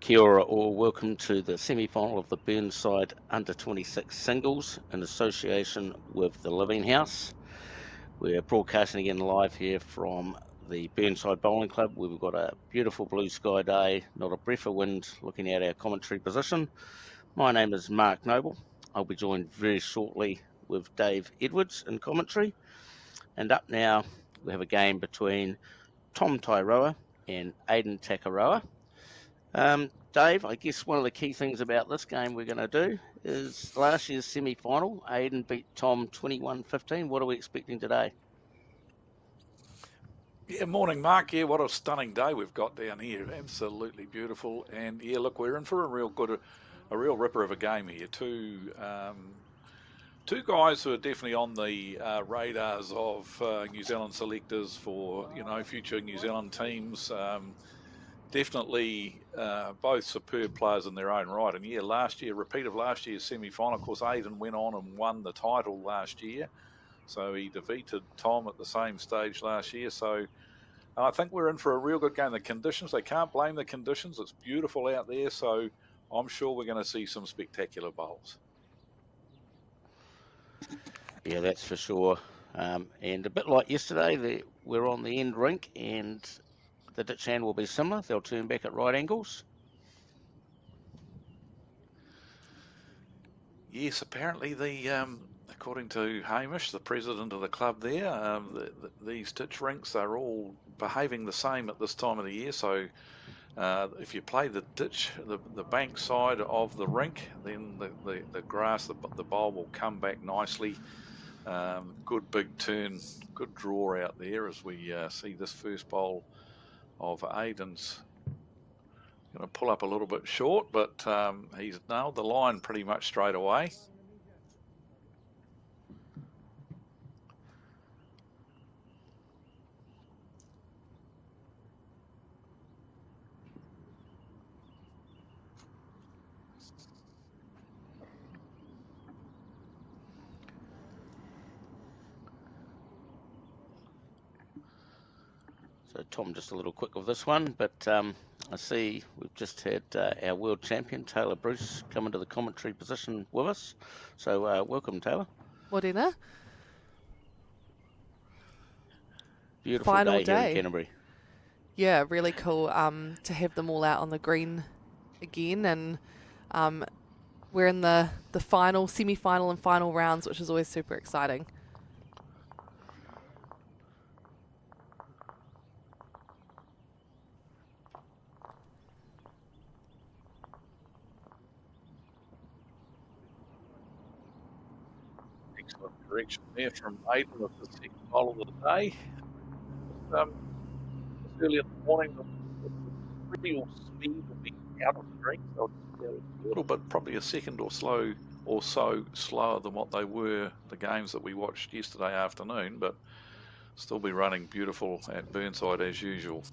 Kia ora, or welcome to the semi-final of the Burnside Under 26 singles in association with the Living House. We're broadcasting again live here from the Burnside Bowling Club, where we've got a beautiful blue sky day, not a breath of wind, looking at our commentary position. My name is Mark Noble. I'll be joined very shortly with Dave Edwards in commentary. And up now, we have a game between Tom Tairoa and Aidan Takaroa. Dave, I guess one of the key things about this game we're going to do is last year's semi-final. Aidan beat Tom 21-15. What are we expecting today? Yeah, morning, Mark. Yeah, what a stunning day we've got down here. Absolutely beautiful. And yeah, look, we're in for a real ripper of a game here. Two guys who are definitely on the radars of New Zealand selectors for future New Zealand teams. Definitely both superb players in their own right. And yeah, repeat of last year's semi-final. Of course, Aidan went on and won the title last year. So he defeated Tom at the same stage last year. So I think we're in for a real good game. The conditions, they can't blame the conditions. It's beautiful out there. So I'm sure we're going to see some spectacular bowls. Yeah, that's for sure. And a bit like yesterday, we're on the end rink and the ditch hand will be similar. They'll turn back at right angles. Yes, apparently according to Hamish, the president of the club there, these ditch rinks are all behaving the same at this time of the year. So if you play the ditch, the bank side of the rink, then the grass, the bowl will come back nicely. Good big turn, good draw out there as we see this first bowl of Aidan's going to pull up a little bit short, but he's nailed the line pretty much straight away. So Tom just a little quick with this one, but I see we've just had our world champion, Taylor Bruce, come into the commentary position with us. So welcome, Taylor. Morena. Beautiful Final day here day in Canterbury. Yeah, really cool to have them all out on the green again. And we're in the final, semi-final and final rounds, which is always super exciting. Excellent direction there from Aidan with the second bowl of the day. Early in the morning, the real speed will be out of the ring, so a little bit, probably a second or so slower than what they were the games that we watched yesterday afternoon, but still be running beautiful at Burnside as usual.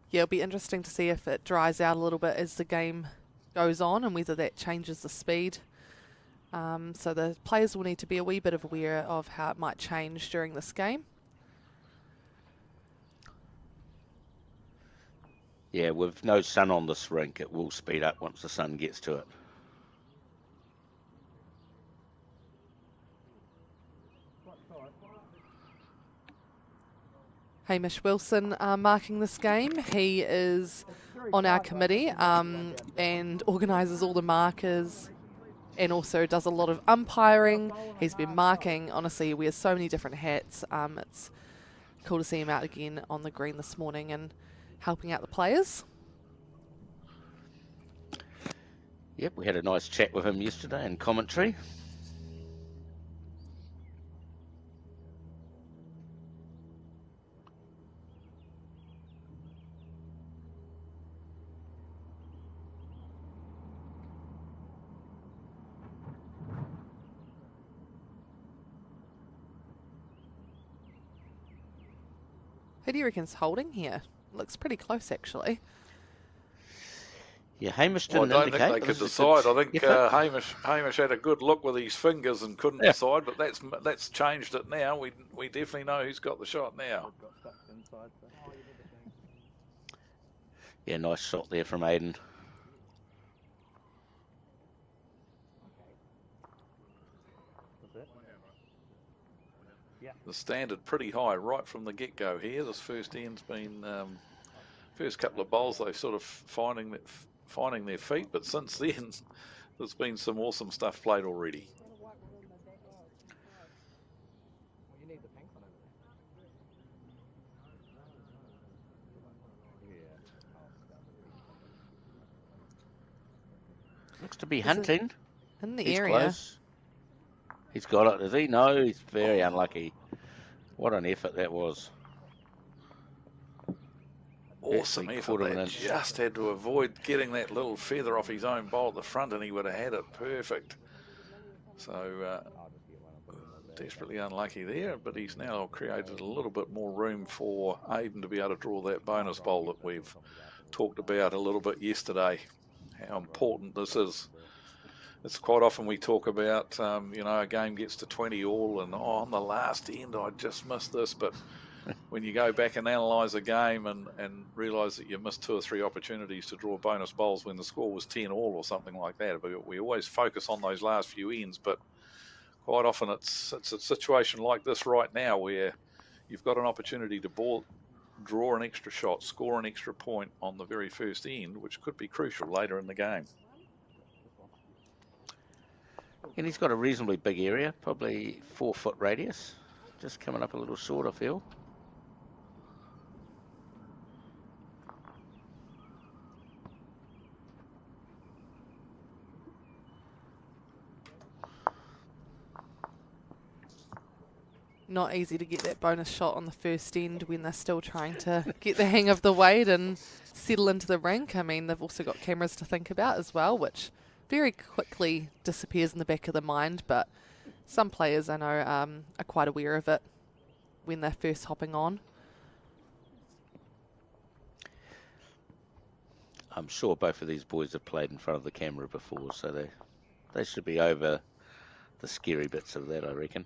Yeah, it'll be interesting to see if it dries out a little bit as the game goes on and whether that changes the speed. So the players will need to be a wee bit aware of how it might change during this game. Yeah, with no sun on this rink, it will speed up once the sun gets to it. Hamish Wilson marking this game. He is on our committee and organises all the markers and also does a lot of umpiring. He's been marking. Honestly, he wears so many different hats. It's cool to see him out again on the green this morning and helping out the players. Yep, we had a nice chat with him yesterday in commentary. Who do you reckon's holding here? Looks pretty close, actually. Yeah, Hamish didn't I don't indicate. think they could decide. I think Hamish had a good look with his fingers and couldn't decide, but that's changed it now. We definitely know who's got the shot now. Yeah, nice shot there from Aiden. The standard pretty high right from the get-go here. This first end's been first couple of bowls they've sort of finding their feet, but since then there's been some awesome stuff played already. Looks to be hunting. In the He's area. Close. He's got it. Does he? No, he's very unlucky. What an effort that was. Awesome Actually effort. caught him They in. just had to avoid getting that little feather off his own bowl at the front, and he would have had it perfect. So desperately unlucky there, but he's now created a little bit more room for Aiden to be able to draw that bonus bowl that we've talked about a little bit yesterday. How important this is. It's quite often we talk about, a game gets to 20 all and on the last end I just missed this, but when you go back and analyse a game and realise that you missed 2 or 3 opportunities to draw bonus bowls when the score was 10 all or something like that, but we always focus on those last few ends, but quite often it's a situation like this right now where you've got an opportunity to draw an extra shot, score an extra point on the very first end, which could be crucial later in the game. And he's got a reasonably big area, probably 4-foot radius. Just coming up a little short, I feel. Not easy to get that bonus shot on the first end when they're still trying to get the hang of the weight and settle into the rink. I mean, they've also got cameras to think about as well, which very quickly disappears in the back of the mind, but some players I know are quite aware of it when they're first hopping on. I'm sure both of these boys have played in front of the camera before, so they should be over the scary bits of that, I reckon.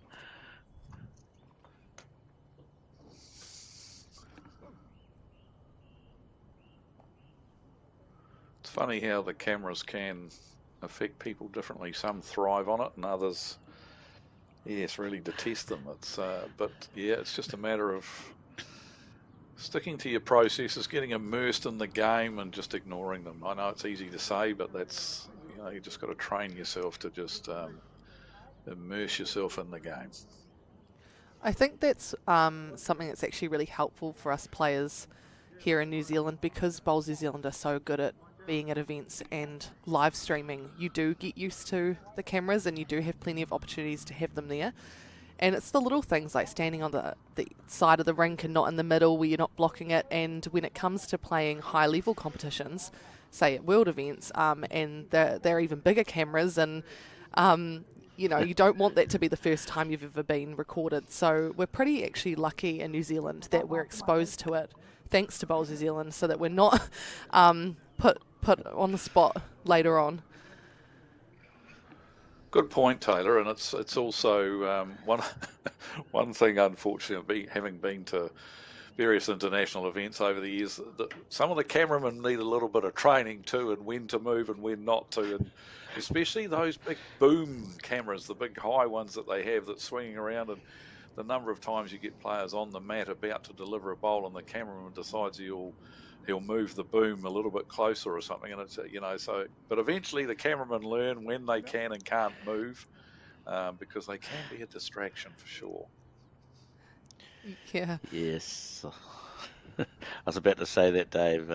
It's funny how the cameras can affect people differently. Some thrive on it and others, yes, really detest them. But yeah, it's just a matter of sticking to your processes, getting immersed in the game and just ignoring them. I know it's easy to say, but that's, you just got to train yourself to just immerse yourself in the game. I think that's something that's actually really helpful for us players here in New Zealand, because Bowls New Zealand are so good at being at events and live streaming. You do get used to the cameras and you do have plenty of opportunities to have them there. And it's the little things like standing on the side of the rink and not in the middle where you're not blocking it. And when it comes to playing high level competitions, say at world events, and they're even bigger cameras, and you don't want that to be the first time you've ever been recorded. So we're pretty actually lucky in New Zealand that we're exposed to it, thanks to Bowls New Zealand, so that we're not put on the spot later on. Good point, Taylor, and it's also one thing, unfortunately, having been to various international events over the years, that some of the cameramen need a little bit of training too, and when to move and when not to, and especially those big boom cameras, the big high ones that they have that's swinging around, and the number of times you get players on the mat about to deliver a bowl and the cameraman decides he'll move the boom a little bit closer or something, and it's but eventually the cameramen learn when they can and can't move, because they can be a distraction for sure. Yeah. Yes. I was about to say that, Dave,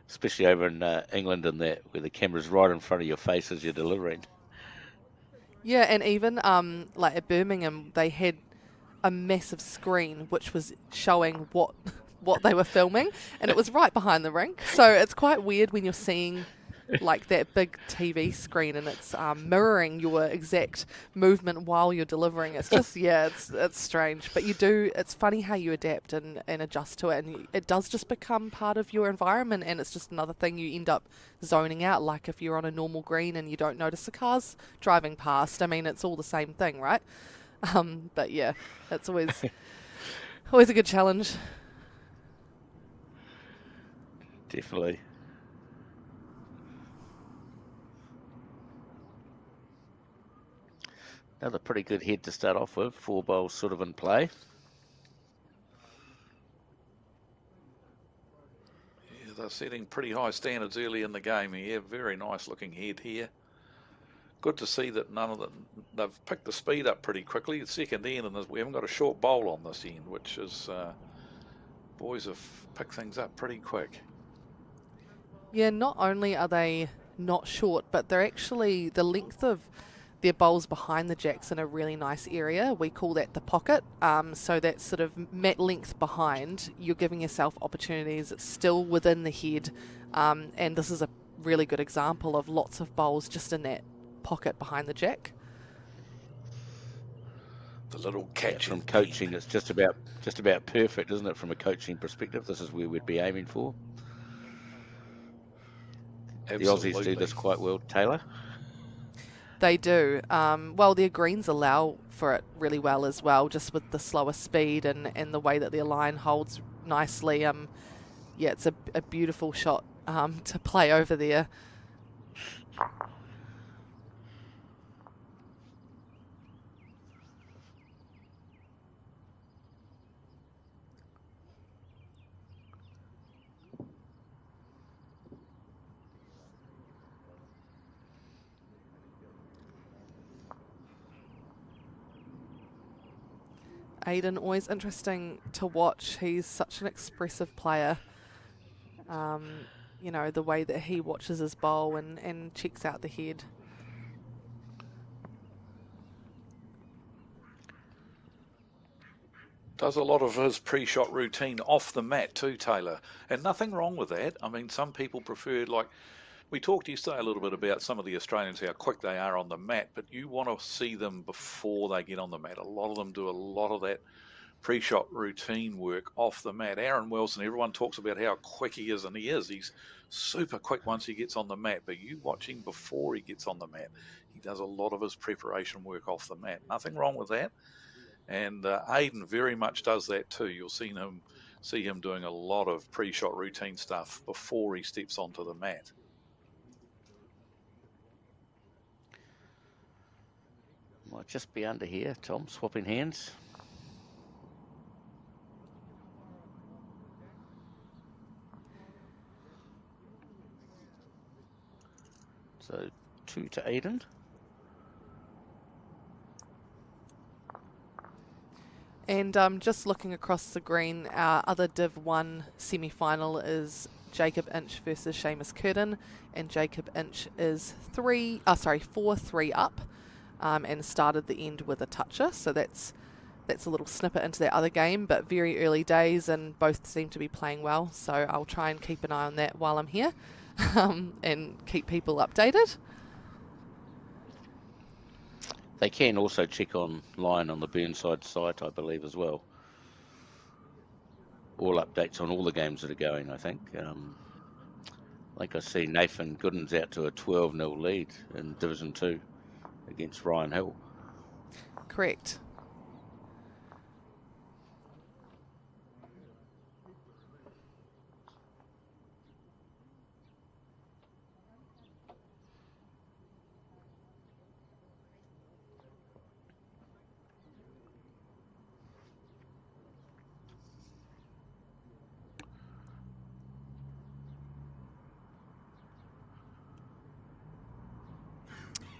especially over in England and that, where the camera's right in front of your face as you're delivering. Yeah, and even like at Birmingham, they had a massive screen which was showing what they were filming, and it was right behind the rink. So it's quite weird when you're seeing like that big TV screen and it's mirroring your exact movement while you're delivering. It's just, it's strange. But it's funny how you adapt and adjust to it, and it does just become part of your environment, and it's just another thing you end up zoning out, like if you're on a normal green and you don't notice the cars driving past. I mean, it's all the same thing, right? But yeah, it's always a good challenge. Definitely. Another pretty good head to start off with. 4 bowls sort of in play. Yeah, they're setting pretty high standards early in the game here. Very nice looking head here. Good to see that none of them, they've picked the speed up pretty quickly. The second end, and we haven't got a short bowl on this end, which is, boys have picked things up pretty quick. Yeah, not only are they not short, but they're actually, the length of their bowls behind the jacks in a really nice area. We call that the pocket. So that sort of mat length behind, you're giving yourself opportunities still within the head. And this is a really good example of lots of bowls just in that pocket behind the jack. The little catch from coaching, it's just about perfect, isn't it? From a coaching perspective, this is where we'd be aiming for. Absolutely. The Aussies do this quite well, Taylor. They do. Well, their greens allow for it really well as well, just with the slower speed and the way that their line holds nicely. Yeah, it's a beautiful shot to play over there. Aiden, always interesting to watch. He's such an expressive player. You know, the way that he watches his bowl and checks out the head. Does a lot of his pre-shot routine off the mat too, Taylor. And nothing wrong with that. I mean, some people prefer, like, we talked yesterday a little bit about some of the Australians, how quick they are on the mat, but you want to see them before they get on the mat. A lot of them do a lot of that pre-shot routine work off the mat. Aaron Wilson, everyone talks about how quick he is, and he is. He's super quick once he gets on the mat, but you watch him before he gets on the mat. He does a lot of his preparation work off the mat. Nothing wrong with that. And Aiden very much does that too. You'll see him doing a lot of pre-shot routine stuff before he steps onto the mat. Might just be under here, Tom, swapping hands. So 2 to Aiden. And just looking across the green, our other Div 1 semi-final is Jacob Inch versus Seamus Curtin, and Jacob Inch is 4-3 up, and started the end with a toucher. So that's a little snippet into that other game, but very early days, and both seem to be playing well. So I'll try and keep an eye on that while I'm here, and keep people updated. They can also check online on the Burnside site, I believe, as well. All updates on all the games that are going, I think. I see Nathan Gooden's out to a 12-0 lead in Division 2 against Ryan Hill. Correct.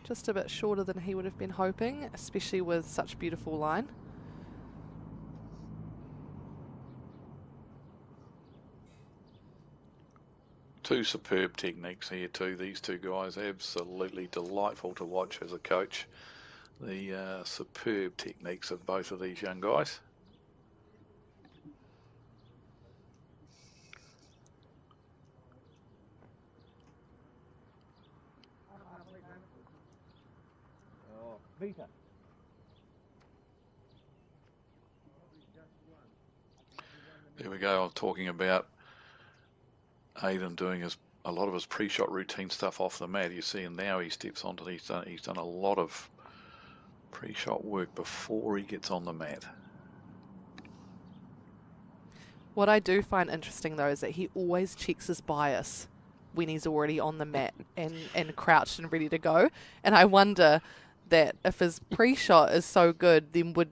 Just a bit shorter than he would have been hoping, especially with such beautiful line. Two superb techniques here too. These two guys, absolutely delightful to watch as a coach. The superb techniques of both of these young guys. There we go. I'm talking about Aiden doing a lot of his pre-shot routine stuff off the mat. You see him now. He steps onto. He's done a lot of pre-shot work before he gets on the mat. What I do find interesting, though, is that he always checks his bias when he's already on the mat and crouched and ready to go. And I wonder that if his pre-shot is so good, then would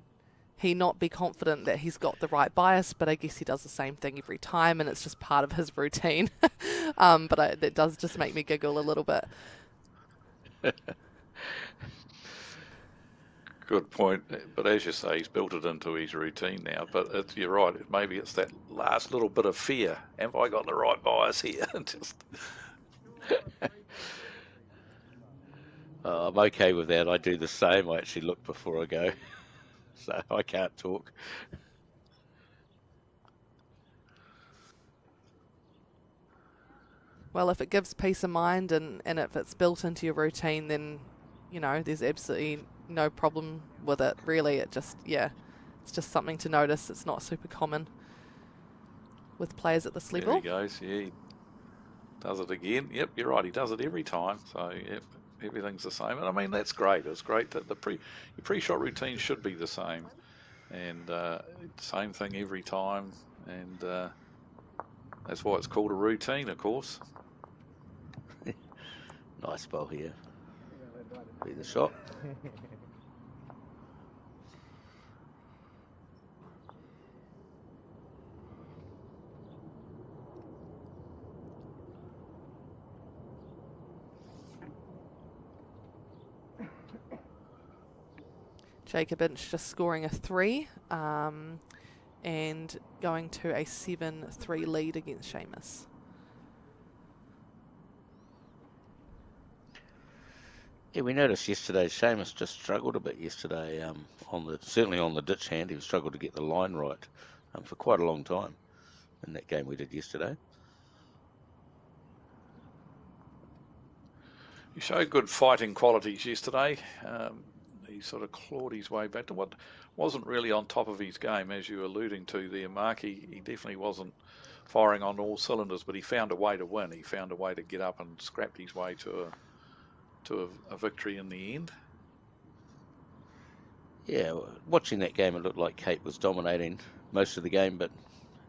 he not be confident that he's got the right bias? But I guess he does the same thing every time, and it's just part of his routine. That does just make me giggle a little bit. Good point, but as you say, he's built it into his routine now. But you're right, maybe it's that last little bit of fear. Have I got the right bias here? Just... I'm okay with that. I do the same. I actually look before I go, so I can't talk. Well, if it gives peace of mind and if it's built into your routine, then, you know, there's absolutely no problem with it, really. It's just something to notice. It's not super common with players at this level. There he goes, yeah, he does it again. Yep, you're right, he does it every time, so yep, everything's the same. And I mean, that's great. It's great that your pre-shot routine should be the same, and same thing every time, and that's why it's called a routine, of course. Nice ball here. Be the shot. Jacob Inch just scoring a 3 and going to a 7-3 lead against Seamus. Yeah, we noticed yesterday Seamus just struggled a bit yesterday. Certainly on the ditch hand, he struggled to get the line right for quite a long time in that game we did yesterday. He showed good fighting qualities yesterday. He sort of clawed his way back to what wasn't really on top of his game, as you were alluding to there, Mark. He definitely wasn't firing on all cylinders, but he found a way to win. He found a way to get up and scrapped his way to a victory in the end. Yeah, watching that game, it looked like Kate was dominating most of the game, but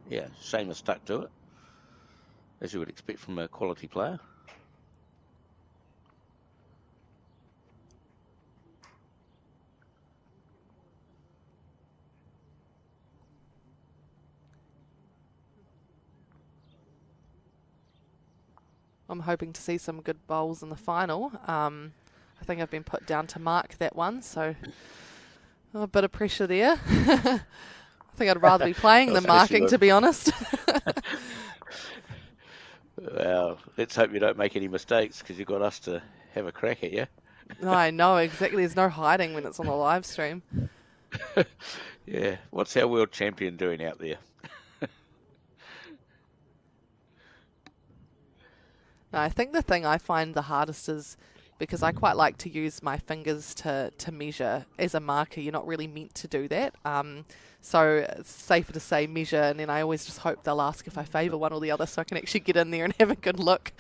yeah, Seamus stuck to it, as you would expect from a quality player. I'm hoping to see some good bowls in the final. I think I've been put down to mark that one, so a bit of pressure there. I think I'd rather be playing than marking, to be honest. Well, let's hope you don't make any mistakes, because you've got us to have a crack at you. I know, exactly. There's no hiding when it's on the live stream. Yeah, what's our world champion doing out there? No, I think the thing I find the hardest is because I quite like to use my fingers to measure. As a marker, you're not really meant to do that. So it's safer to say measure, and then I always just hope they'll ask if I favour one or the other so I can actually get in there and have a good look.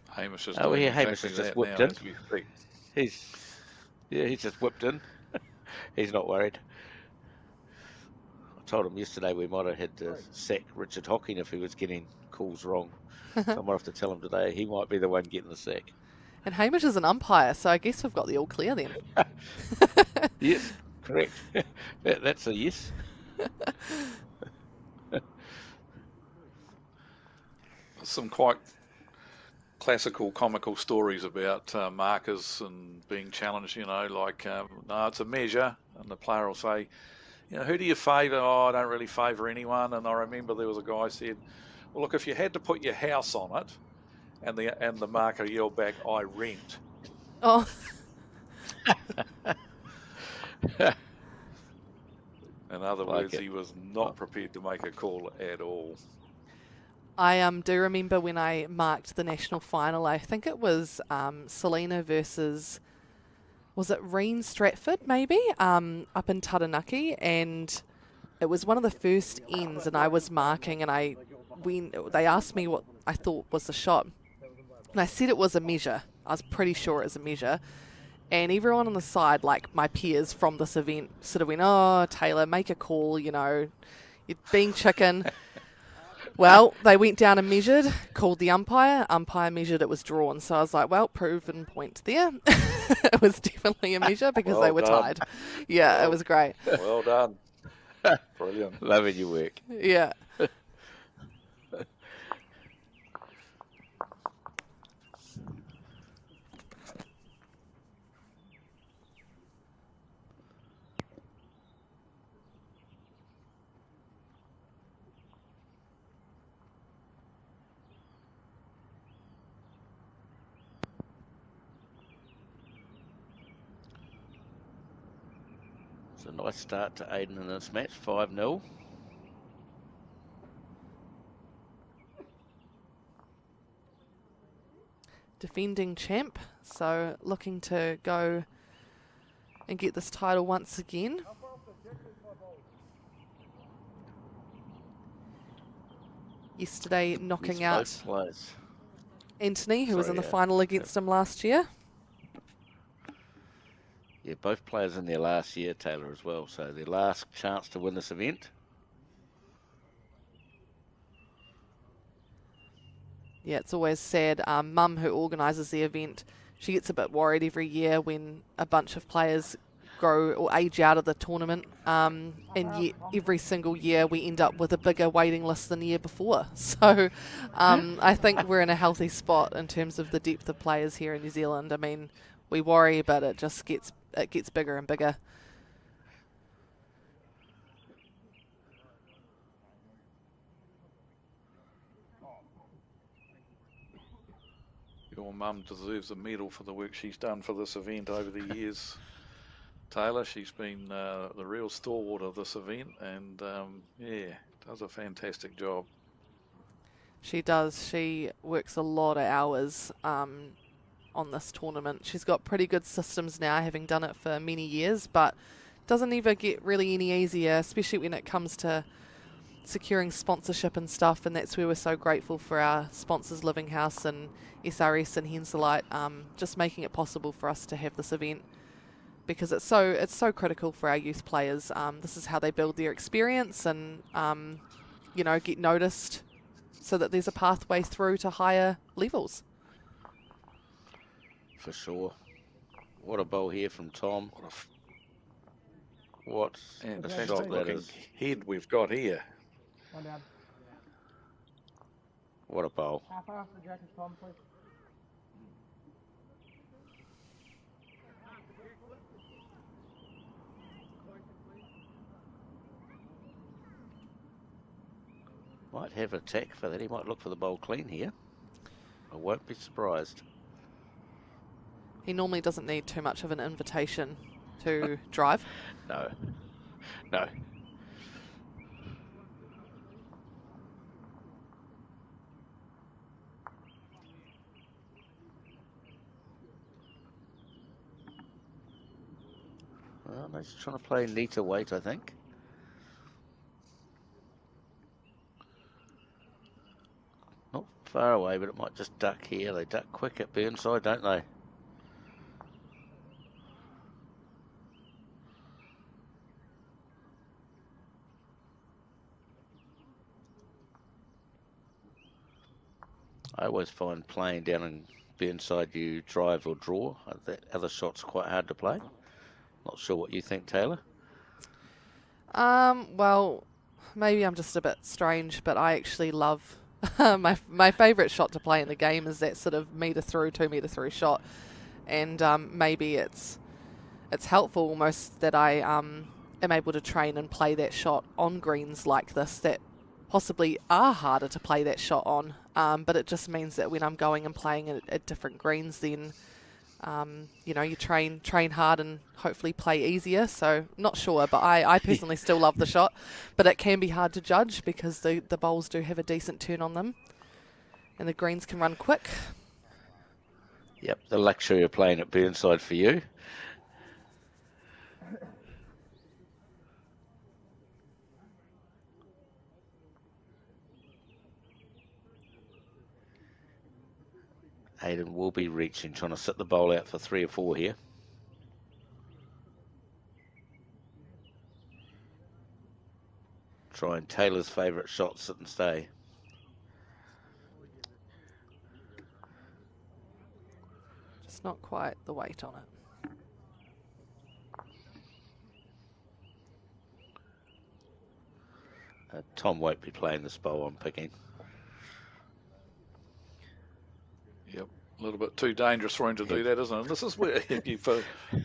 Hamish is Hamish has just whipped in. He's just whipped in. He's not worried. I told him yesterday we might have had to sack Richard Hocking if he was getting calls wrong. So I might have to tell him today he might be the one getting the sack. And Hamish is an umpire, so I guess we've got the all clear then. Yes, correct. That's a yes. Some quite classical comical stories about markers and being challenged, like, no, it's a measure, and the player will say, who do you favour? Oh, I don't really favour anyone. And I remember there was a guy said, well, look, if you had to put your house on it, and the marker yelled back, I rent. Oh. In other words, he was not prepared to make a call at all. I do remember when I marked the national final, I think it was Selena versus, was it Reen Stratford maybe, up in Taranaki, and it was one of the first ends, and I was marking, and when they asked me what I thought was the shot, and I said it was a measure. I was pretty sure it was a measure, And everyone on the side, like my peers from this event, sort of went, "Oh, Taylor, make a call, you know, you're being chicken." Well, they went down and measured, called the umpire. Umpire measured, it was drawn. So I was like, well, proven point there. It was definitely a measure because Well they were done. tied. Yeah, Well- it was great. Well done. Brilliant. Loving your work. Yeah. It's a nice start to Aiden in this match, 5-0. Defending champ, so looking to go and get this title once again. Yesterday knocking out Both players. Anthony, who was Sorry, in the yeah. final against him last year. Yeah, both players in their last year, Taylor, as well. So their last chance to win this event. Yeah, it's always sad. Mum, who organises the event, she gets a bit worried every year when a bunch of players grow or age out of the tournament. And yet every single year we end up with a bigger waiting list than the year before. So I think we're in a healthy spot in terms of the depth of players here in New Zealand. I mean, we worry, but it just gets bigger and bigger. Your mum deserves a medal for the work she's done for this event over the years. Taylor, she's been the real stalwart of this event, and yeah, does a fantastic job. She does. She works a lot of hours on this tournament. She's got pretty good systems now, having done it for many years, but doesn't ever get really any easier, especially when it comes to securing sponsorship and stuff. And that's where we're so grateful for our sponsors, Living House and SRS and Henselite, just making it possible for us to have this event, because it's so critical for our youth players. This is how they build their experience and you know, get noticed, so that there's a pathway through to higher levels. For sure. What a bowl here from Tom. What a Fantastic shot that looking is. head we've got here. What a bowl. Might have a tack for that. He might look for the bowl clean here. I won't be surprised. He normally doesn't need too much of an invitation to drive. No. No. Well, he's trying to play neater weight, I think. Not far away, but it might just duck here. They duck quick at Burnside, don't they? I always find playing down in Burnside, you drive or draw. That other shot's quite hard to play. Not sure what you think, Taylor. Well, maybe I'm just a bit strange, but I actually love my favourite shot to play in the game is that sort of metre through, 2 metre through shot, and maybe it's helpful almost that I am able to train and play that shot on greens like this that possibly are harder to play that shot on, but it just means that when I'm going and playing at different greens, then you know, you train hard and hopefully play easier. So not sure, but I personally still love the shot, but it can be hard to judge because the bowls do have a decent turn on them and the greens can run quick. Yep, the luxury of playing at Burnside for you. Aiden will be reaching, trying to sit the bowl out for 3 or 4 here. trying Taylor's favourite shot, sit and stay. Just not quite the weight on it. Tom won't be playing this bowl I'm picking. Yep, a little bit too dangerous for him to do that, isn't it? And this is where,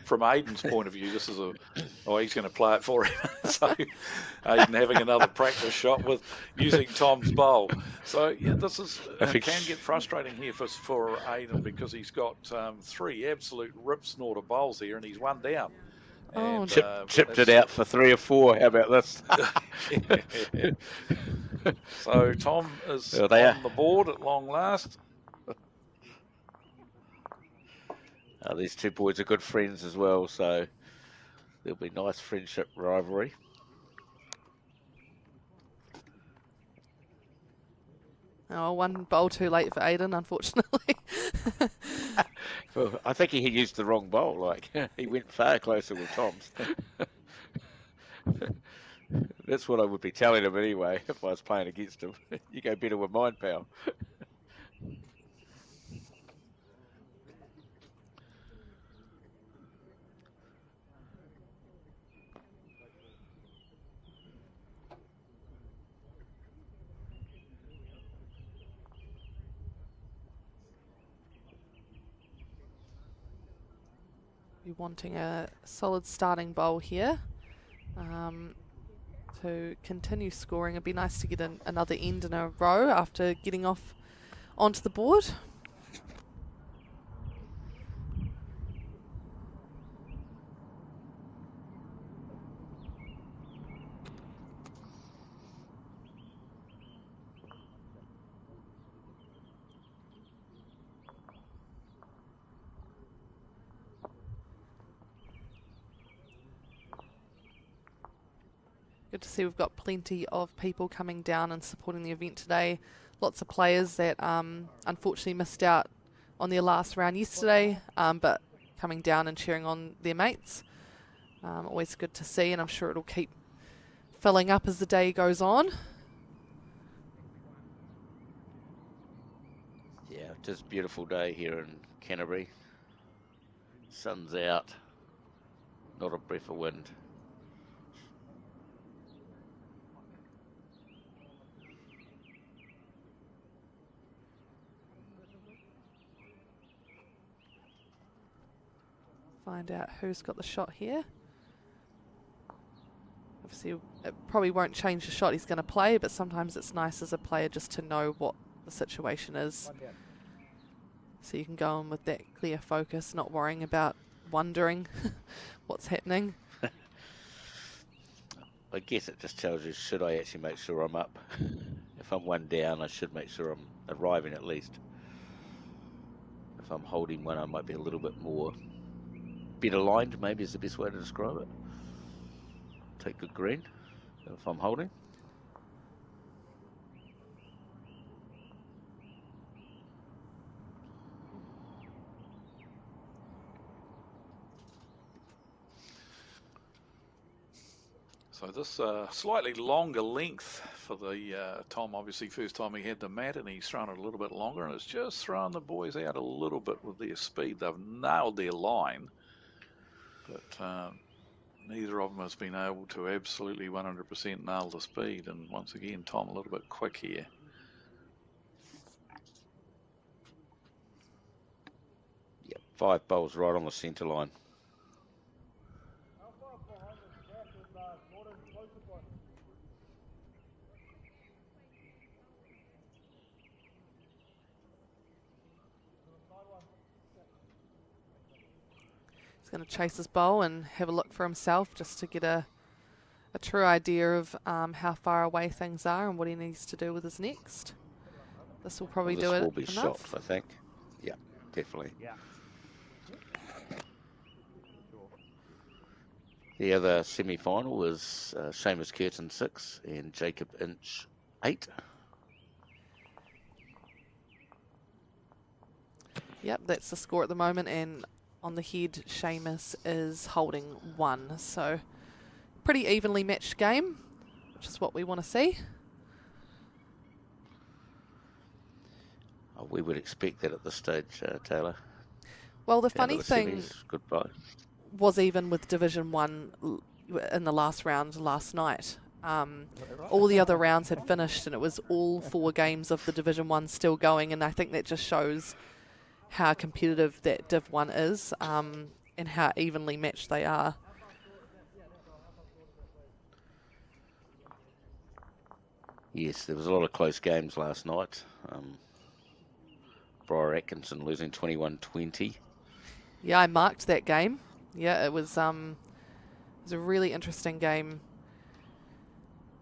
from Aidan's point of view, this is he's going to play it for him. So Aidan having another practice shot with using Tom's bowl. So yeah, this is can get frustrating here for Aidan, because he's got 3 absolute rip snorter bowls here, and he's 1 down. And, chipped it out for 3 or 4. How about this? So Tom is on the board at long last. These two boys are good friends as well, so there'll be nice friendship rivalry. Oh, 1 bowl too late for Aidan, unfortunately. Well, I think he used the wrong bowl. Like, he went far closer with Tom's. That's what I would be telling him anyway if I was playing against him. You go better with mine, pal. Be wanting a solid starting bowl here to continue scoring. It'd be nice to get another end in a row after getting off onto the board. Good to see we've got plenty of people coming down and supporting the event today. Lots of players that unfortunately missed out on their last round yesterday, but coming down and cheering on their mates. Always good to see, and I'm sure it'll keep filling up as the day goes on. Yeah, just a beautiful day here in Canterbury. Sun's out, not a breath of wind. Find out who's got the shot here. Obviously, it probably won't change the shot he's going to play, but sometimes it's nice as a player just to know what the situation is. So you can go on with that clear focus, not worrying about wondering what's happening. I guess it just tells you, should I actually make sure I'm up? If I'm 1 down, I should make sure I'm arriving at least. If I'm holding one, I might be a little bit more better lined, maybe is the best way to describe it. Take good green if I'm holding. So this slightly longer length for the Tom, obviously first time he had the mat, and he's thrown it a little bit longer, and it's just thrown the boys out a little bit with their speed. They've nailed their line, but neither of them has been able to absolutely 100% nail the speed. And once again, Tom a little bit quick here. Yep, 5 bowls right on the centre line. He's going to chase his bowl and have a look for himself just to get a true idea of how far away things are and what he needs to do with his next. This will probably do it. This will be enough. shot, I think. Yeah, definitely. Yeah. The other semi-final was Seamus Curtin 6 and Jacob Inch 8. Yep, that's the score at the moment, and on the head, Seamus is holding 1. So pretty evenly matched game, which is what we want to see. We would expect that at this stage, Taylor. Well, the Down to funny the thing semis. Goodbye. was even with Division 1 in the last round last night. All the other rounds had finished and it was all 4 games of the Division 1 still going, and I think that just shows how competitive that Div 1 is and how evenly matched they are. Yes, there was a lot of close games last night. Briar Atkinson losing 21-20. Yeah, I marked that game. Yeah, it was a really interesting game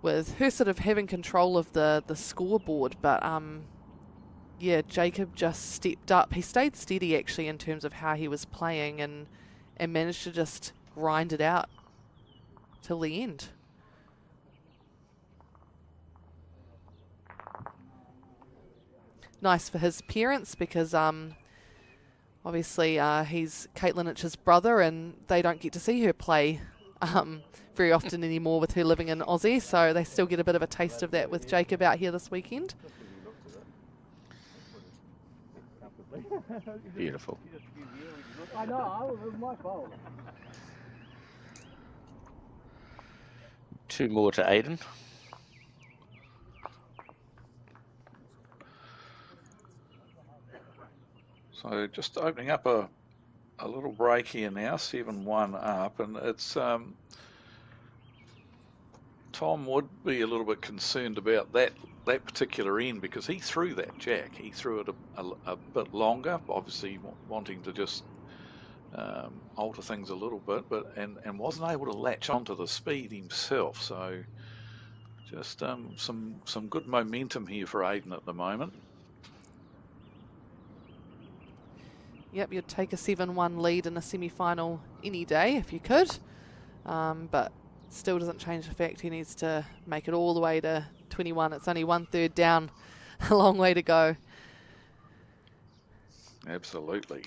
with her sort of having control of the scoreboard, but yeah, Jacob just stepped up. He stayed steady actually in terms of how he was playing and managed to just grind it out till the end. Nice for his parents because obviously he's Caitlin Itch's brother and they don't get to see her play very often anymore with her living in Aussie, so they still get a bit of a taste of that with Jacob out here this weekend. Beautiful. I know, it was my fault. 2 more to Aiden. So just opening up a little break here now, 7-1 up, and it's Tom would be a little bit concerned about that particular end because he threw that jack. He threw it a bit longer, obviously wanting to just alter things a little bit, and wasn't able to latch onto the speed himself. So just some good momentum here for Aiden at the moment. Yep, you'd take a 7-1 lead in a semi-final any day if you could, but still doesn't change the fact he needs to make it all the way to 21. It's only 1/3 down, a long way to go. Absolutely.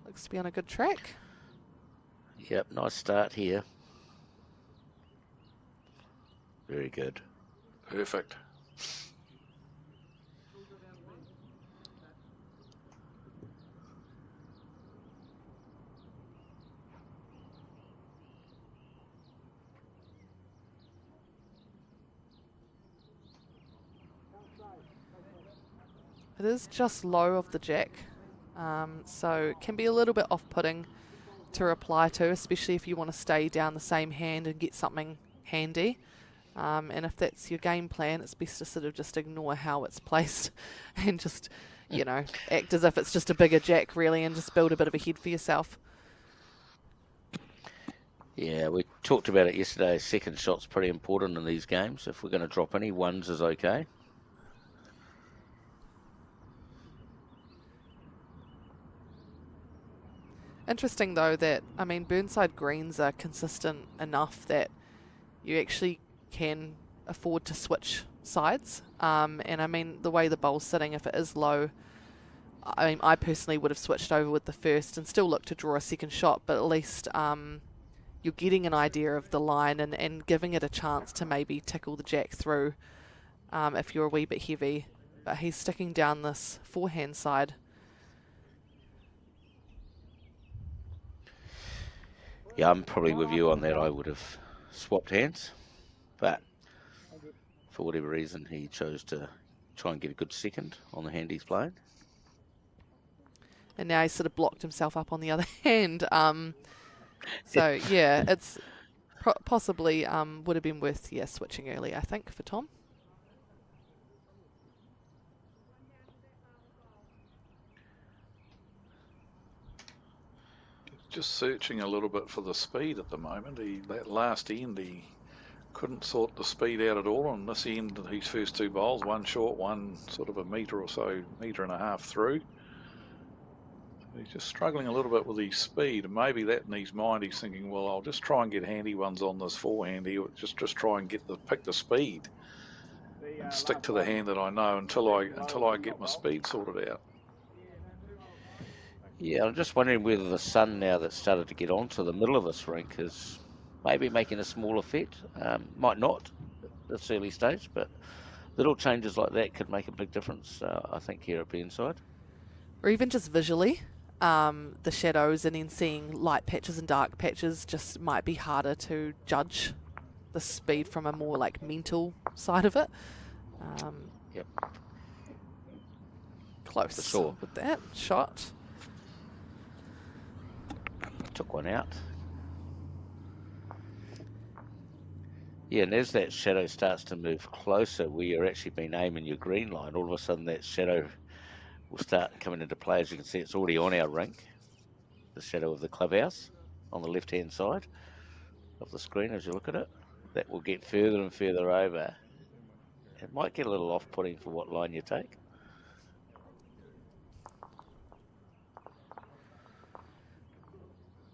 Looks to be on a good track. Yep, nice start here. Very good. Perfect. It is just low of the jack, so it can be a little bit off-putting to reply to, especially if you want to stay down the same hand and get something handy. And if that's your game plan, it's best to sort of just ignore how it's placed and just, you know, act as if it's just a bigger jack really and just build a bit of a head for yourself. Yeah, we talked about it yesterday. Second shot's pretty important in these games. If we're going to drop any, ones is okay. Interesting though that, I mean, Burnside greens are consistent enough that you actually can afford to switch sides. And I mean, the way the bowl's sitting, if it is low, I mean, I personally would have switched over with the first and still look to draw a second shot, but at least you're getting an idea of the line and giving it a chance to maybe tickle the jack through if you're a wee bit heavy. But he's sticking down this forehand side. Yeah, I'm probably with you on that. I would have swapped hands, but for whatever reason, he chose to try and get a good second on the hand he's playing. And now he's sort of blocked himself up on the other hand. So, yeah, it's possibly would have been worth, switching early, I think, for Tom. Just searching a little bit for the speed at the moment. That last end, he couldn't sort the speed out at all on this end of his first 2 bowls, one short, one sort of a metre or so, metre and a half through. He's just struggling a little bit with his speed, and maybe that in his mind he's thinking, well, I'll just try and get handy ones on this forehand here, just try and pick the speed and stick to the hand that I know until I get my speed sorted out. Yeah, I'm just wondering whether the sun now that's started to get onto the middle of this rink is maybe making a small effect. Might not at this early stage, but little changes like that could make a big difference, I think, here at Burnside. Or even just visually, the shadows and then seeing light patches and dark patches just might be harder to judge the speed from a more like mental side of it. Yep. Close For sure. with that shot. Took one out. Yeah, and as that shadow starts to move closer where you're actually been aiming your green line, all of a sudden that shadow will start coming into play. As you can see, it's already on our rink, the shadow of the clubhouse on the left-hand side of the screen as you look at it. That will get further and further over. It might get a little off-putting for what line you take.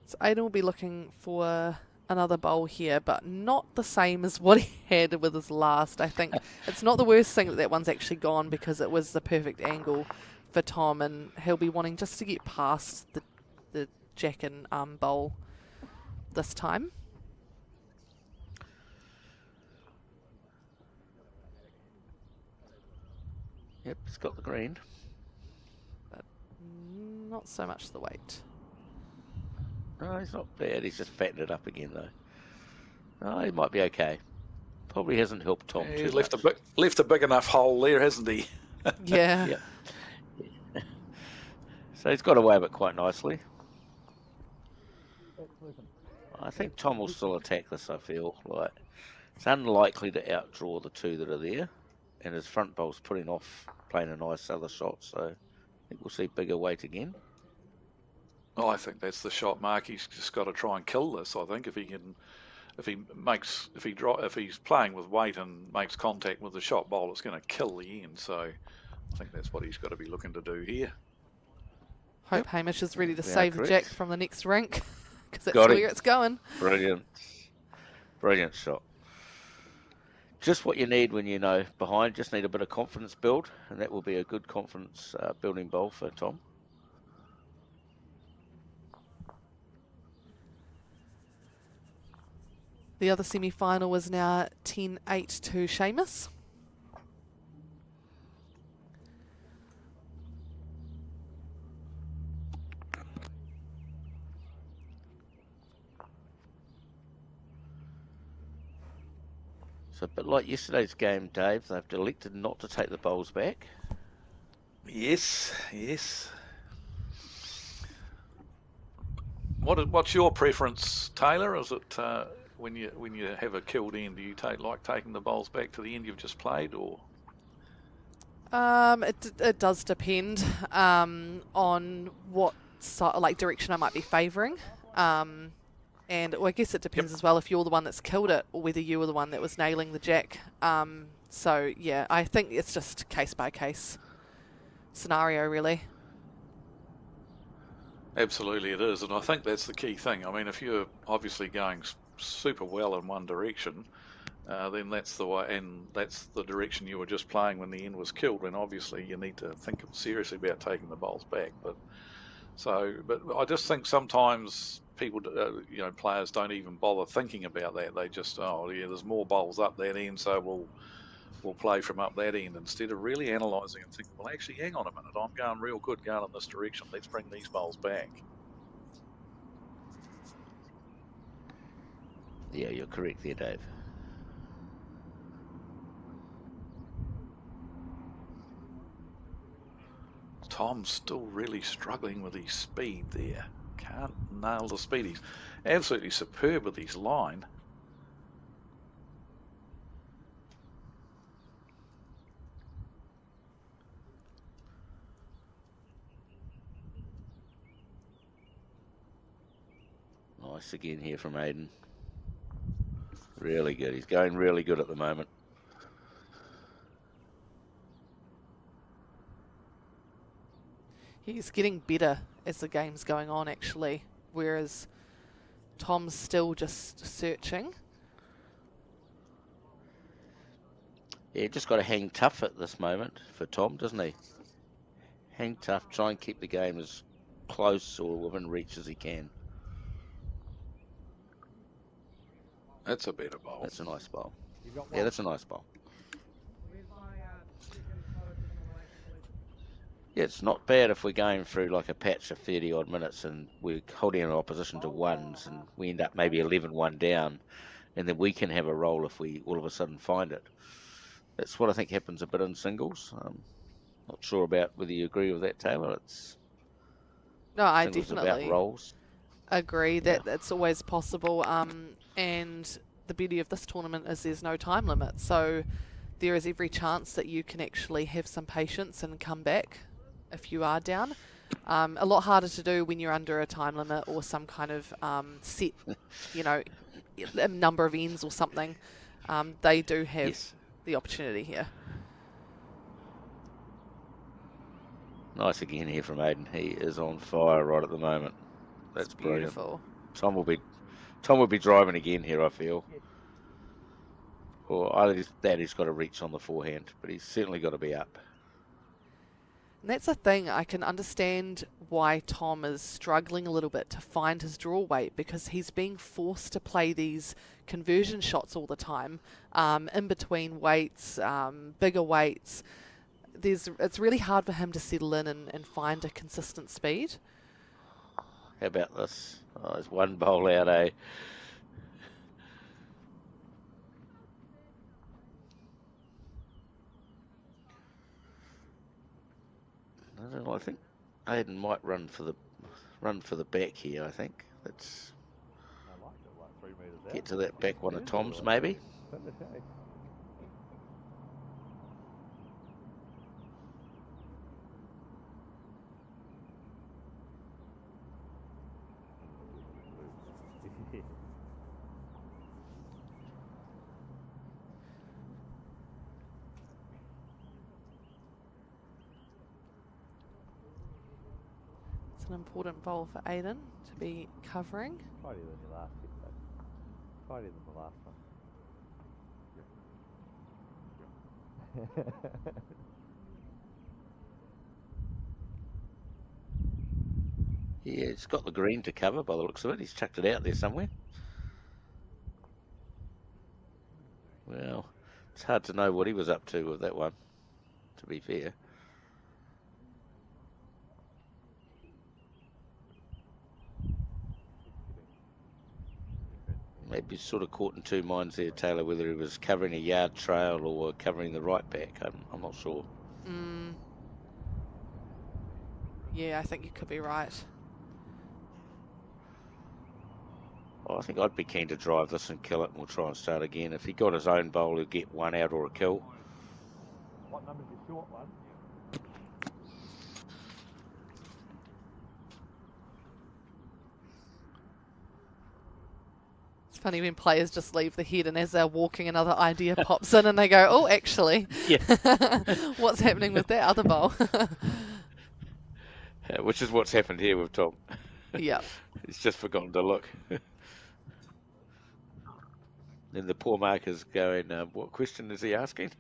So Aidan will be looking for another bowl here, but not the same as what he had with his last. I think it's not the worst thing that one's actually gone, because it was the perfect angle for Tom, and he'll be wanting just to get past the jack and bowl this time. Yep, it's got the green. But not so much the weight. No, he's not bad. He's just fattened it up again, though. No, he might be okay. Probably hasn't helped Tom too He's much. left a big enough hole there, hasn't he? Yeah. Yeah. So he's got away with it quite nicely. I think Tom will still attack this, I feel. Like, it's unlikely to outdraw the 2 that are there. And his front bowl's putting off playing a nice other shot, so I think we'll see bigger weight again. Oh, I think that's the shot, Mark. He's just got to try and kill this. I think if he's playing with weight and makes contact with the shot bowl, it's going to kill the end. So I think that's what he's got to be looking to do here. Hope Hamish is ready to Yeah, save the correct. jack from the next rink, because that's Got it. where it's going. Brilliant. Brilliant shot. Just what you need when you know behind. Just need a bit of confidence build, and that will be a good confidence building bowl for Tom. The other semi-final is now 10-8 to Seamus. So a bit like yesterday's game, Dave, they've elected not to take the bowls back. Yes. What's your preference, Taylor? Is it when you have a killed end, do you like taking the bowls back to the end you've just played, or? It does depend on what direction I might be favouring. And I guess it depends as well if you're the one that's killed it or whether you were the one that was nailing the jack. So yeah, I think it's just case by case scenario, really. Absolutely it is, and I think that's the key thing. I mean, if you're obviously going super well in one direction, then that's the way, and that's the direction you were just playing when the end was killed, then obviously you need to think seriously about taking the bowls back. But I just think sometimes people, players don't even bother thinking about that. They just, there's more bowls up that end, so we'll play from up that end, instead of really analysing and thinking, well, actually, hang on a minute, I'm going real good going in this direction. Let's bring these bowls back. Yeah, you're correct there, Dave. Tom's still really struggling with his speed there. Can't nail the speed. He's absolutely superb with his line. Nice again here from Aidan. Really good. He's going really good at the moment. He's getting better as the game's going on, actually, whereas Tom's still just searching. Yeah, just got to hang tough at this moment for Tom, doesn't he? Hang tough, try and keep the game as close or within reach as he can. That's a better bowl. That's a nice bowl. Yeah, that's a nice bowl. Yeah, it's not bad if we're going through like a patch of 30 odd minutes and we're holding our opposition to ones and we end up maybe 11-1 down, and then we can have a roll if we all of a sudden find it. That's what I think happens a bit in singles. Not sure about whether you agree with that, Taylor. No, I Singles definitely about rolls. agree that that's always possible. And the beauty of this tournament is there's no time limit, so there is every chance that you can actually have some patience and come back if you are down. A lot harder to do when you're under a time limit or some kind of set, a number of ends or something. They do have the opportunity here. Nice again here from Aiden. He is on fire right at the moment. That's brilliant. Beautiful. Tom will be driving again here, I feel. Or either that he's got to reach on the forehand, but he's certainly got to be up. And that's the thing, I can understand why Tom is struggling a little bit to find his draw weight, because he's being forced to play these conversion shots all the time, in between weights, bigger weights. It's really hard for him to settle in and find a consistent speed. How about this? Oh, there's one bowl out, eh? I don't know, I think Aiden might run for the back here, I think. Let's get to that back one of Tom's, maybe. An important bowl for Aiden to be covering. Tidier than your last hit, though. Tidier than the last one. Yeah, it's got the green to cover by the looks of it. He's chucked it out there somewhere. Well, it's hard to know what he was up to with that one, to be fair. Maybe sort of caught in two minds there, Taylor, whether he was covering a yard trail or covering the right back. I'm not sure. Yeah, I think you could be right. I think I'd be keen to drive this and kill it, and we'll try and start again. If he got his own bowl, he'd get one out or a kill. What number's your short one? It's funny when players just leave the head and as they're walking another idea pops in and they go, oh, actually, what's happening with that other bowl? Which is what's happened here with Tom. Yeah. He's just forgotten to look. Then the poor marker's going, what question is he asking?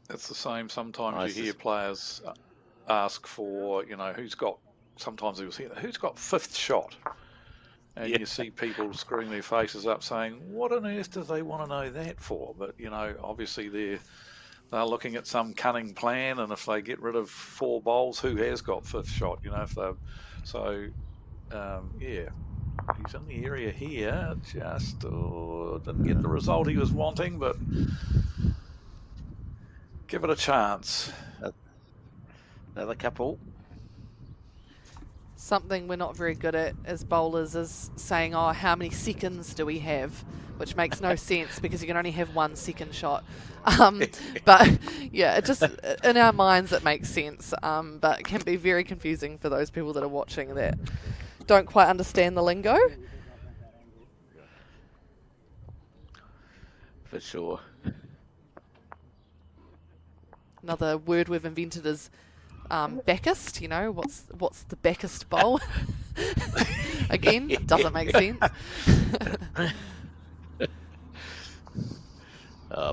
It's the same. Sometimes you hear players ask for, who's got fifth shot? And you see people screwing their faces up saying, what on earth do they want to know that for? But, obviously they're looking at some cunning plan, and if they get rid of 4 bowls, who has got fifth shot? He's in the area here, just didn't get the result he was wanting, but give it a chance. Another couple. Something we're not very good at as bowlers is saying, oh, how many seconds do we have? Which makes no sense because you can only have 1 second shot. But yeah, it just, in our minds it makes sense, but it can be very confusing for those people that are watching that don't quite understand the lingo. For sure. Another word we've invented is backist. You know, what's the backist bowl? Again, doesn't make sense.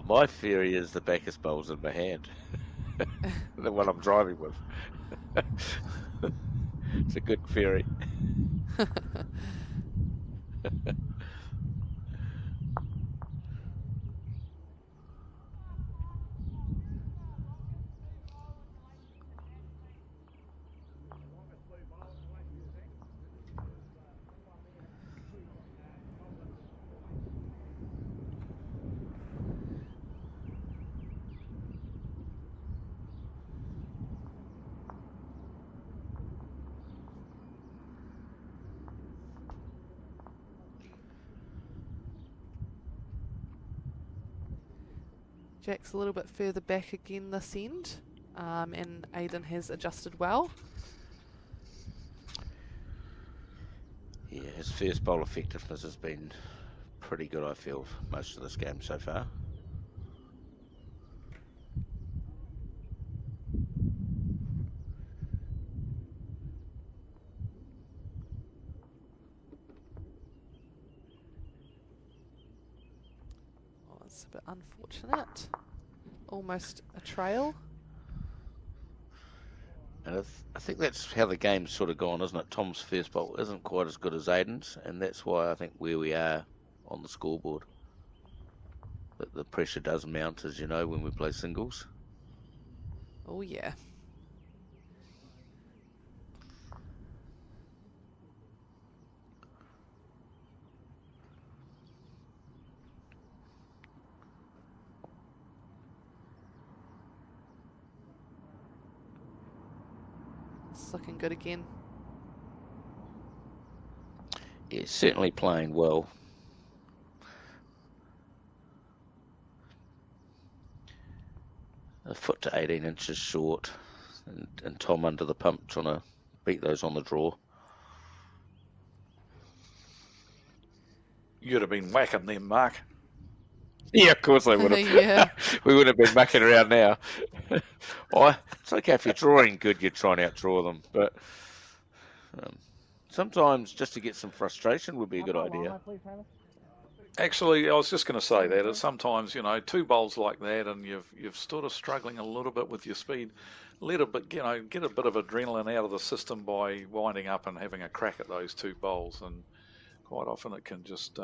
My theory is the backest bowl's in my hand. The one I'm driving with. It's a good theory. Jack's a little bit further back again this end, and Aiden has adjusted well. Yeah, his first bowl effectiveness has been pretty good, I feel, for most of this game so far. It's a bit unfortunate. Almost a trail. And I think that's how the game's sort of gone, isn't it? Tom's first bowl isn't quite as good as Aiden's, and that's why I think where we are on the scoreboard. That the pressure does mount, as you know, when we play singles. Oh yeah. It's looking good again. Yeah, certainly playing well. A foot to 18 inches short, and Tom under the pump trying to beat those on the draw. You'd have been whacking them, Mark. Yeah, of course I would have. Yeah. We would have been mucking around now. It's okay if you're drawing good, you're trying to outdraw them, but sometimes just to get some frustration would be a good idea. Actually, I was just going to say that sometimes, you know, 2 bowls like that, and you've sort of struggling a little bit with your speed. Get a bit of adrenaline out of the system by winding up and having a crack at those 2 bowls, and quite often it can just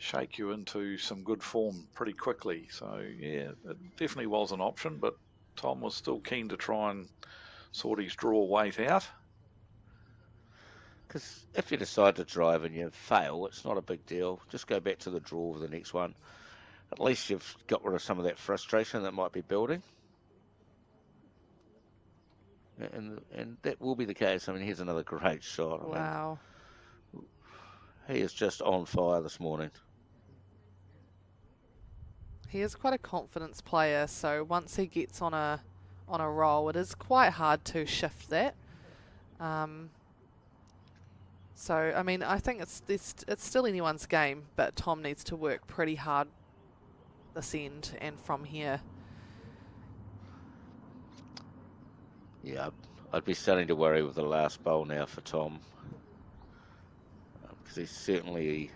shake you into some good form pretty quickly. So yeah, it definitely was an option, but Tom was still keen to try and sort his draw weight out. Because if you decide to drive and you fail, it's not a big deal. Just go back to the draw with the next one. At least you've got rid of some of that frustration that might be building. And that will be the case. I mean, here's another great shot. Wow. He is just on fire this morning. He is quite a confidence player, so once he gets on a roll, it is quite hard to shift that. So I mean, I think it's still anyone's game, but Tom needs to work pretty hard this end and from here. Yeah, I'd be starting to worry with the last bowl now for Tom, because he certainly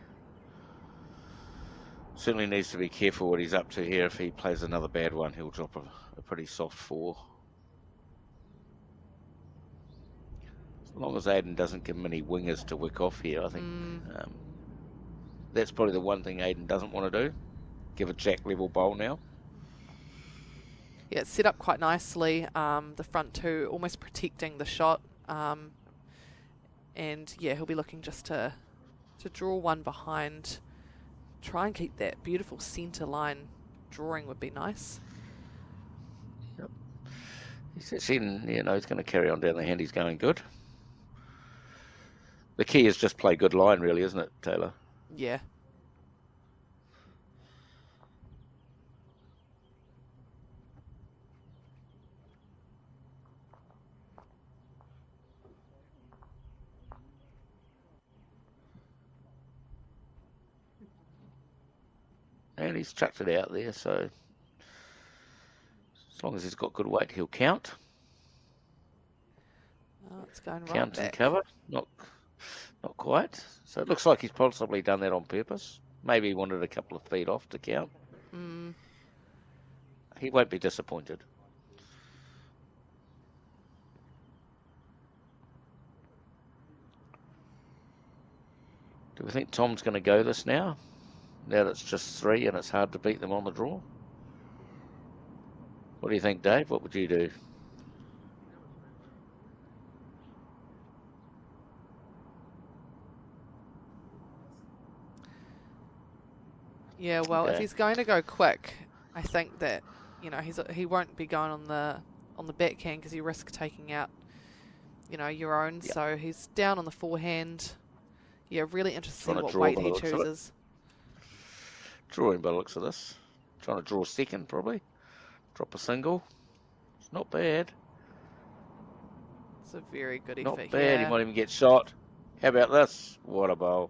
needs to be careful what he's up to here. If he plays another bad one, he'll drop a pretty soft 4. As long as Aiden doesn't give him any wingers to wick off here, I think that's probably the one thing Aiden doesn't want to do. Give a jack level bowl now. Yeah, it's set up quite nicely. The front 2 almost protecting the shot. And yeah, he'll be looking just to draw one behind. Try and keep that beautiful centre line drawing would be nice. Yep. He's actually, he's going to carry on down the hand. He's going good. The key is just play good line, really, isn't it, Taylor? Yeah. And he's chucked it out there, so as long as he's got good weight, he'll count. Oh, it's going right Count and back. cover. Not quite. So it looks like he's possibly done that on purpose. Maybe he wanted a couple of feet off to count. Mm. He won't be disappointed. Do we think Tom's going to go this now? Now that it's just 3 and it's hard to beat them on the draw? What do you think, Dave? What would you do? Yeah, well, if Okay. he's going to go quick, I think that, you know, he won't be going on the backhand because you risk taking out, you know, your own. Yep. So he's down on the forehand. Yeah, really interested to see Trying to what draw weight by he the looks of it. chooses. Drawing by the looks of this. Trying to draw second, probably. Drop a single. It's not bad. It's a very good Not effort bad. He here. might even get shot. How about this? What a bowl.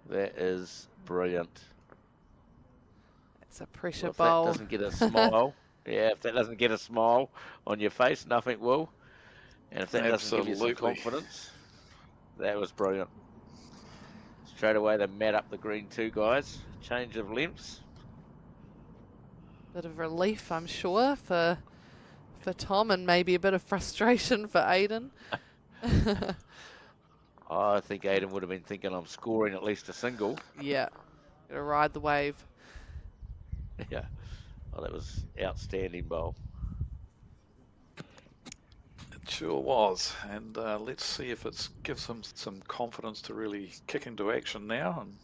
That is brilliant. It's a pressure Well, if bowl. that doesn't get a smile, yeah, if that doesn't get a smile on your face, nothing will. And if that doesn't give you some Absolutely. confidence, that was brilliant. Straight away, they mat up the green too, guys. Change of lengths. Bit of relief, I'm sure, for Tom, and maybe a bit of frustration for Aiden. I think Aiden would have been thinking I'm scoring at least a single. Yeah, gotta ride the wave. Yeah. Oh, that was outstanding bowl. It sure was, and let's see if it gives him some confidence to really kick into action now. And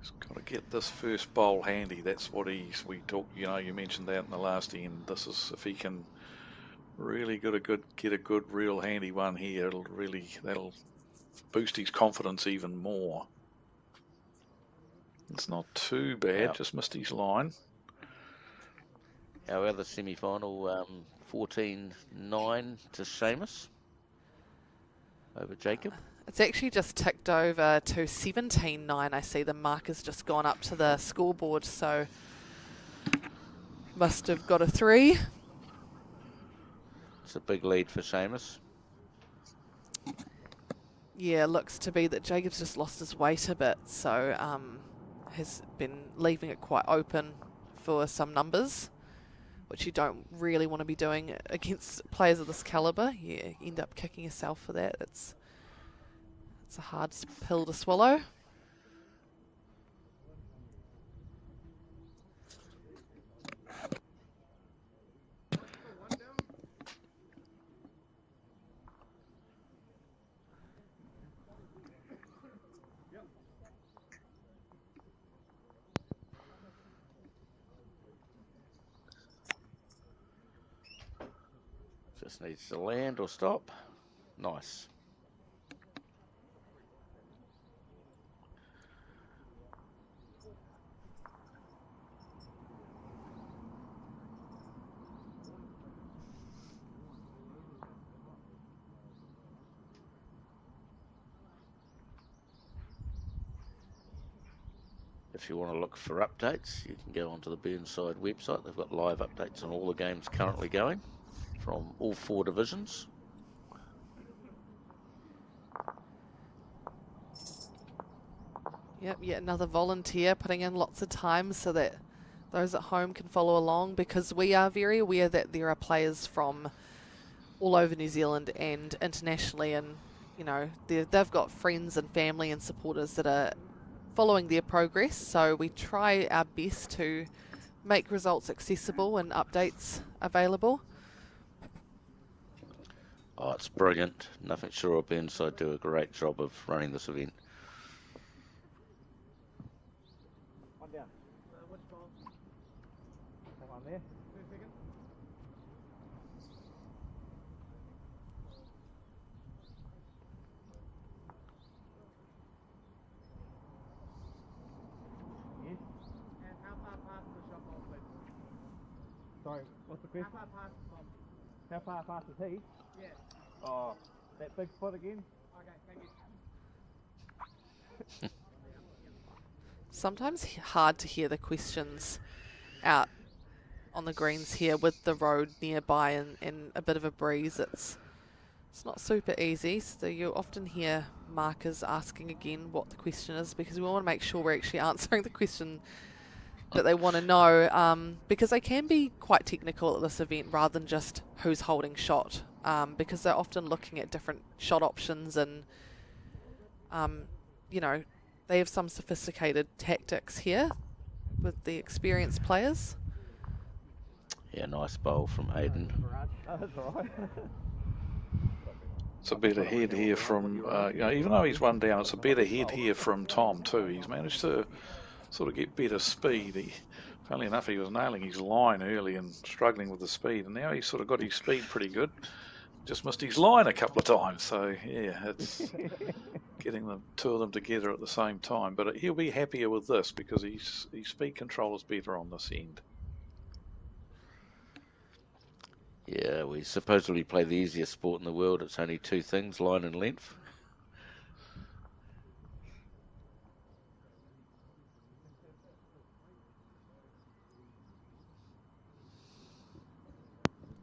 he's got to get this first bowl handy. That's what we talked. You know, you mentioned that in the last end. This is if he can really get a good real handy one here. That'll boost his confidence even more. It's not too bad. Yeah. Just missed his line. Our other semi-final, 14-9 to Seamus over Jacob. It's actually just ticked over to 17-9. I see the marker's just gone up to the scoreboard, so must have got a 3. It's a big lead for Seamus. Yeah, looks to be that Jacob's just lost his weight a bit, so has been leaving it quite open for some numbers, which you don't really want to be doing against players of this caliber. Yeah, you end up kicking yourself for that. It's a hard pill to swallow. Just needs to land or stop. Nice. If you want to look for updates, you can go onto the Burnside website. They've got live updates on all the games currently going from all 4 divisions. Yep, yet another volunteer putting in lots of time so that those at home can follow along, because we are very aware that there are players from all over New Zealand and internationally, and you know they've got friends and family and supporters that are following their progress, so we try our best to make results accessible and updates available. Oh, it's brilliant. Nothing sure of Burnside do a great job of running this event. One down. Which ball? That one there. What's the question? How far past is he? Yeah. Oh, that big foot again? Okay, thank you. Sometimes hard to hear the questions out on the greens here with the road nearby and a bit of a breeze. It's not super easy, so you often hear markers asking again what the question is, because we want to make sure we're actually answering the question that they want to know, because they can be quite technical at this event rather than just who's holding shot, because they're often looking at different shot options and you know, they have some sophisticated tactics here with the experienced players. Yeah, nice bowl from Aiden. Oh, that's all right. It's a better head here from, even though he's one down, it's a better head here from Tom too. He's managed to sort of get better speed. Funnily enough, he was nailing his line early and struggling with the speed, and now he's sort of got his speed pretty good. Just missed his line a couple of times, so yeah, it's getting the two of them together at the same time. But he'll be happier with this because his speed control is better on this end. Yeah, we supposedly play the easiest sport in the world. It's only two things, line and length.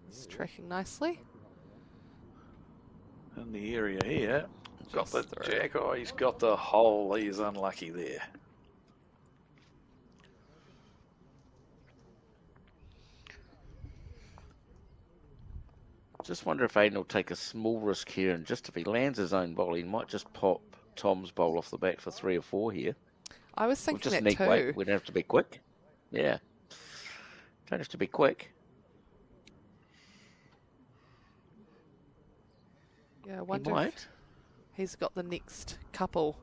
It's tracking nicely. In the area here, got the Just through. jack. Oh, he's got the hole. He's unlucky there. Just wonder if Aiden will take a small risk here, and just if he lands his own bowl, he might just pop Tom's bowl off the bat for 3 or 4 here. I was We'll thinking just that need too. weight. We don't have to be quick. Yeah. Don't have to be quick. Yeah, I He wonder if might. he's got the next couple,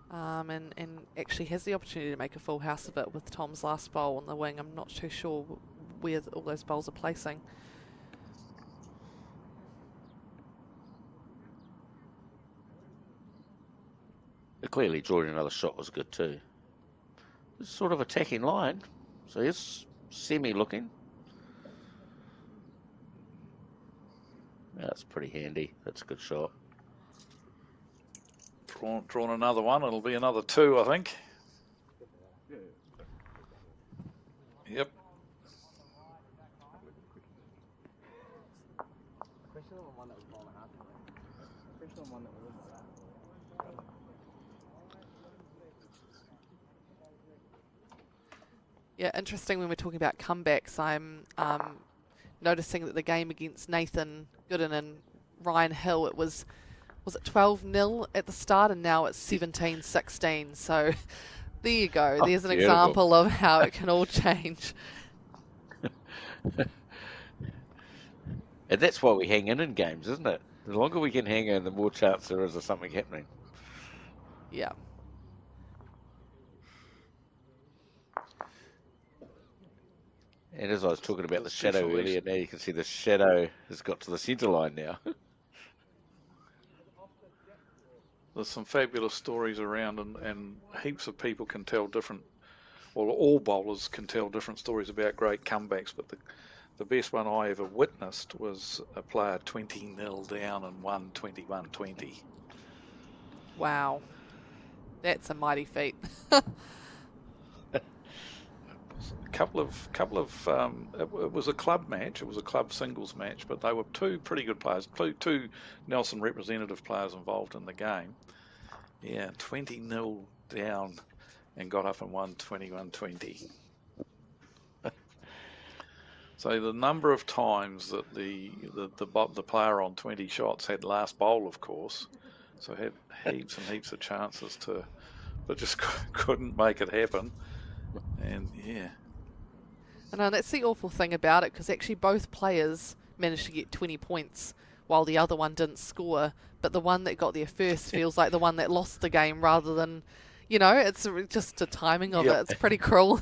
and actually has the opportunity to make a full house of it with Tom's last bowl on the wing. I'm not too sure where all those bowls are placing. Clearly drawing another shot was good too. It's sort of attacking line, so it's semi-looking. That's pretty handy. That's a good shot. Drawn another one. It'll be another 2, I think. Yep. Yeah, interesting when we're talking about comebacks. I'm noticing that the game against Nathan Gooden and Ryan Hill, it was it 12-0 at the start, and now it's 17-16. So there you go. Oh, There's an beautiful. example of how it can all change. And that's why we hang in games, isn't it? The longer we can hang in, the more chance there is of something happening. Yeah. And as I was talking about the There's shadow definitely- earlier, now you can see the shadow has got to the centre line now. There's some fabulous stories around, and heaps of people can tell different, well, all bowlers can tell different stories about great comebacks, but the best one I ever witnessed was a player 20-0 down and won 21-20. Wow. That's a mighty feat. Couple of it was a club match. It was a club singles match, but they were two pretty good players, two Nelson representative players involved in the game. Yeah, 20-0 down and got up and won 21-20. So the number of times that the player on 20 shots had last bowl, of course, so had heaps and heaps of chances to, but just couldn't make it happen. And yeah. I know, that's the awful thing about it, because actually both players managed to get 20 points while the other one didn't score, but the one that got there first feels like the one that lost the game rather than, you know, it's just the timing of it. It's pretty cruel.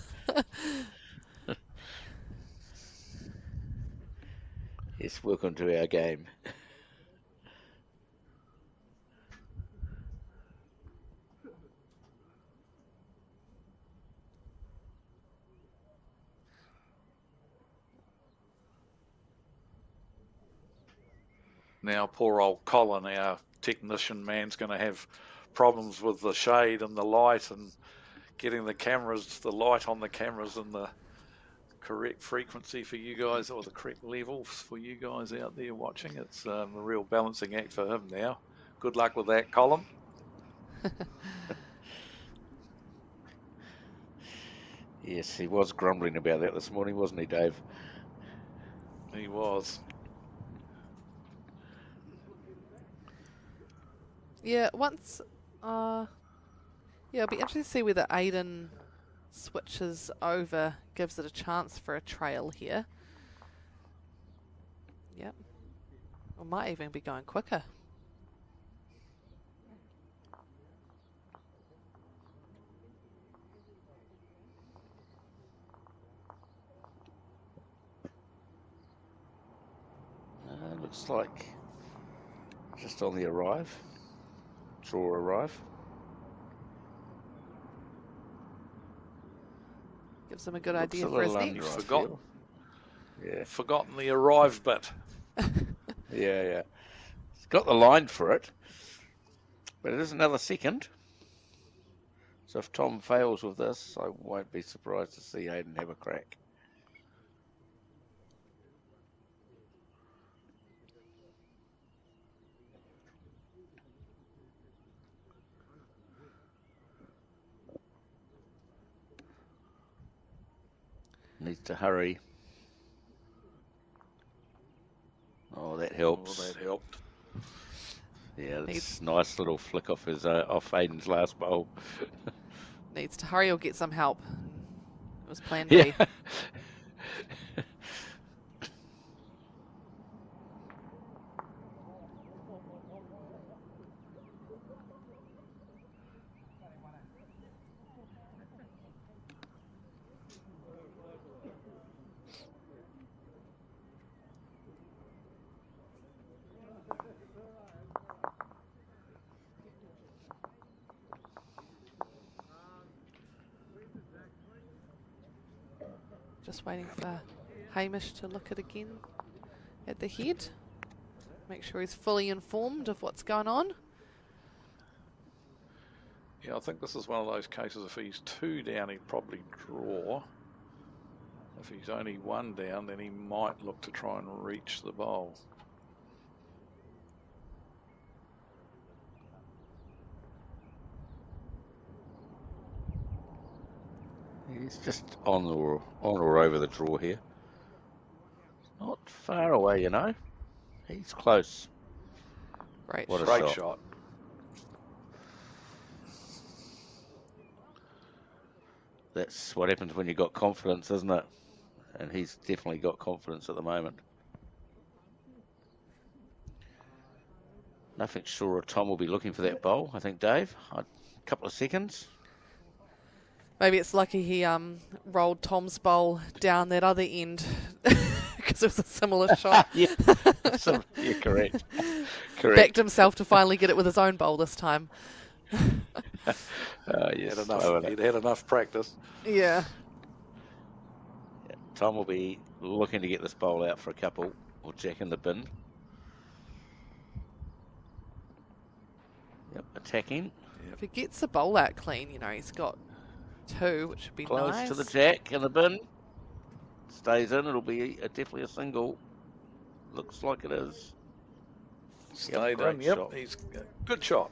Yes, welcome to our game. now poor old Colin, our technician man's going to have problems with the shade and the light and getting the cameras, the light on the cameras and the correct frequency for you guys, or the correct levels for you guys out there watching. It's a real balancing act for him now. Good luck with that, Colin. Yes, he was grumbling about that this morning, wasn't he, Dave? He was. Yeah, once, yeah, it'll be interesting to see whether Aiden switches over, gives it a chance for a trail here. Yep. Or might even be going quicker. Looks like just on the arrive. Draw arrive. Gives him a good Looks idea a for his little next. under, I Forgotten. feel. Yeah. Forgotten the arrive bit. Yeah. It's got the line for it, but it is another second. So if Tom fails with this, I won't be surprised to see Aiden have a crack. Needs to hurry. Oh, that helps. Oh, that helped. Yeah, that's a nice little flick off his off Aiden's last bowl. Needs to hurry or get some help. It was plan Yeah. B. Just waiting for Hamish to look at again at the head. Make sure he's fully informed of what's going on. Yeah, I think this is one of those cases, if he's 2 down, he'd probably draw. If he's only 1 down, then he might look to try and reach the bowl. He's just on or over the draw here. Not far away, you know. He's close. Great. What a Great shot. shot. That's what happens when you've got confidence, isn't it? And he's definitely got confidence at the moment. Nothing sure Tom will be looking for that bowl, I think, Dave. A couple of seconds. Maybe it's lucky he rolled Tom's bowl down that other end because it was a similar shot. Yeah, yeah, correct. Backed himself to finally get it with his own bowl this time. Yes, He'd had enough practice. Yeah. Yeah, Tom will be looking to get this bowl out for a couple, or jack in the bin. Yep, attacking. If he gets the bowl out clean, you know, he's got 2, which would be Close nice. to the jack in the bin. Stays in, it'll be definitely a single. Looks like it is. Stayed great in, yep. shot. He's good shot.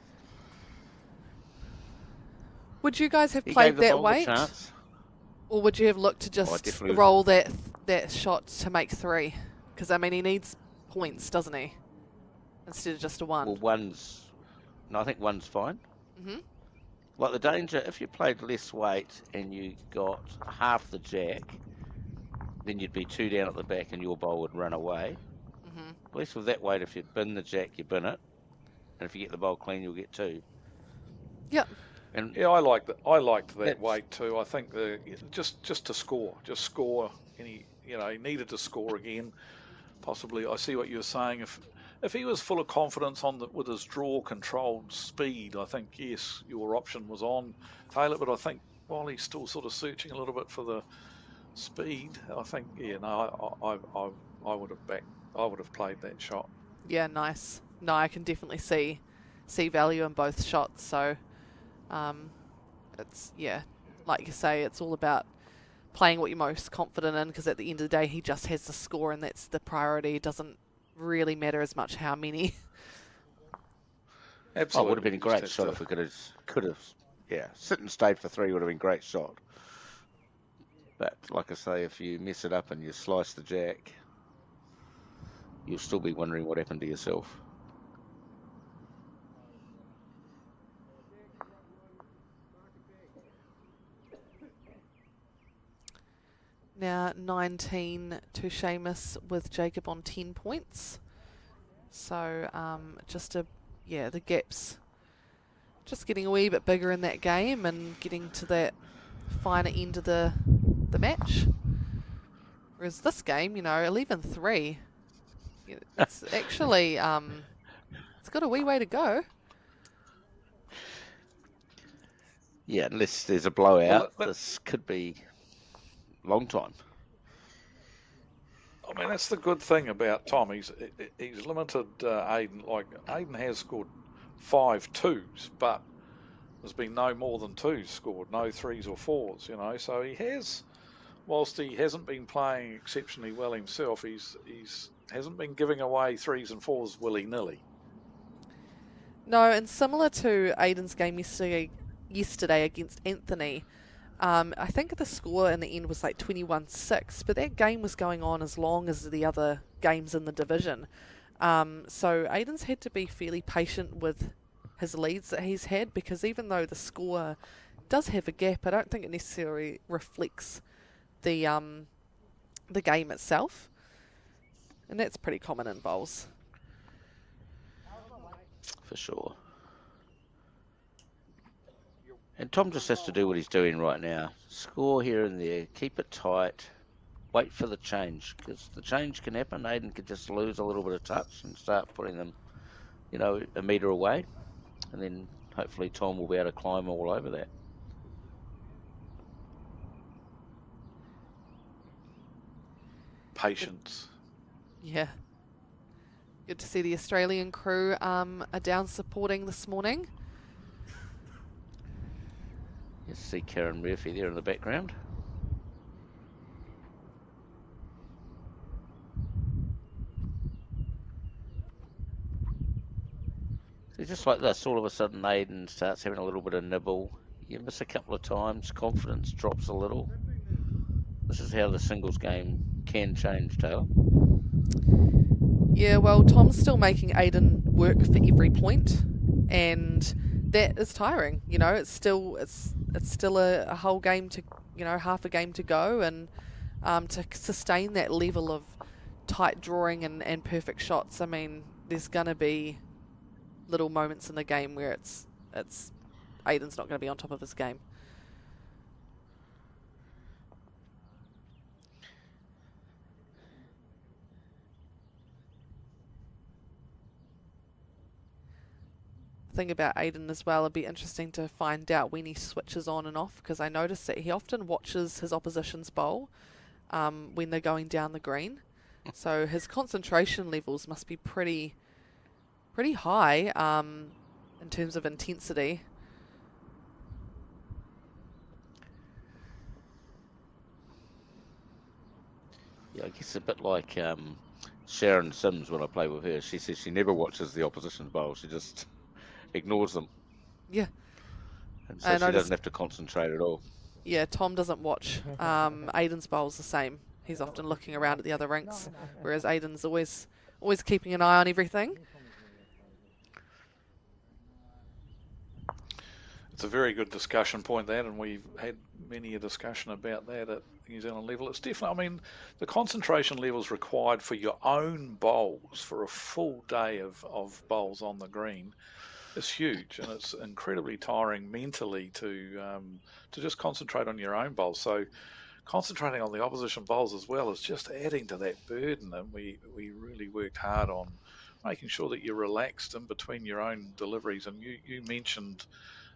Would you guys have He played gave the that bowl a weight? chance. Or would you have looked to just definitely would. roll that shot to make 3? Because, I mean, he needs points, doesn't he? Instead of just a 1. Well, I think one's fine. Mm-hmm. Like the danger, if you played less weight and you got half the jack, then you'd be 2 down at the back and your bowl would run away. Mm-hmm. At least with that weight, if you bin the jack, you bin it. And if you get the bowl clean, you'll get 2. Yep. And Yeah, I liked that That's- weight too. I think just to score, he needed to score again. Possibly, I see what you're saying. If he was full of confidence with his draw controlled speed, I think yes, your option was on Taylor. But I think while he's still sort of searching a little bit for the speed, I think I would have played that shot. Yeah, nice. No, I can definitely see value in both shots. So, it's, yeah, like you say, it's all about playing what you're most confident in, because at the end of the day, he just has the score, and that's the priority. It doesn't really matter as much how many. Absolutely. Oh, it would have been a great shot if we could have, yeah, sit and stayed for 3 would have been a great shot. But like I say, if you mess it up and you slice the jack, you'll still be wondering what happened to yourself. Now 19 to Seamus with Jacob on 10 points. So the gaps just getting a wee bit bigger in that game and getting to that finer end of the match. Whereas this game, 11-3, it's actually it's got a wee way to go. Yeah, unless there's a blowout, this could be long time. I mean, that's the good thing about Tom. He's limited Aiden. Like, Aiden has scored 5 2s, but there's been no more than 2s scored, no 3s or 4s, So he has, whilst he hasn't been playing exceptionally well himself, he's hasn't been giving away 3s and 4s willy-nilly. No, and similar to Aiden's game yesterday against Anthony, I think the score in the end was like 21-6, but that game was going on as long as the other games in the division. So Aiden's had to be fairly patient with his leads that he's had, because even though the score does have a gap, I don't think it necessarily reflects the game itself. And that's pretty common in bowls. For sure. And Tom just has to do what he's doing right now. Score here and there, keep it tight, wait for the change, because the change can happen. Aiden could just lose a little bit of touch and start putting them, a metre away. And then hopefully Tom will be able to climb all over that. Patience. Yeah. Good to see the Australian crew are down supporting this morning. You see Karen Murphy there in the background. So just like this, all of a sudden Aiden starts having a little bit of nibble. You miss a couple of times, confidence drops a little. This is how the singles game can change, Taylor. Yeah, well, Tom's still making Aiden work for every point, and that is tiring. It's still a whole game to, half a game to go, and to sustain that level of tight drawing and perfect shots. I mean, there's gonna be little moments in the game where it's Aiden's not going to be on top of his game. The thing about Aiden as well, it'd be interesting to find out when he switches on and off, because I notice that he often watches his opposition's bowl when they're going down the green. So his concentration levels must be pretty high in terms of intensity. Yeah, I guess a bit like Sharon Sims when I play with her. She says she never watches the opposition's bowl. She just ignores them. Yeah. And so she doesn't have to concentrate at all. Yeah, Tom doesn't watch. Aiden's bowl's the same. He's often looking around at the other rinks, whereas Aiden's always keeping an eye on everything. It's a very good discussion point, that, and we've had many a discussion about that at New Zealand level. It's definitely, I mean, the concentration levels required for your own bowls for a full day of bowls on the green is huge, and it's incredibly tiring mentally to just concentrate on your own bowls. So concentrating on the opposition bowls as well is just adding to that burden, and we really worked hard on making sure that you're relaxed in between your own deliveries. And you mentioned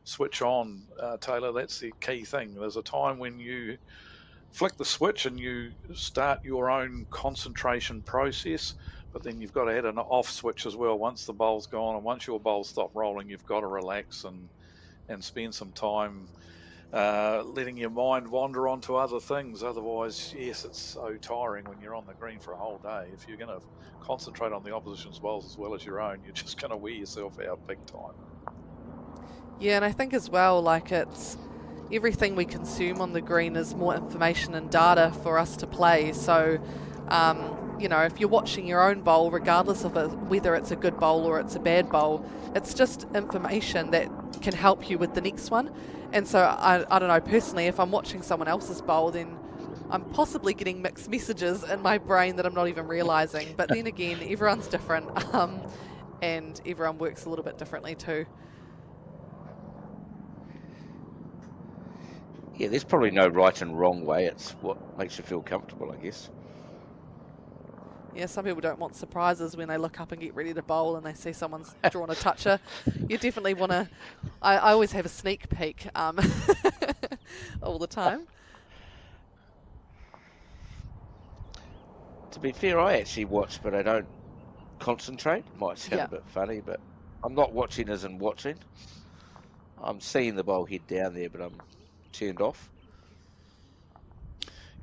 switch on, Taylor. That's the key thing. There's a time when you flick the switch and you start your own concentration process but then you've got to hit an off switch as well. Once the bowl's gone and once your bowls stop rolling, you've got to relax and spend some time letting your mind wander onto other things. Otherwise, yes, it's so tiring when you're on the green for a whole day. If you're going to concentrate on the opposition's bowls as well as your own, you're just going to wear yourself out big time. Yeah, and I think as well, like, it's everything we consume on the green is more information and data for us to play. So, you know, if you're watching your own bowl, regardless of whether it's a good bowl or it's a bad bowl, it's just information that can help you with the next one. And so, I don't know, personally, if I'm watching someone else's bowl, then I'm possibly getting mixed messages in my brain that I'm not even realising. But then again, everyone's different, and everyone works a little bit differently too. Yeah, there's probably no right and wrong way. It's what makes you feel comfortable, I guess. Yeah, some people don't want surprises when they look up and get ready to bowl and they see someone's drawn a toucher. You definitely want to... I always have a sneak peek all the time. To be fair, I actually watch, but I don't concentrate. Might sound Yeah. a bit funny, but I'm not watching as in watching. I'm seeing the bowl head down there, but I'm turned off.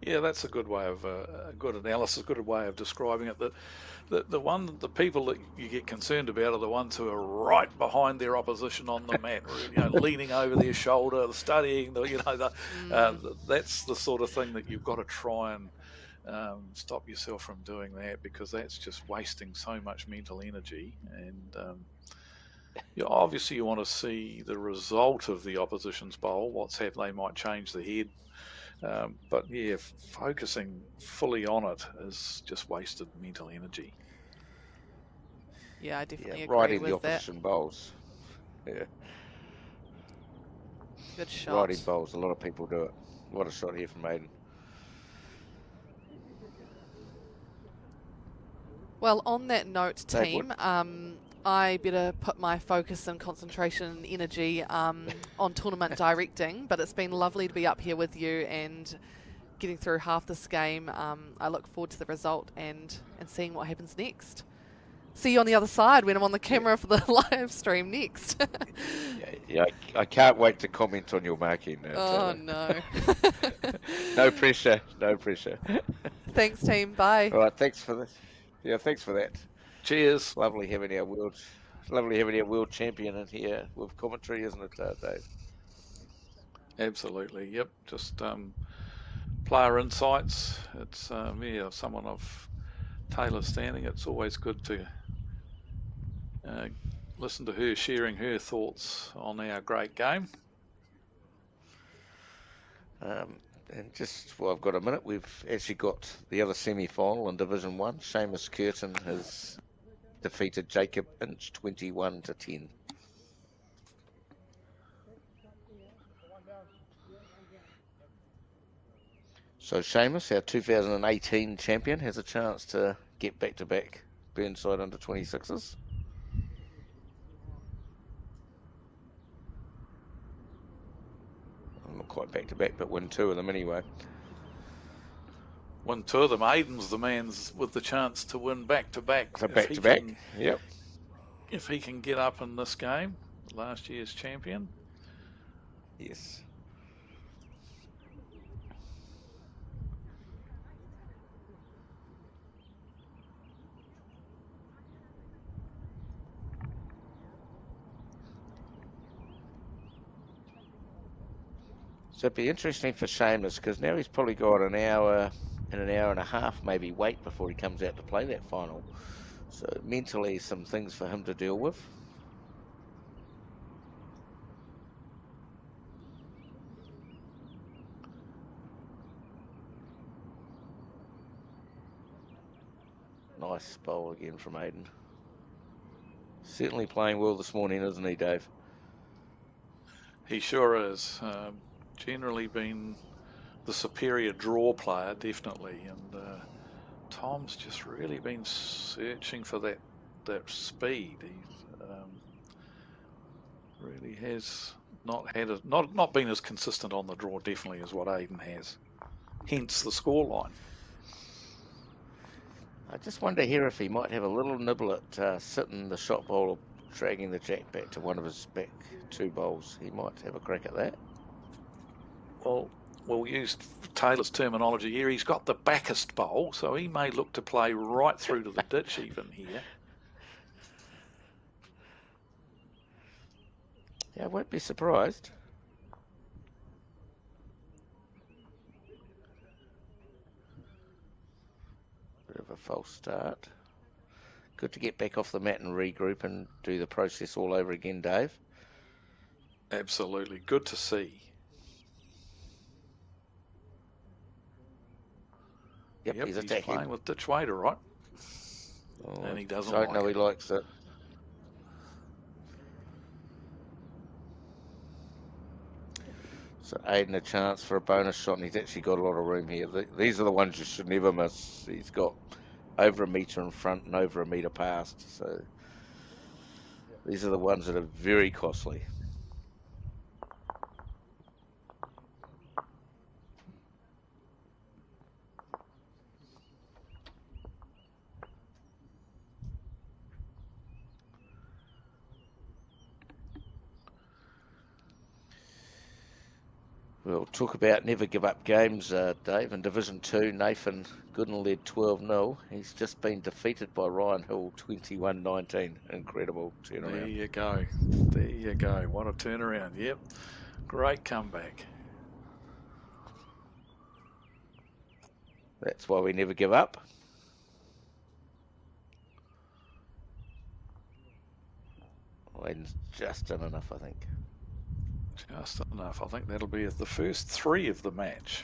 Yeah, that's a good way of a good analysis, good way of describing it. The people that you get concerned about are the ones who are right behind their opposition on the mat, leaning over their shoulder, studying. That's the sort of thing that you've got to try and stop yourself from doing that, because that's just wasting so much mental energy. And obviously you want to see the result of the opposition's bowl, what's happened. They might change the head. But yeah, focusing fully on it is just wasted mental energy. Yeah, I definitely agree riding with the opposition bowls. Yeah, Good shot. riding bowls. A lot of people do it. What a shot here from Aiden. Well, on that note, Dave, team, I better put my focus and concentration and energy on tournament directing, but it's been lovely to be up here with you and getting through half this game. I look forward to the result and seeing what happens next. See you on the other side when I'm on the camera for the live stream next. Yeah, I can't wait to comment on your marking. Oh, no. No pressure, no pressure. Thanks, team. Bye. All right, thanks for this. Yeah, thanks for that. Cheers. Lovely having our world champion in here with commentary, isn't it, Dave? Absolutely. Yep. Just player insights. It's someone of Taylor's standing. It's always good to listen to her sharing her thoughts on our great game. And just, well, I've got a minute. We've actually got the other semi-final in Division 1. Seamus Curtin has defeated Jacob Inch 21-10. So Seamus, our 2018 champion, has a chance to get back-to-back Burnside Under 26s. Not quite back-to-back, but win two of them anyway. Win two of them. Aiden's the man with the chance to win back-to-back. So back-to-back, yep. If he can get up in this game, last year's champion. Yes. So it'd be interesting for Seamus, because now he's probably got an hour and a half maybe wait before he comes out to play that final. So mentally some things for him to deal with. Nice bowl again from Aiden. Certainly playing well this morning, isn't he, Dave? He sure is. Generally been the superior draw player, definitely. And Tom's just really been searching for that speed. He really has not been as consistent on the draw, definitely, as what Aiden has. Hence the scoreline. I just wonder here if he might have a little nibble at sitting the shot bowl or dragging the jack back to one of his back 2 bowls. He might have a crack at that. Well, we'll use Taylor's terminology here. He's got the backest bowl, so he may look to play right through to the ditch even here. Yeah, I won't be surprised. Bit of a false start. Good to get back off the mat and regroup and do the process all over again, Dave. Absolutely. Good to see. Yep, he's attacking. Playing with ditch weight, all right. Oh, And he doesn't don't like know it. he likes it. So Aiden a chance for a bonus shot, and he's actually got a lot of room here. These are the ones you should never miss. He's got over a metre in front and over a metre past. So these are the ones that are very costly. We'll talk about never give up games, Dave. In Division 2, Nathan Gooden led 12-0. He's just been defeated by Ryan Hill 21-19. Incredible turnaround. There you go. There you go. What a turnaround. Yep. Great comeback. That's why we never give up. Aiden's just done enough, I think. Just enough. I think that'll be the first 3 of the match.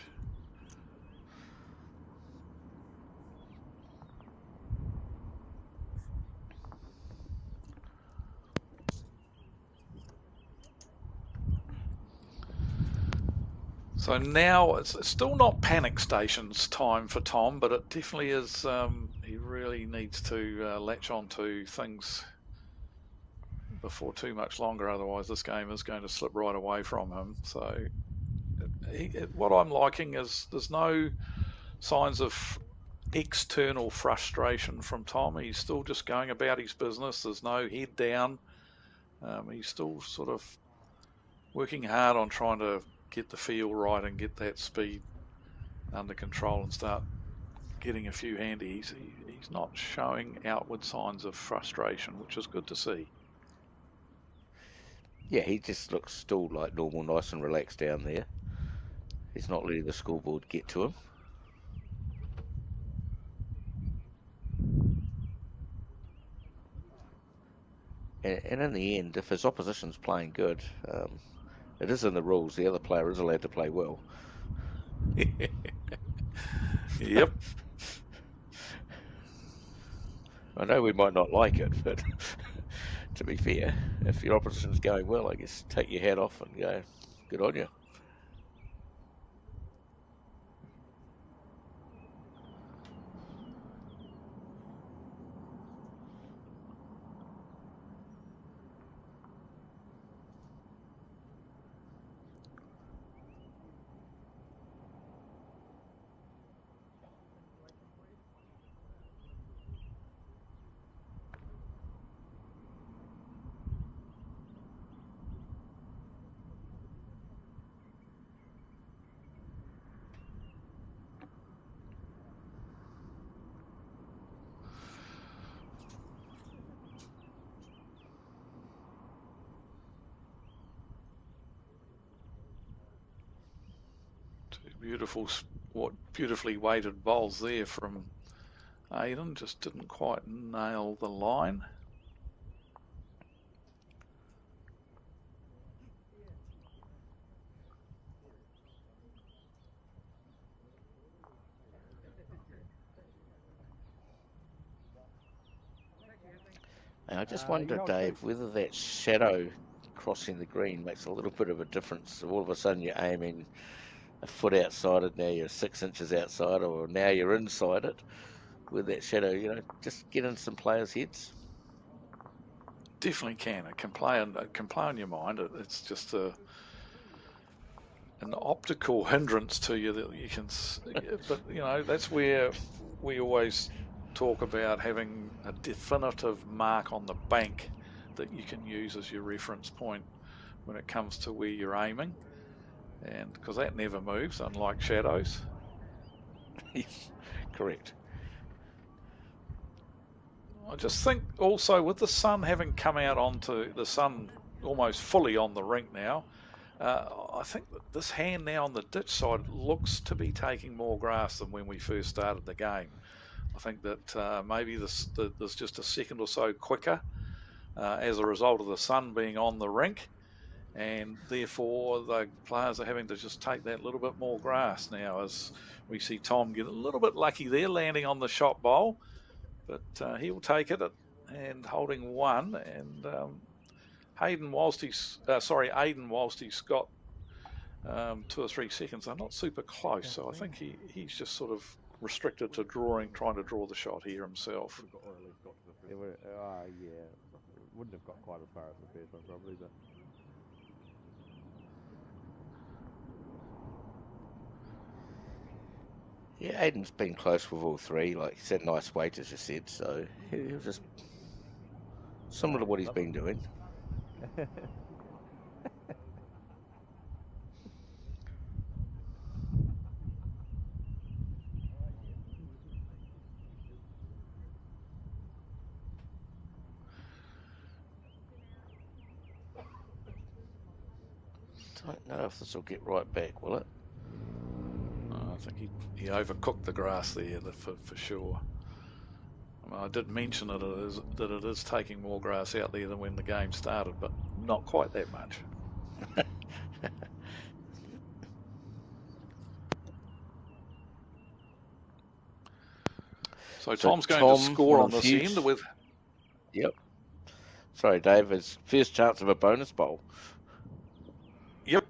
So now it's still not panic stations time for Tom, but it definitely is. He really needs to latch on to things before too much longer, otherwise this game is going to slip right away from him. So what I'm liking is there's no signs of external frustration from Tom. He's still just going about his business. There's no head down. He's still sort of working hard on trying to get the feel right and get that speed under control and start getting a few handies. He's not showing outward signs of frustration, which is good to see. Yeah, he just looks still like normal, nice and relaxed down there. He's not letting the scoreboard get to him. And in the end, if his opposition's playing good, it is in the rules. The other player is allowed to play well. Yep. I know we might not like it, but to be fair, if your opposition's going well, I guess take your hat off and go, good on you. Beautifully weighted bowls there from Aiden. Just didn't quite nail the line. And I just wonder, Dave, whether that shadow crossing the green makes a little bit of a difference. All of a sudden you're aiming a foot outside it, now you're 6 inches outside, or now you're inside it with that shadow, just get in some players' heads. Definitely can. It can play on your mind. It's just an optical hindrance to you that you can, but that's where we always talk about having a definitive mark on the bank that you can use as your reference point when it comes to where you're aiming, and because that never moves, unlike shadows. Yes, correct. I just think also with the sun having come out onto the sun almost fully on the rink now, I think that this hand now on the ditch side looks to be taking more grass than when we first started the game. I think that maybe there's just a second or so quicker as a result of the sun being on the rink, and therefore the players are having to just take that little bit more grass now, as we see Tom get a little bit lucky there, landing on the shot bowl, but he'll take it and holding one. And Aiden, whilst he's got 2 or 3 seconds, they're not super close, so I think he's just sort of restricted to trying to draw the shot here himself. Yeah, wouldn't have got quite as far as the first one probably, but. Yeah, Aiden's been close with all 3. Like he said, nice weight, as you said. So he was just similar to what he's been doing. Don't know if this will get right back, will it? I think he overcooked the grass there for sure. I mean, I did mention that it is taking more grass out there than when the game started, but not quite that much. So Tom's going to score on this end with. Yep. Sorry, Dave. His first chance of a bonus bowl. Yep.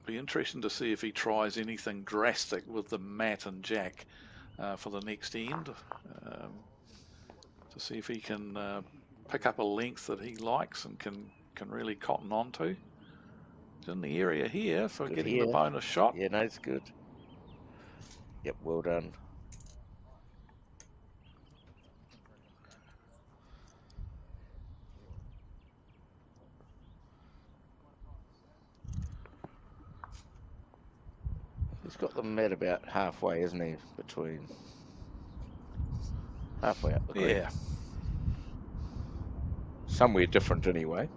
Be interesting to see if he tries anything drastic with the Matt and Jack for the next end, to see if he can pick up a length that he likes and can really cotton on to. He's in the area here for Good getting here. the bonus shot. Yeah, no, it's good. Yep, well done. He's got them at about halfway, isn't he? Between halfway up the green. Yeah. Somewhere different anyway.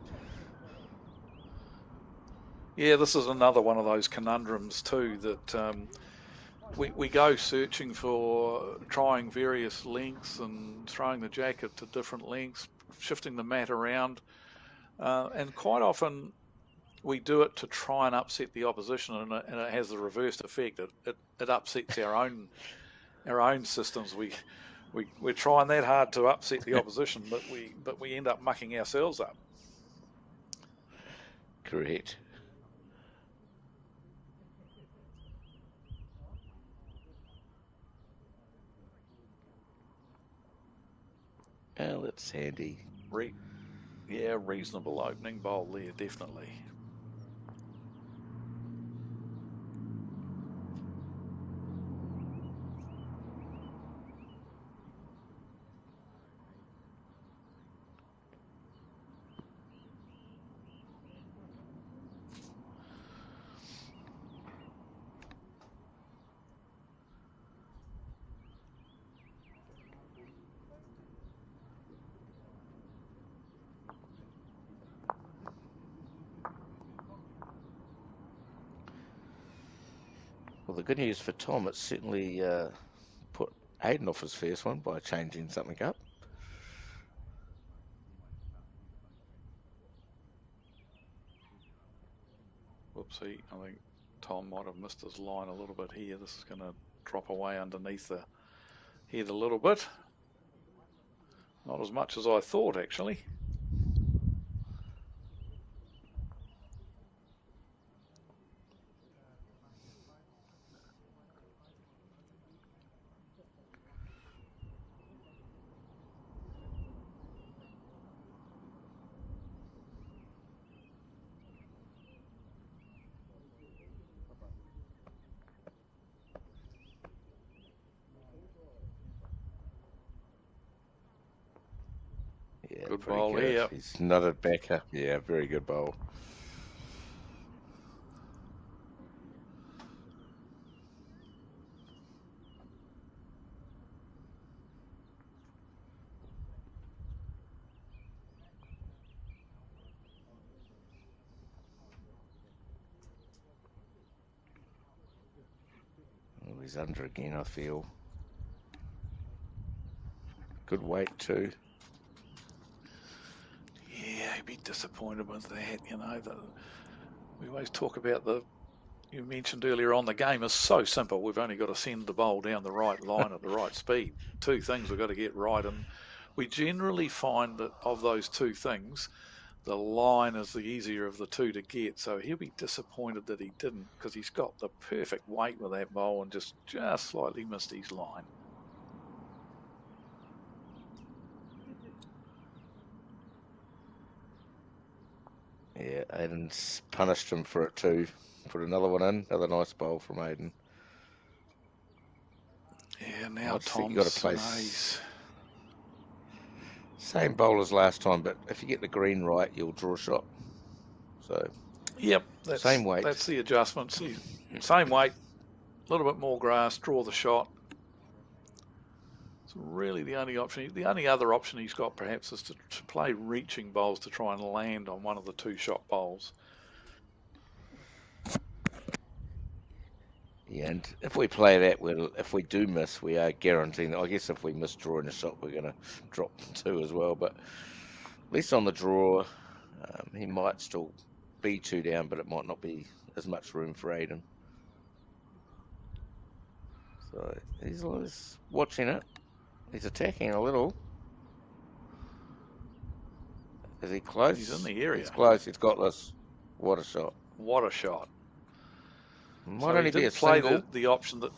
Yeah, this is another one of those conundrums too, that we go searching for trying various lengths and throwing the jacket to different lengths, shifting the mat around, and quite often we do it to try and upset the opposition, and it has the reversed effect. It upsets our own systems. We're trying that hard to upset the opposition, but we end up mucking ourselves up. Correct. Well, that's handy. Yeah, reasonable opening bowl there, definitely. Well, the good news for Tom, it's certainly put Aiden off his first one by changing something up. Whoopsie, I think Tom might have missed his line a little bit here. This is going to drop away underneath the head a little bit. Not as much as I thought, actually. Good Pretty bowl good. here. He's nutted back up. Yeah, very good bowl. Oh, he's under again, I feel. Good weight too. Yeah, he'd be disappointed with that. You know, we always talk about you mentioned earlier on, the game is so simple. We've only got to send the bowl down the right line at the right speed. Two things we've got to get right. And we generally find that of those two things, the line is the easier of the two to get. So he'll be disappointed that he didn't, because he's got the perfect weight with that bowl and just slightly missed his line. Yeah, Aiden's punished him for it too. Put another one in. Another nice bowl from Aiden. Yeah, now I just think Tom's you got to play same bowl as last time, but if you get the green right, you'll draw a shot. So yep, same weight. That's the adjustment. Same weight, a little bit more grass, draw the shot. It's really the only option. The only other option he's got perhaps is to play reaching bowls to try and land on one of the two shot bowls. Yeah, and if we play that, if we do miss, we are guaranteeing. I guess if we miss drawing a shot, we're going to drop two as well. But at least on the draw, he might still be two down, but it might not be as much room for Aiden. So he's watching it. He's attacking a little. Is he close? He's in the area. He's close. He's got this. What a shot. What a shot. Might only be a play single. the option that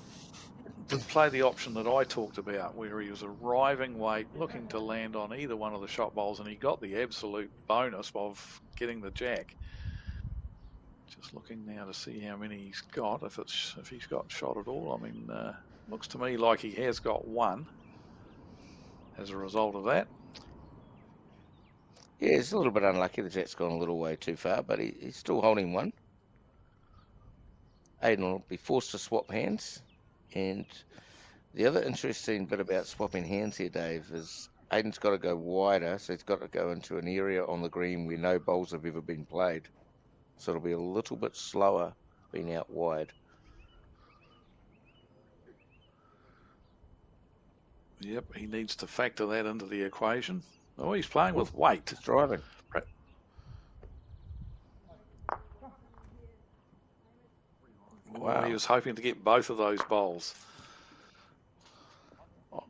didn't play the option that I talked about, where he was arriving weight, looking to land on either one of the shot bowls, and he got the absolute bonus of getting the jack. Just looking now to see how many he's got, if he's got shot at all. I mean, looks to me like he has got one as a result of that. Yeah, he's a little bit unlucky. The jack's gone a little way too far, but he's still holding one. Aiden will be forced to swap hands. And the other interesting bit about swapping hands here, Dave, is Aiden's got to go wider, so he's got to go into an area on the green where no bowls have ever been played. So it'll be a little bit slower being out wide. Yep, he needs to factor that into the equation. Oh, he's playing with weight. He's driving. Wow. He was hoping to get both of those bowls.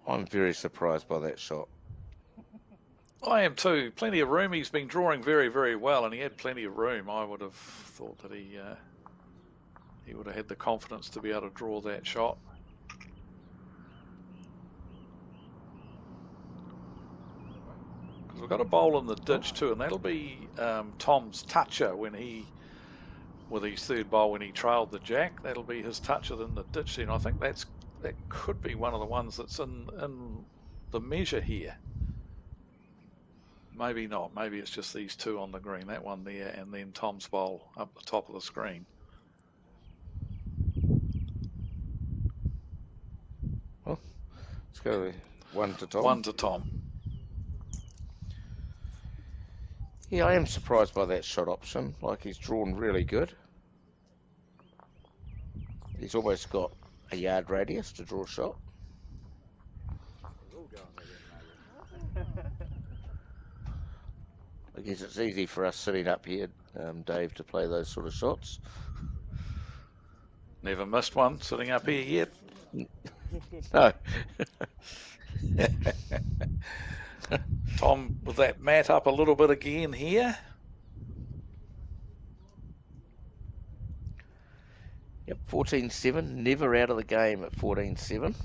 I'm very surprised by that shot. I am too. Plenty of room. He's been drawing very, very well, and he had plenty of room. I would have thought that he would have had the confidence to be able to draw that shot. Because we've got a bowl in the ditch too, and that'll be Tom's toucher when with his third bowl when he trailed the jack. That'll be his toucher in the ditch. And I think that could be one of the ones that's in the measure here. Maybe not. Maybe it's just these two on the green. That one there, and then Tom's bowl up the top of the screen. Well, let's go one to Tom. One to Tom. Yeah, I am surprised by that shot option. Like, he's drawn really good. He's almost got a yard radius to draw a shot. I guess it's easy for us sitting up here, Dave, to play those sort of shots. Never missed one sitting up here yet. No. Tom with that mat up a little bit again here. Yep, 14-7, never out of the game at 14-7.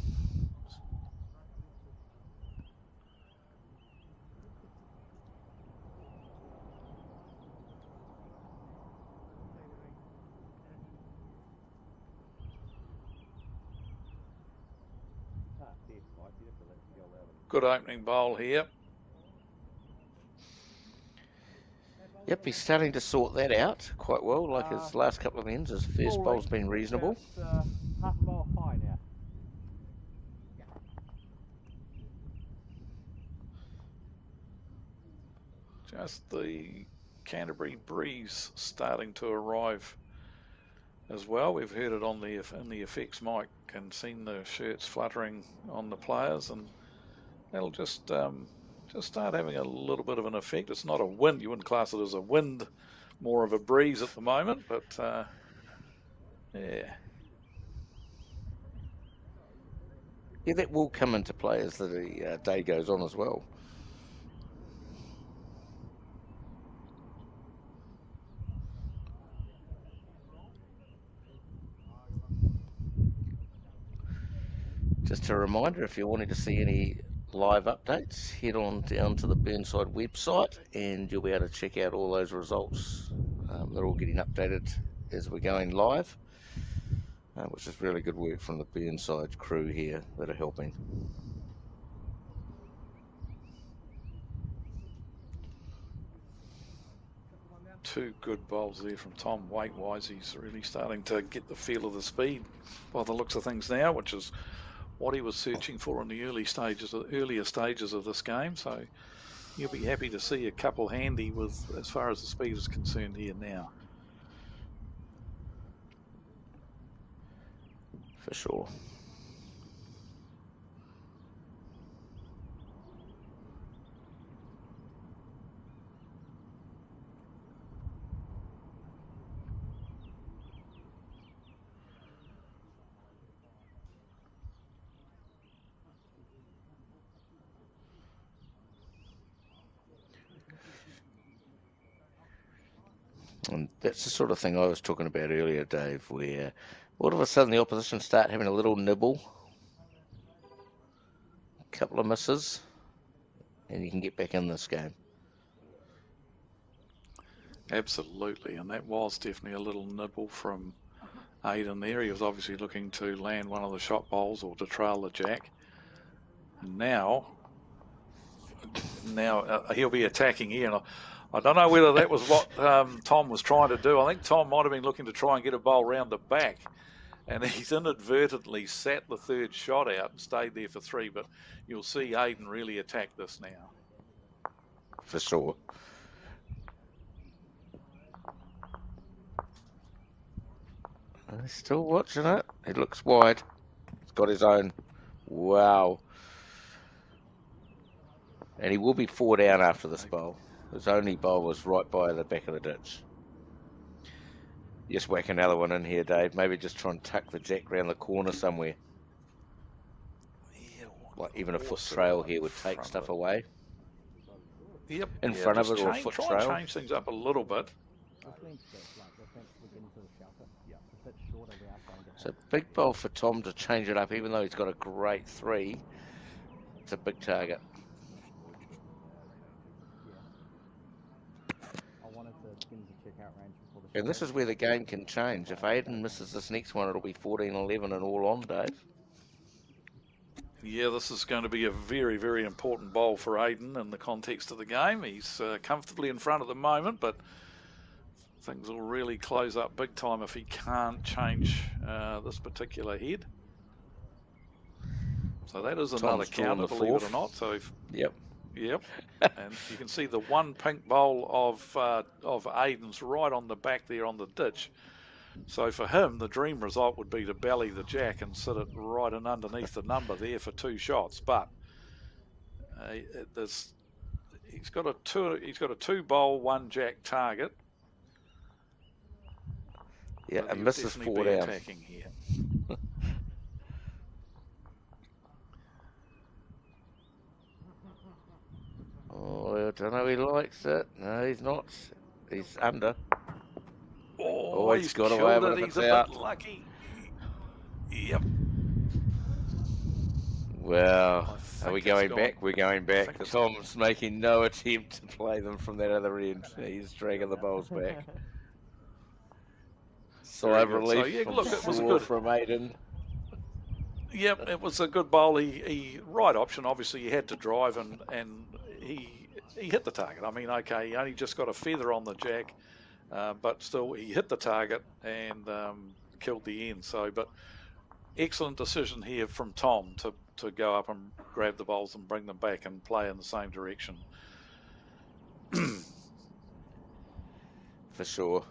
Good opening bowl here. Yep, he's starting to sort that out quite well. Like his last couple of ends, his first bowl's been reasonable. Half a mile high now. Just the Canterbury breeze starting to arrive as well. We've heard it on in the effects mic and seen the shirts fluttering on the players, and that'll just start having a little bit of an effect. It's not a wind, you wouldn't class it as a wind, more of a breeze at the moment, but yeah. Yeah, that will come into play as the day goes on as well. Just a reminder, if you're wanting to see any live updates, head on down to the Burnside website and you'll be able to check out all those results. They're all getting updated as we're going live, which is really good work from the Burnside crew here that are helping. Two good bowls there from Tom. Weight-wise, he's really starting to get the feel of the speed by the looks of things now, which is what he was searching for in the earlier stages of this game. So you'll be happy to see a couple handy with as far as the speed is concerned here now. For sure. And that's the sort of thing I was talking about earlier, Dave, where all of a sudden the opposition start having a little nibble, a couple of misses, and you can get back in this game. Absolutely, and that was definitely a little nibble from Aidan there. He was obviously looking to land one of the shot bowls or to trail the jack. And now he'll be attacking here. And I don't know whether that was what Tom was trying to do. I think Tom might have been looking to try and get a bowl round the back, and he's inadvertently sat the third shot out and stayed there for three. But you'll see Aidan really attack this now. For sure. He's still watching it. He looks wide. He's got his own. Wow. And he will be 4 down after this bowl. His only bowl was right by the back of the ditch. Just whack another one in here, Dave. Maybe just try and tuck the jack round the corner somewhere. Yeah, like even a foot trail here would take stuff away. Yep. In front of it or a foot try trail. And change things up a little bit. So big bowl for Tom to change it up, even though he's got a great three. It's a big target. And this is where the game can change. If Aidan misses this next one, it'll be 14-11 and all on, Dave. Yeah, this is going to be a very, very important bowl for Aidan in the context of the game. He's comfortably in front at the moment, but things will really close up big time if he can't change this particular head. So that is another counter, believe it or not. So if, Yep. And you can see the one pink bowl of Aidan's right on the back there on the ditch. So for him, the dream result would be to belly the jack and sit it right in underneath the number there for 2 shots. But he's got a 2 bowl 1 jack target. Yeah, and misses 4 down. Attacking here. Oh, I don't know. He likes it. No, he's not. He's under. Oh, he's got away with it. He's a bit lucky. Yep. Well, are we going gone. back? We're going back. Tom's making no attempt to play them from that other end. He's dragging the bowls back. Sigh of relief. So, yeah, look, it was good from Aidan. Yep, it was a good bowl. He right option. Obviously, he had to drive, and he he hit the target. I mean, okay, he only just got a feather on the jack, but still he hit the target and killed the end. So, but excellent decision here from Tom to go up and grab the bowls and bring them back and play in the same direction. For sure.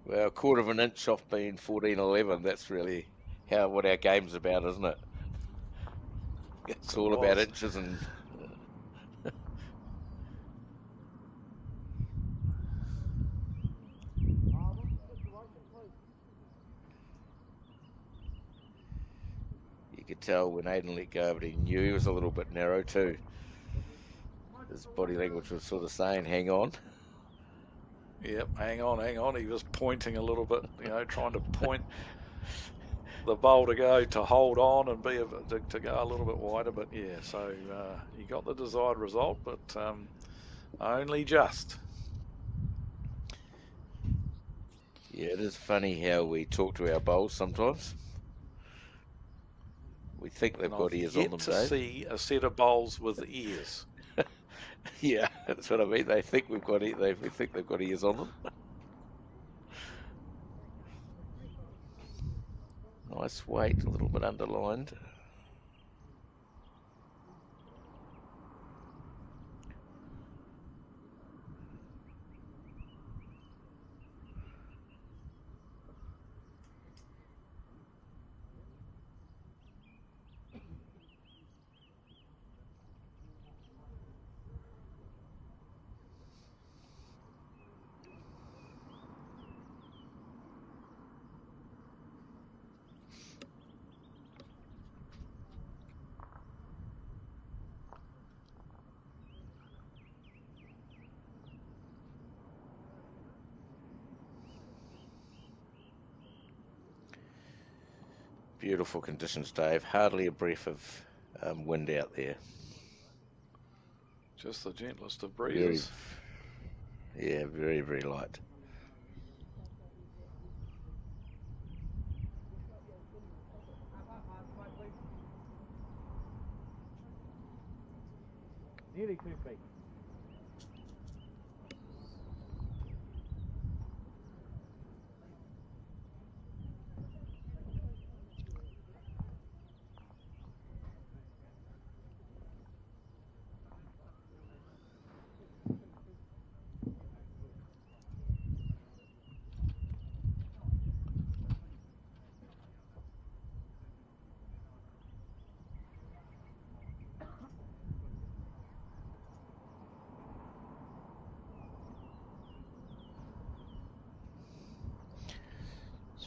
Well, a quarter of an inch off being 14-11. That's really what our game's about, isn't it? Yes, It's all about inches and. You could tell when Aiden let go, but he knew he was a little bit narrow too. His body language was sort of saying, hang on. Yep, hang on. He was pointing a little bit, trying to point the bowl to hold on and to go a little bit wider. But yeah, so he got the desired result, but only just. Yeah, it is funny how we talk to our bowls sometimes. We think they've got ears on them, Dave. Dave. See a set of bowls with ears. Yeah, that's what I mean. They think we think they've got ears on them. Nice weight, a little bit underlined. Beautiful conditions, Dave. Hardly a breath of wind out there. Just the gentlest of breezes. Very, very light. Nearly 2 feet.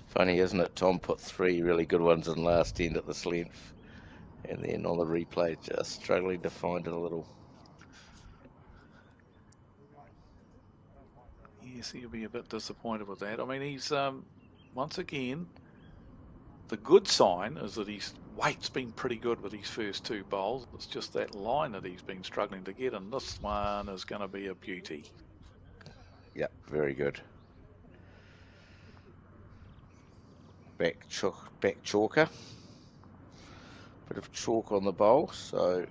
Funny, isn't it? Tom put 3 really good ones in last end at this length, and then on the replay, just struggling to find it a little. Yes, he'll be a bit disappointed with that. I mean, he's once again, the good sign is that his weight's been pretty good with his first 2 bowls. It's just that line that he's been struggling to get, and this one is going to be a beauty. Yep, very good. Back chalker. Bit of chalk on the bowl, so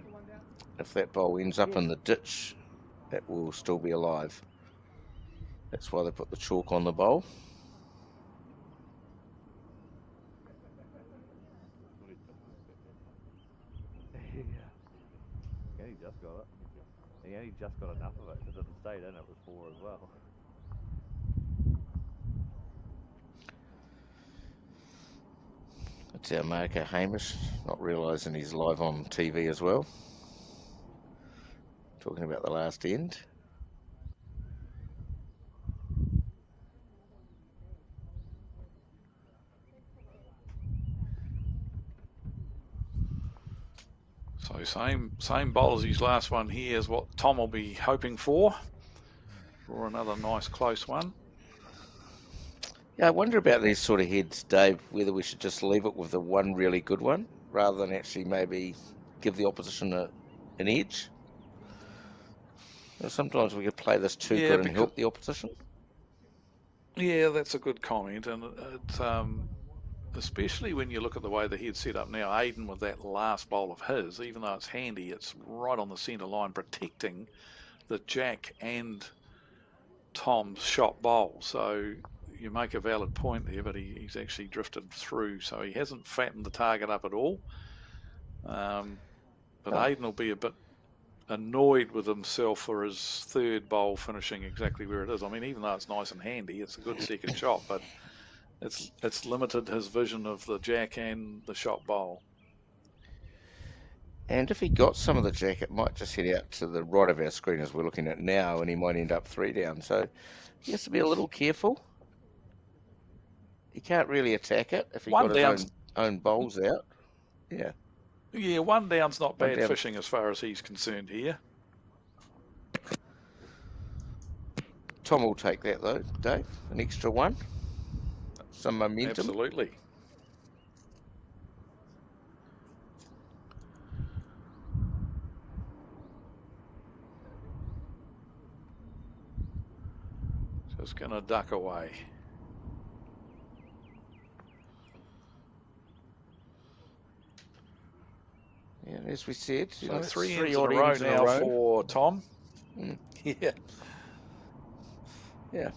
if that bowl ends up in the ditch, it will still be alive. That's why they put the chalk on the bowl. He only just got it. He only just got enough of it because if it stayed in, it was 4 as well. That's our marker, Hamish, not realising he's live on TV as well. Talking about the last end. So same bowl as his last one here is what Tom will be hoping for another nice close one. Yeah, I wonder about these sort of heads, Dave, whether we should just leave it with the one really good one rather than actually maybe give the opposition an edge. You know, sometimes we could play this too good and help the opposition. Yeah, that's a good comment, and especially when you look at the way the head's set up now, Aiden with that last bowl of his, even though it's handy, it's right on the centre line protecting the Jack and Tom's shot bowl. So you make a valid point there, but he's actually drifted through, so he hasn't fattened the target up at all. But Aiden will be a bit annoyed with himself for his third bowl finishing exactly where it is. I mean, even though it's nice and handy, it's a good second shot, but it's limited his vision of the Jack and the shot bowl. And if he got some of the Jack, it might just head out to the right of our screen as we're looking at now, and he might end up 3 down. So he has to be a little careful. He can't really attack it if he got his own bowls out. Yeah. Yeah, 1 down's not bad fishing as far as he's concerned here. Tom will take that though, Dave. An extra 1. Some momentum. Absolutely. Just going to duck away. Yeah, as we said, so 3 ends in a row now for Tom. Mm. Yeah. Yeah.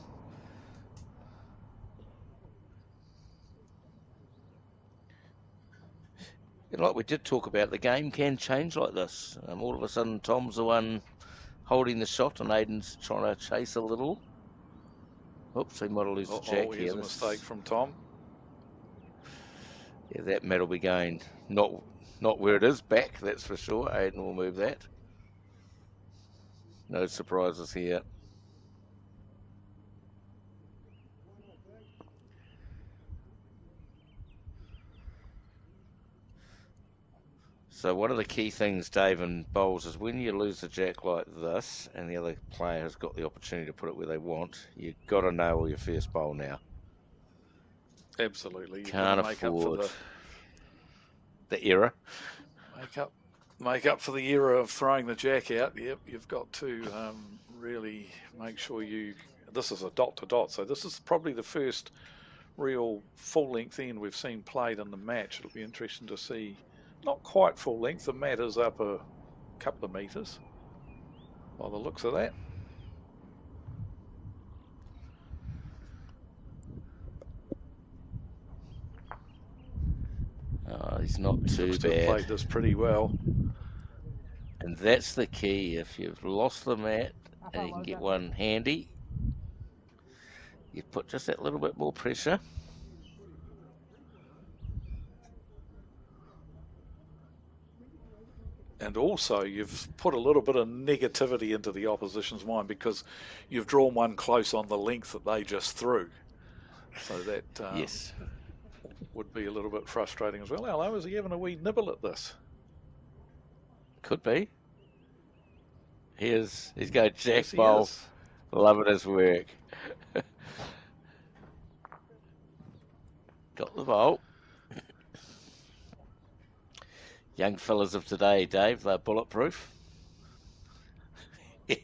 And like we did talk about, the game can change like this. All of a sudden, Tom's the one holding the shot, and Aiden's trying to chase a little. Oops, he might have lost the Jack here. Here's a mistake from Tom. Yeah, that mat will be going not where it is, back, that's for sure. Aiden will move that. No surprises here. So one of the key things, Dave, and bowls is when you lose the Jack like this and the other player has got the opportunity to put it where they want, you've got to nail your first bowl now. Absolutely. Can't afford the error. Make up for the error of throwing the Jack out. Yep, you've got to really make sure this is a dot to dot, so this is probably the first real full length end we've seen played in the match. It'll be interesting to see. Not quite full length, the mat is up a couple of metres by the looks of that. Oh, he's not too bad. Played this pretty well. And that's the key. If you've lost the mat and you can get one handy, you put just that little bit more pressure. And also, you've put a little bit of negativity into the opposition's mind because you've drawn one close on the length that they just threw. So that yes, would be a little bit frustrating as well. Hello, is he having a wee nibble at this? Could be. He's got Jack Yes, bowl. Loving his work. Got the bowl. Young fellas of today, Dave, they're bulletproof. It's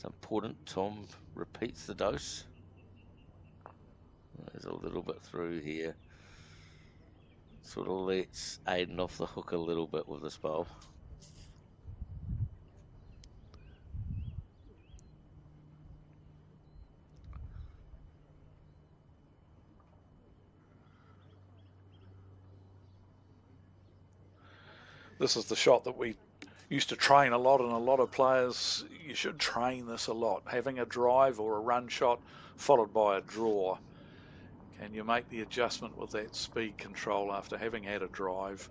important Tom repeats the dose. There's a little bit through here. Sort of lets Aiden off the hook a little bit with this bowl. This is the shot that we used to train a lot, and a lot of players, you should train this a lot. Having a drive or a run shot followed by a draw. Can you make the adjustment with that speed control after having had a drive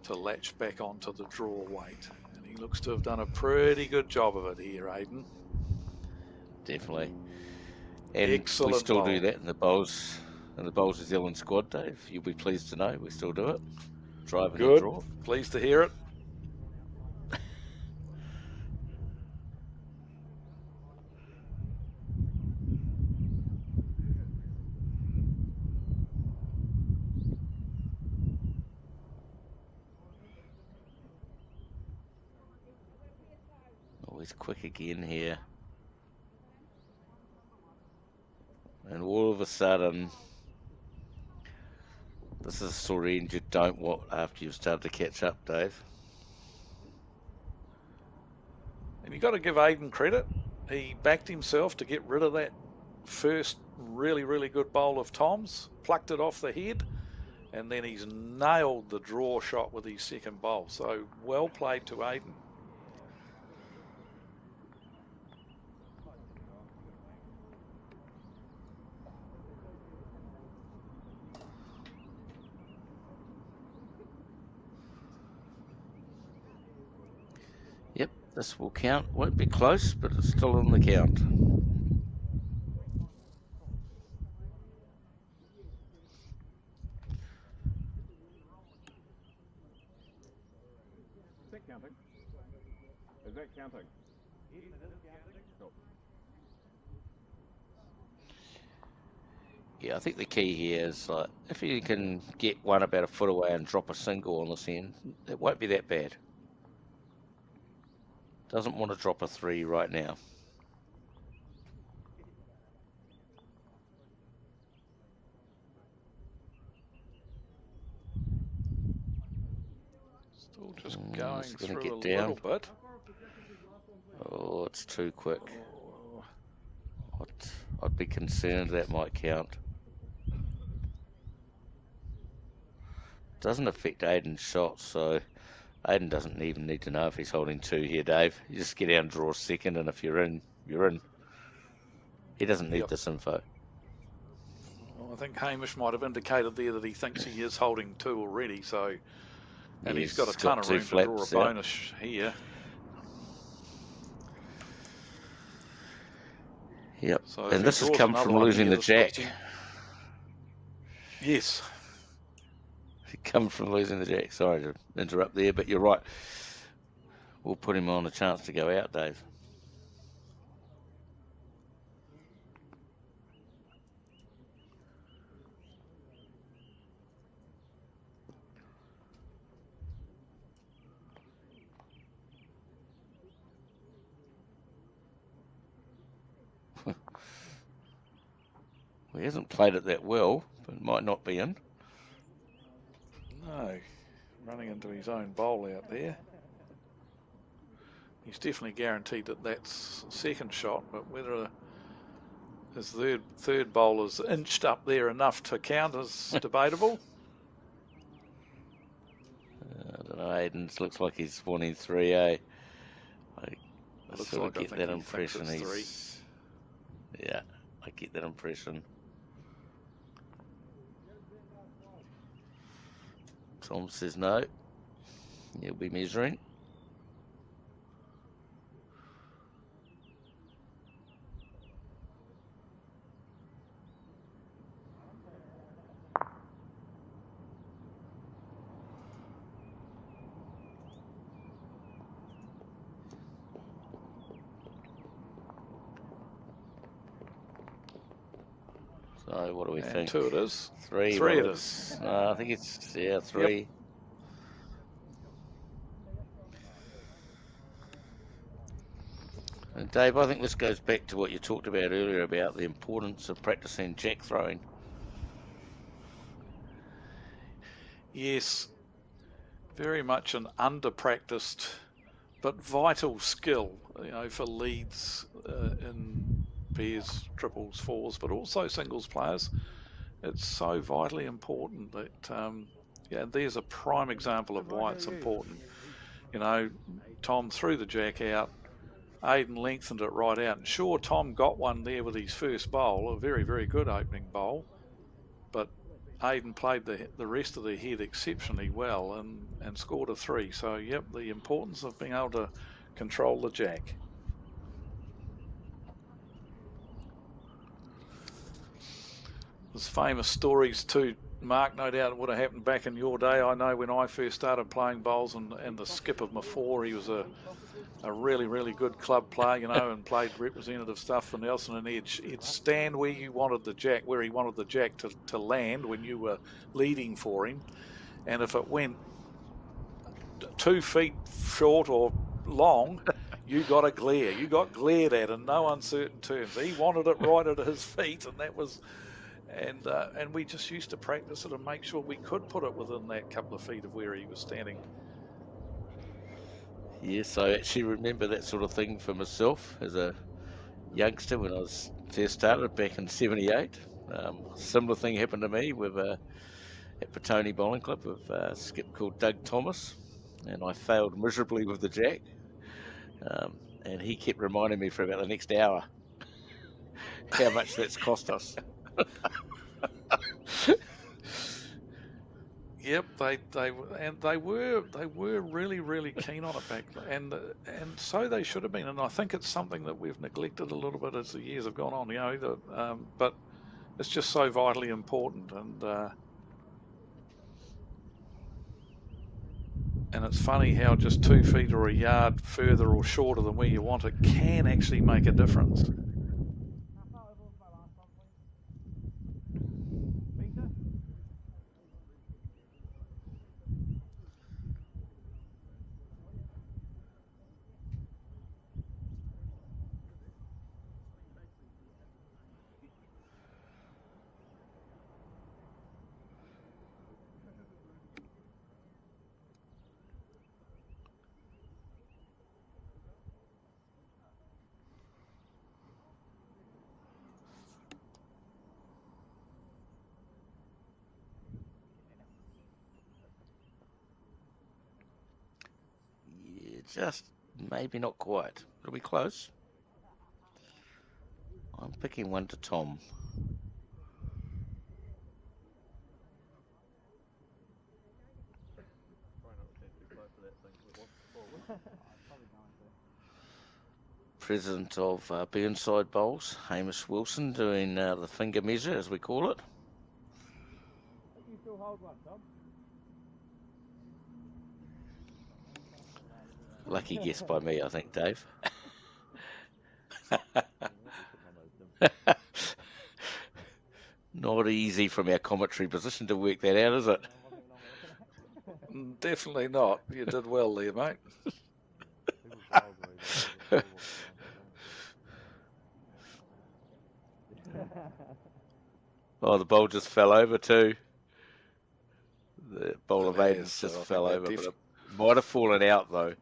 to latch back onto the draw weight? And he looks to have done a pretty good job of it here, Aiden. Definitely. And excellent we still bowl. do that in the Bowls New Zealand squad, Dave. You'll be pleased to know we still do it. Drive and Good. draw. Pleased to hear it. he's quick again here. And all of a sudden, this is the sort of end you don't want after you've started to catch up, Dave. And you've got to give Aiden credit. He backed himself to get rid of that first really, really good bowl of Tom's, plucked it off the head, and then he's nailed the draw shot with his second bowl. So well played to Aiden. Yep, this will count. Won't be close, but it's still in the count. Is that counting? Is that counting? Cool. Yeah, I think the key here is if you can get one about a foot away and drop a single on this end, it won't be that bad. Doesn't want to drop a 3 right now. Still just going it's gonna through get a down. little bit. Oh, it's too quick. I'd be concerned that might count. Doesn't affect Aiden's shot, so Aiden doesn't even need to know if he's holding 2 here, Dave. You just get out and draw a second, and if you're in, you're in. He doesn't need this info. Well, I think Hamish might have indicated there that he thinks he is holding 2 already, so, and he's got a ton of room to draw a bonus here. Yep, So and this has come from losing the jack. Yes. It comes from losing the jack. Sorry to interrupt there, but you're right. We'll put him on a chance to go out, Dave. Well, he hasn't played it that well, but it might not be in. No, running into his own bowl out there. He's definitely guaranteed that that's second shot, but whether his third bowl is inched up there enough to count is debatable. I don't know, Aiden looks like he's wanting 3, eh? I sort of get that impression. Yeah, I get that impression. Tom says no. He'll be measuring. So what do we think? 2 it is. 3. 3 it is. I think it's 3. Yep. And Dave, I think this goes back to what you talked about earlier about the importance of practicing jack throwing. Yes, very much an under-practiced but vital skill, for leads in pairs, triples, fours, but also singles players. It's so vitally important that, there's a prime example of why it's important. Tom threw the jack out, Aiden lengthened it right out. And sure, Tom got one there with his first bowl, a very, very good opening bowl, but Aiden played the rest of the head exceptionally well and scored a 3. So, yep, the importance of being able to control the jack. There's famous stories too, Mark, no doubt it would have happened back in your day. I know when I first started playing bowls and the skip of my 4, he was a really, really good club player, and played representative stuff for Nelson, and he'd stand where he wanted the jack to land when you were leading for him. And if it went 2 feet short or long, you got a glare. You got glared at in no uncertain terms. He wanted it right at his feet, and that was, and we just used to practice it and make sure we could put it within that couple of feet of where he was standing. Yes, I actually remember that sort of thing for myself as a youngster when I was first started back in '78. Similar thing happened to me with at Petone Bowling Club with a skip called Doug Thomas, and I failed miserably with the jack. And he kept reminding me for about the next hour how much that's cost us. Yep, they were really keen on it back then, and so they should have been. And I think it's something that we've neglected a little bit as the years have gone on. You know, but it's just so vitally important, and it's funny how just 2 feet or a yard further or shorter than where you want it can actually make a difference. Just maybe not quite. It'll be close. I'm picking one to Tom. President of Burnside Bowls, Hamish Wilson, doing the finger measure, as we call it. You still hold one, Tom? Lucky guess by me, I think, Dave. Not easy from our commentary position to work that out, is it? Definitely not. You did well there, mate. Oh, the bowl just fell over too. The bowl of It Aidens is, just so I fell think over, that but it might have fallen out though.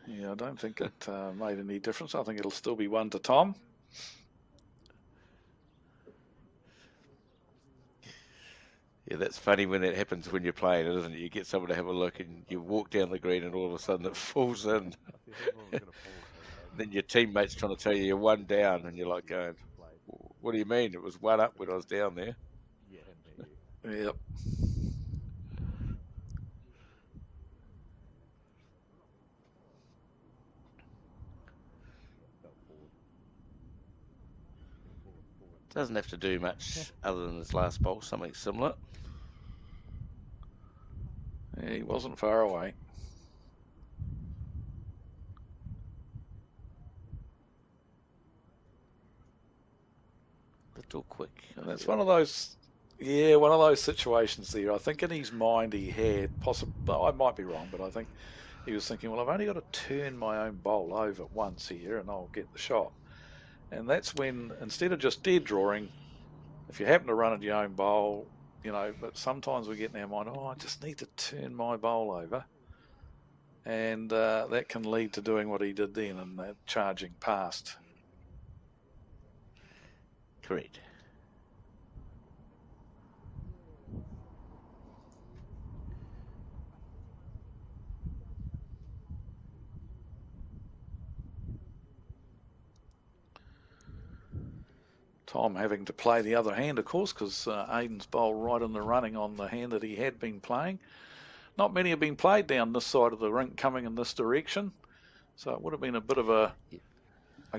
Yeah, I don't think it made any difference. I think it'll still be one to Tom. Yeah, that's funny when that happens when you're playing, isn't it? You get someone to have a look and you walk down the green and all of a sudden it falls in. Then your teammate's trying to tell you you're one down and you're like going, what do you mean? It was one up when I was down there. Yep. Doesn't have to do much other than his last bowl, something similar. Yeah, he wasn't far away. Little quick. And that's one of those, yeah, one of those situations there. I think in his mind he had possibly, I might be wrong, but I think he was thinking, well, I've only got to turn my own bowl over once here and I'll get the shot. And that's when, instead of just dead drawing, if you happen to run at your own bowl, you know, but sometimes we get in our mind, oh, I just need to turn my bowl over. And that can lead to doing what he did then and charging past. Correct. Tom having to play the other hand, of course, because Aiden's bowled right in the running on the hand that he had been playing. Not many have been played down this side of the rink coming in this direction. So it would have been a bit of a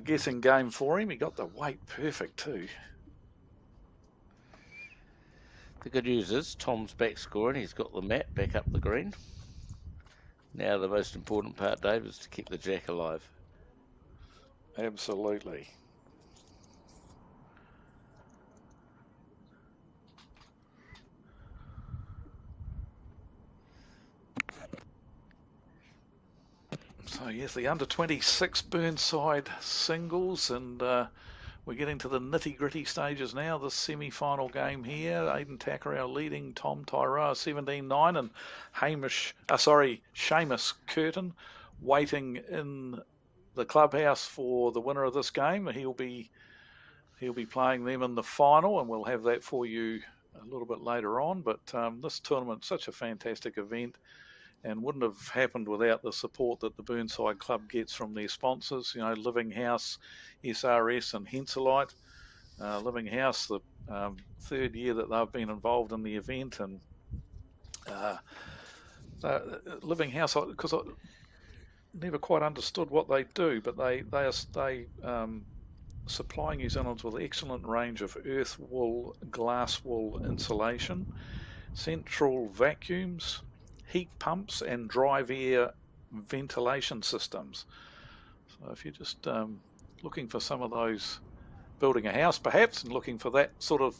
guessing game for him. He got the weight perfect too. The good news is Tom's back scoring. He's got the mat back up the green. Now the most important part, Dave, is to keep the jack alive. Absolutely. So yes, the under-26 Burnside singles, and we're getting to the nitty-gritty stages now. The semi-final game here. Aidan Takarau leading Tom Tyrell 17-9, and Seamus Curtin waiting in the clubhouse for the winner of this game. He'll be playing them in the final, and we'll have that for you a little bit later on. But this tournament's such a fantastic event, and wouldn't have happened without the support that the Burnside Club gets from their sponsors, you know, Living House, SRS and Henselite. Living House, the third year that they've been involved in the event, and Living House, because I never quite understood what they do, but they supply New Zealanders with an excellent range of earth wool, glass wool insulation, central vacuums, heat pumps and drive air ventilation systems. So if you're just looking for some of those, building a house perhaps, and looking for that sort of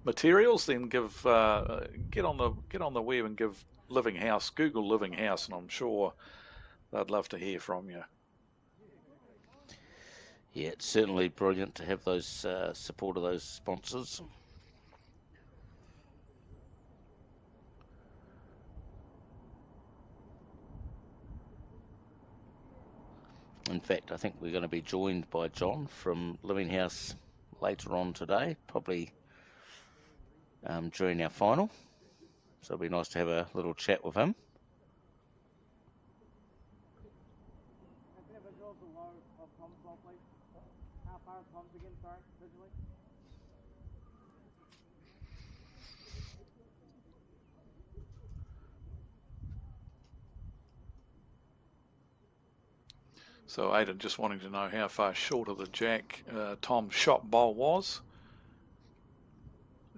materials, then get on the web and give Living House, Google Living House, and I'm sure they'd love to hear from you. Yeah, it's certainly brilliant to have those support of those sponsors. In fact, I think we're going to be joined by John from Living House later on today, probably during our final. So it'll be nice to have a little chat with him. So Aidan just wanting to know how far short of the jack Tom's shot bowl was.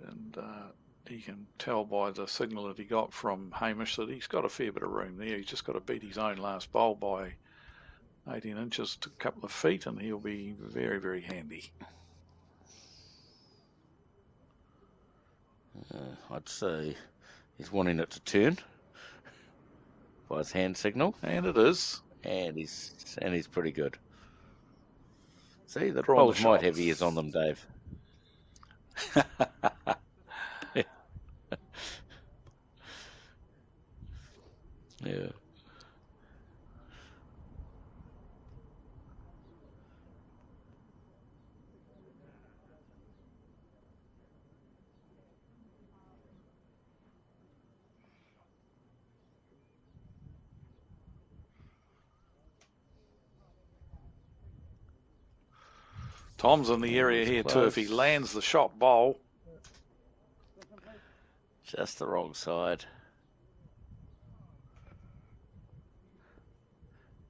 And he can tell by the signal that he got from Hamish that he's got a fair bit of room there. He's just got to beat his own last bowl by 18 inches to a couple of feet, and he'll be very, very handy. I'd say he's wanting it to turn by his hand signal. And it is. And he's pretty good. See, the Draw bowls might have ears on them, Dave. Yeah. Tom's in the area here too. If he lands the shot bowl, just the wrong side.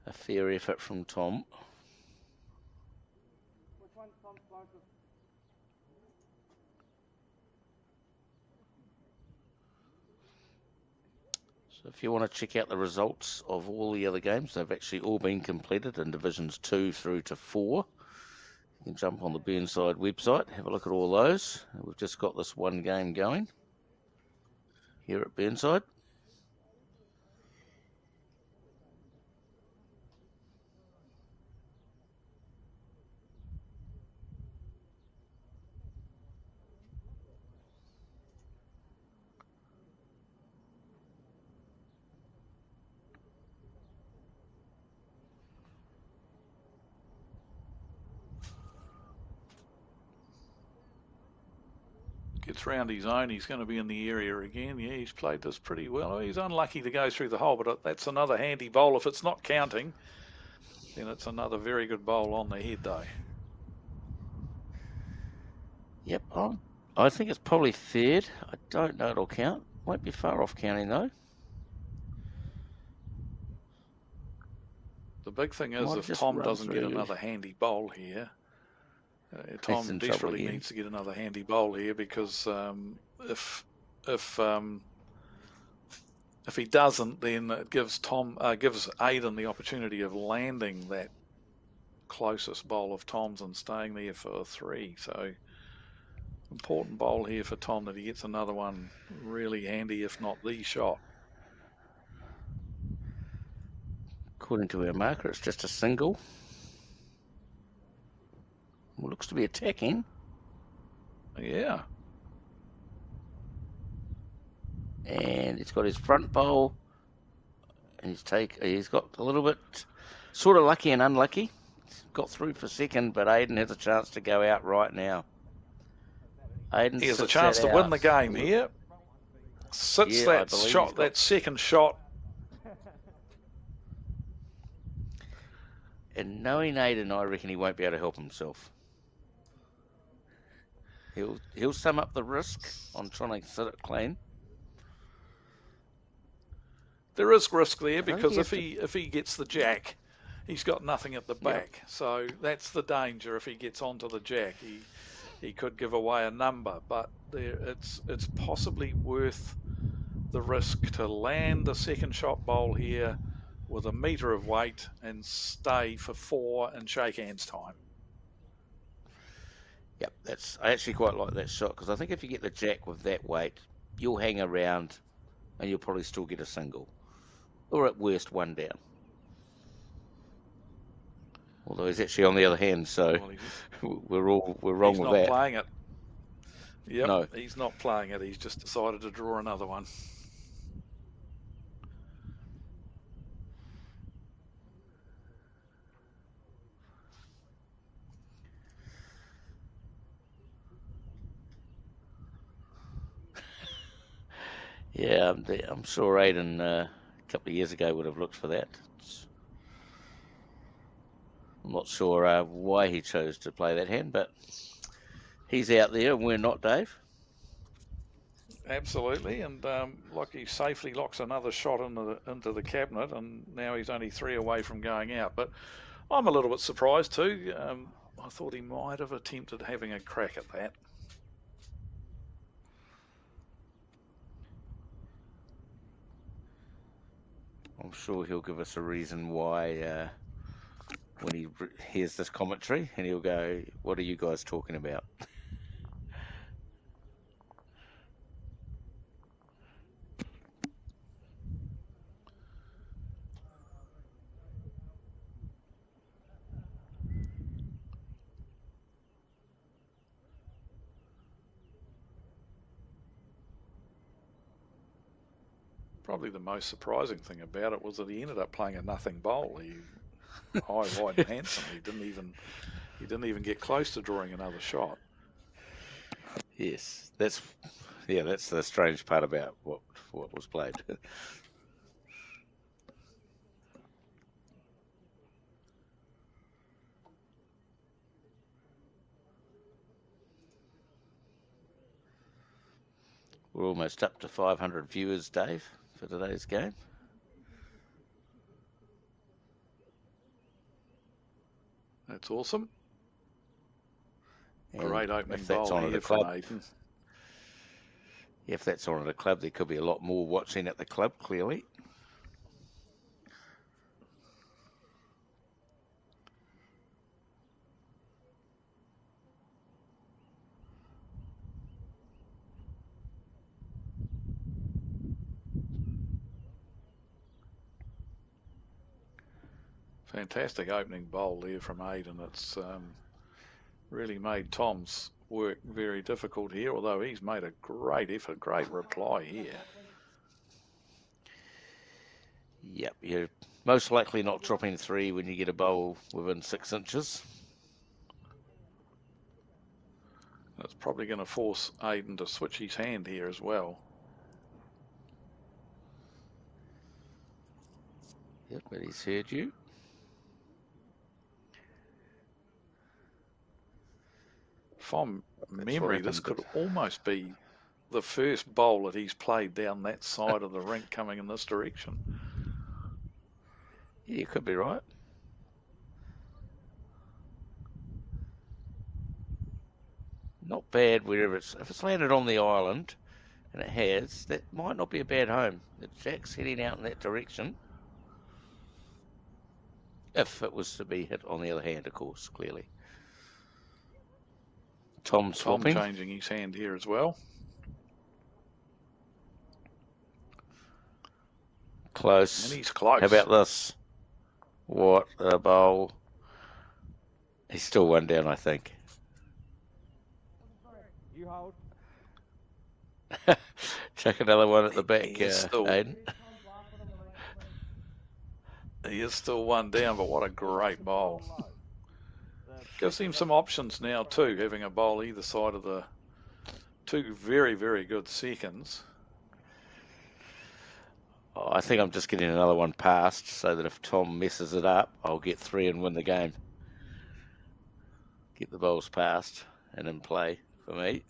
A fair effort from Tom. So if you want to check out the results of all the other games, they've actually all been completed in Divisions 2 through to 4. You can jump on the Burnside website, have a look at all those. We've just got this one game going here at Burnside. gets round his own, he's going to be in the area again. Yeah, he's played this pretty well. He's unlucky to go through the hole, but that's another handy bowl. If it's not counting, then it's another very good bowl on the head, though. Yep, I think it's probably third. I don't know it'll count. Won't be far off counting, though. The big thing is if Tom doesn't get another handy bowl here, Tom desperately needs to get another handy bowl here, because if he doesn't, then it gives Aidan the opportunity of landing that closest bowl of Tom's and staying there for 3. So important bowl here for Tom, that he gets another one really handy, if not the shot. According to our marker, it's just a single. Well, looks to be attacking. Yeah. And he's got his front bowl. And he's got a little bit sort of lucky and unlucky. He's got through for second, but Aiden has a chance to go out right now. Aiden He has a sits chance that to win out. the game here. Sits Yeah, I that believe shot, he's got- that second shot. And knowing Aiden, I reckon he won't be able to help himself. He'll sum up the risk on trying to sit it clean. There is risk there I think because he if he gets the jack, he's got nothing at the Yep. back. So that's the danger. If he gets onto the jack, he could give away a number. But it's possibly worth the risk to land the second shot bowl here with a metre of weight and stay for 4 and shake hands time. Yep, I actually quite like that shot because I think if you get the jack with that weight, you'll hang around and you'll probably still get a single, or at worst one down. Although he's actually on the other hand, so Well, we're wrong he's with not that. playing it. Yep, No. he's not playing it. He's just decided to draw another one. Yeah, I'm sure Aiden a couple of years ago would have looked for that. I'm not sure why he chose to play that hand, but he's out there and we're not, Dave. Absolutely, and Lockie safely locks another shot into the cabinet, and now he's only 3 away from going out. But I'm a little bit surprised too. I thought he might have attempted having a crack at that. I'm sure he'll give us a reason why when he hears this commentary, and he'll go, "What are you guys talking about?" Probably the most surprising thing about it was that he ended up playing a nothing bowl. He high, wide, and handsome. He didn't even get close to drawing another shot. Yes, that's the strange part about what was played. We're almost up to 500 viewers, Dave, for today's game. That's awesome. And Great opening if that's bowl on at here a from club, Aiden. if that's on at a club, there could be a lot more watching at the club, clearly. Fantastic opening bowl there from Aiden. It's really made Tom's work very difficult here, although he's made a great effort, great reply here. Yep, you're most likely not dropping 3 when you get a bowl within 6 inches. That's probably going to force Aiden to switch his hand here as well. Yep, but he's heard you. From That's memory, what this happened, could almost be the first bowl that he's played down that side of the rink coming in this direction. Yeah, you could be right. Not bad wherever if it's landed on the island, and it has, that might not be a bad home. The jack's heading out in that direction. If it was to be hit on the other hand, of course, clearly. Tom swapping. Tom changing his hand here as well. Close. And he's close. How about this? What a bowl. He's still one down, I think. You hold. Chuck another one at the back, He is still- Aiden. He is still one down, but what a great bowl. Gives him some options now too, having a bowl either side of the two very, very good seconds. Oh, I think I'm just getting another one past so that if Tom messes it up, I'll get 3 and win the game. Get the bowls past and in play for me.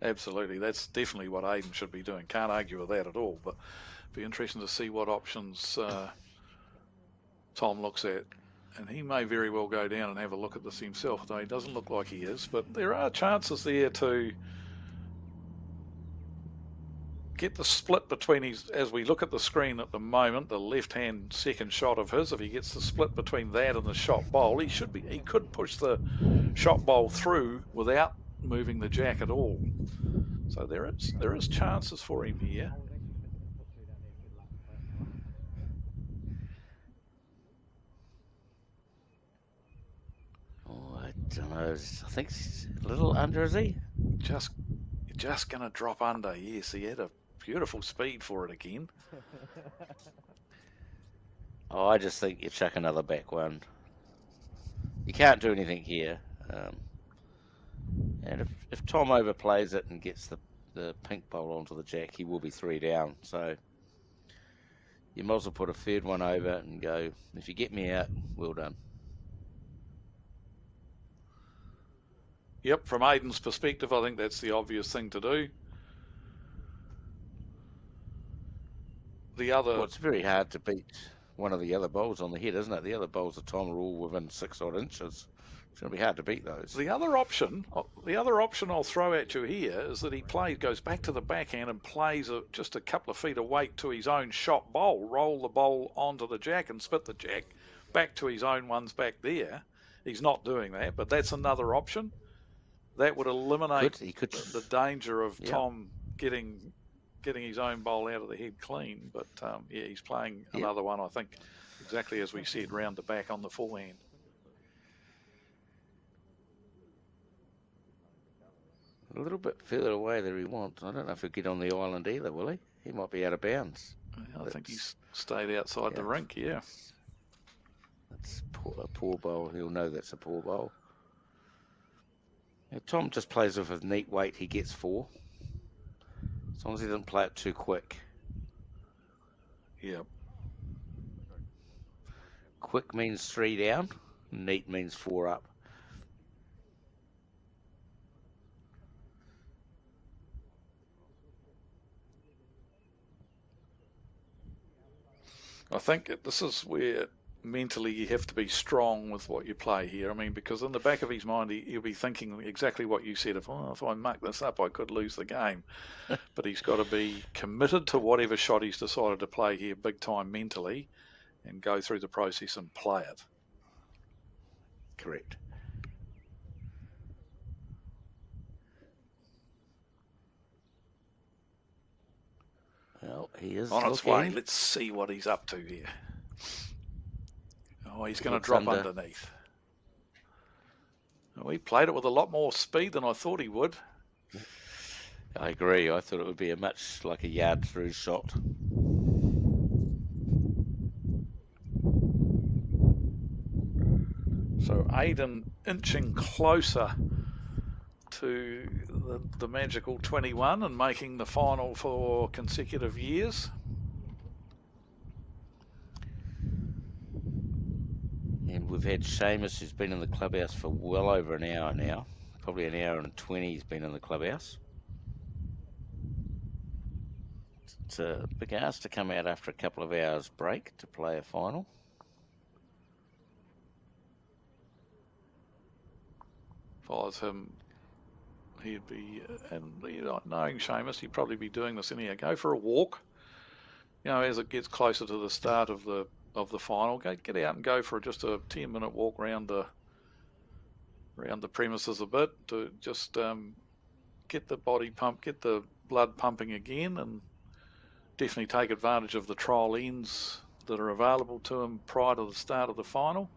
Absolutely, that's definitely what Aiden should be doing. Can't argue with that at all, but be interesting to see what options Tom looks at. And he may very well go down and have a look at this himself, though he doesn't look like he is. But there are chances there to get the split between his, as we look at the screen at the moment, the left-hand second shot of his. If he gets the split between that and the shot bowl, he could push the shot bowl through without moving the jack at all. So there is chances for him here. Oh, I don't know. I think he's a little under, is he? Just going to drop under. Yes, he had a beautiful speed for it again. Oh, I just think you chuck another back one. You can't do anything here. And if Tom overplays it and gets the pink bowl onto the jack, he will be 3 down. So you might as well put a third one over and go, if you get me out, well done. Yep, from Aiden's perspective, I think that's the obvious thing to do. The other... Well, it's very hard to beat one of the other bowls on the head, isn't it? The other bowls of Tom are all within 6 odd inches. It's going to be hard to beat those. The other option I'll throw at you here is that he goes back to the backhand and plays just a couple of feet away to his own shot bowl, roll the bowl onto the jack and spit the jack back to his own ones back there. He's not doing that, but that's another option. That would eliminate the danger of Tom getting his own bowl out of the head clean. But yeah, he's playing another one, I think, exactly as we said, round the back on the forehand. A little bit further away than he wants. I don't know if he'll get on the island either, will he? He might be out of bounds. I think he's stayed outside the rink, yeah. That's a poor bowl. He'll know that's a poor bowl. If Tom just plays with a neat weight, he gets 4. As long as he doesn't play it too quick. Yep. Quick means 3 down. Neat means 4 up. I think this is where mentally you have to be strong with what you play here. I mean, because in the back of his mind, he'll be thinking exactly what you said. If I muck this up, I could lose the game. But he's got to be committed to whatever shot he's decided to play here big time mentally and go through the process and play it. Correct. Well, he is on its way. Let's see what he's up to here. Oh, he's going to drop underneath. Oh, he played it with a lot more speed than I thought he would. I agree. I thought it would be a much like a yard through shot. So Aiden inching closer to the magical 21 and making the final for consecutive years. And we've had Seamus, who's been in the clubhouse for well over an hour now. Probably an hour and 20 he's been in the clubhouse. It's a big ask to come out after a couple of hours break to play a final. Follows him, he'd be, and knowing Seamus, he'd probably be doing this anyhow. Go for a walk, as it gets closer to the start of the final. Get out and go for just a 10-minute walk around the premises a bit to just get the body pump, get the blood pumping again, and definitely take advantage of the trial ends that are available to him prior to the start of the final.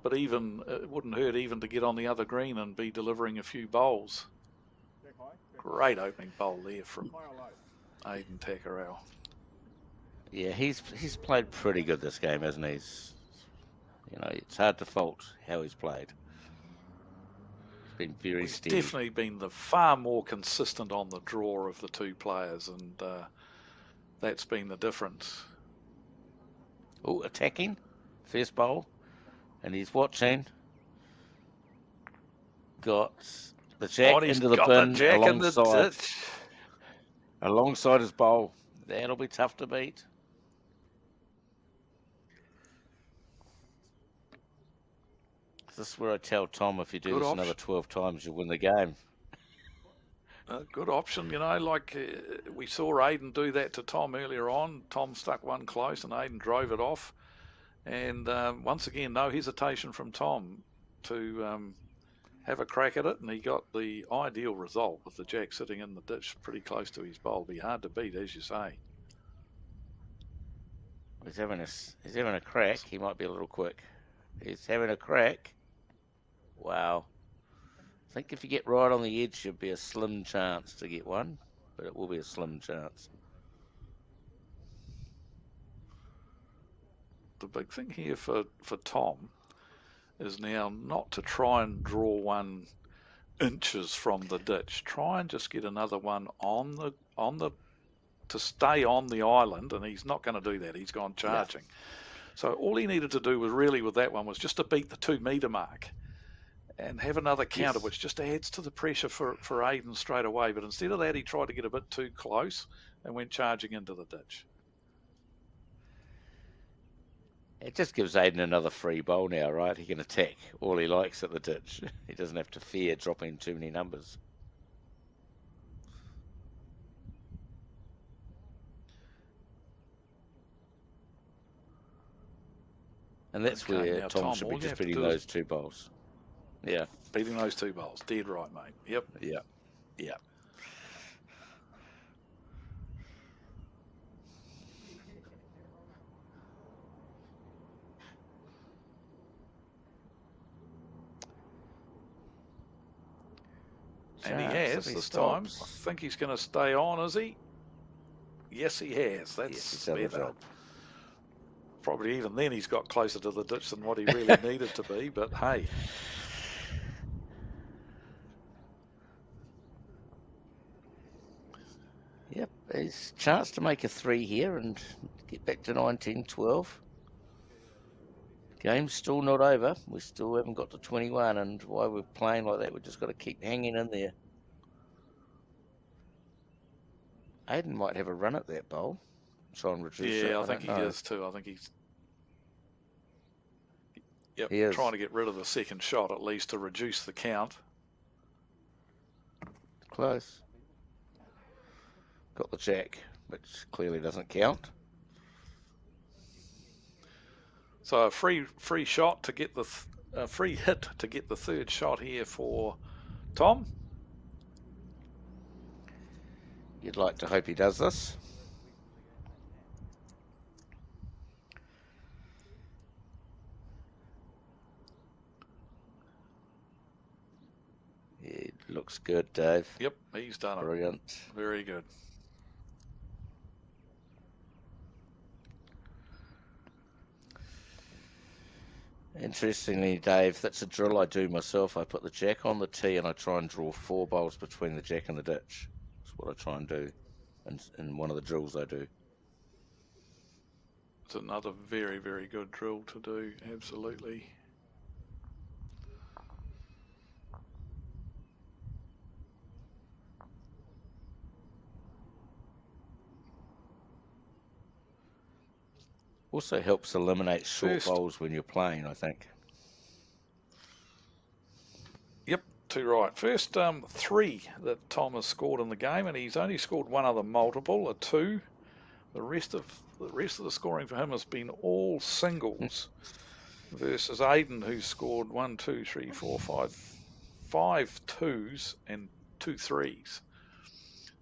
But even it wouldn't hurt even to get on the other green and be delivering a few bowls. Great opening bowl there from Aidan Takarau. Yeah, he's played pretty good this game, hasn't he? It's hard to fault how he's played. He's been very He's steady. definitely been the far more consistent on the draw of the two players, and that's been the difference. Oh, attacking. First bowl. And he's watching. Got the jack into the bin alongside his bowl. That'll be tough to beat. This is where I tell Tom, if you do this another 12 times, you'll win the game. A good option, we saw Aidan do that to Tom earlier on. Tom stuck one close and Aidan drove it off. And once again, no hesitation from Tom to have a crack at it, and he got the ideal result with the jack sitting in the ditch pretty close to his bowl. Be hard to beat, as you say. He's having a crack. He might be a little quick. He's having a crack. Wow. I think if you get right on the edge, should be a slim chance to get one, but it will be a slim chance. The big thing here for Tom is now not to try and draw one inches from the ditch. Try and just get another one to stay on the island, and he's not going to do that. He's gone charging. Yeah. So all he needed to do with that one was just to beat the 2 metre mark and have another counter, which just adds to the pressure for Aidan straight away. But instead of that, he tried to get a bit too close and went charging into the ditch. It just gives Aidan another free bowl now, right? He can attack all he likes at the ditch. He doesn't have to fear dropping too many numbers. And that's where Tom should be just beating those 2 bowls. Yeah. Beating those 2 bowls. Dead right, mate. Yep. Yeah. Yeah. And he has this time. I think he's going to stay on, is he? Yes, he has. That's better. Probably even then he's got closer to the ditch than what he really needed to be, but hey. Yep, there's a chance to make a 3 here and get back to 19-12. Game's still not over. We still haven't got to 21, and while we're playing like that, we've just got to keep hanging in there. Aidan might have a run at that bowl. Try and reduce it. Yeah, I think he is too. I think he's trying to get rid of the second shot at least to reduce the count. Close. Got the jack, which clearly doesn't count. So a free shot to get the free hit to get the 3rd shot here for Tom. You'd like to hope he does this. It looks good, Dave. Yep, he's done it. Brilliant. Very good. Interestingly, Dave, that's a drill I do myself. I put the jack on the tee and I try and draw 4 bowls between the jack and the ditch. That's what I try and do in one of the drills I do. It's another very, very good drill to do, absolutely. Also helps eliminate short bowls when you're playing, I think. Yep, too right. First 3 that Tom has scored in the game, and he's only scored one other multiple, a 2. The rest of the scoring for him has been all singles versus Aidan, who scored 1, 2, 3, 4, 5 2s and 2 3s.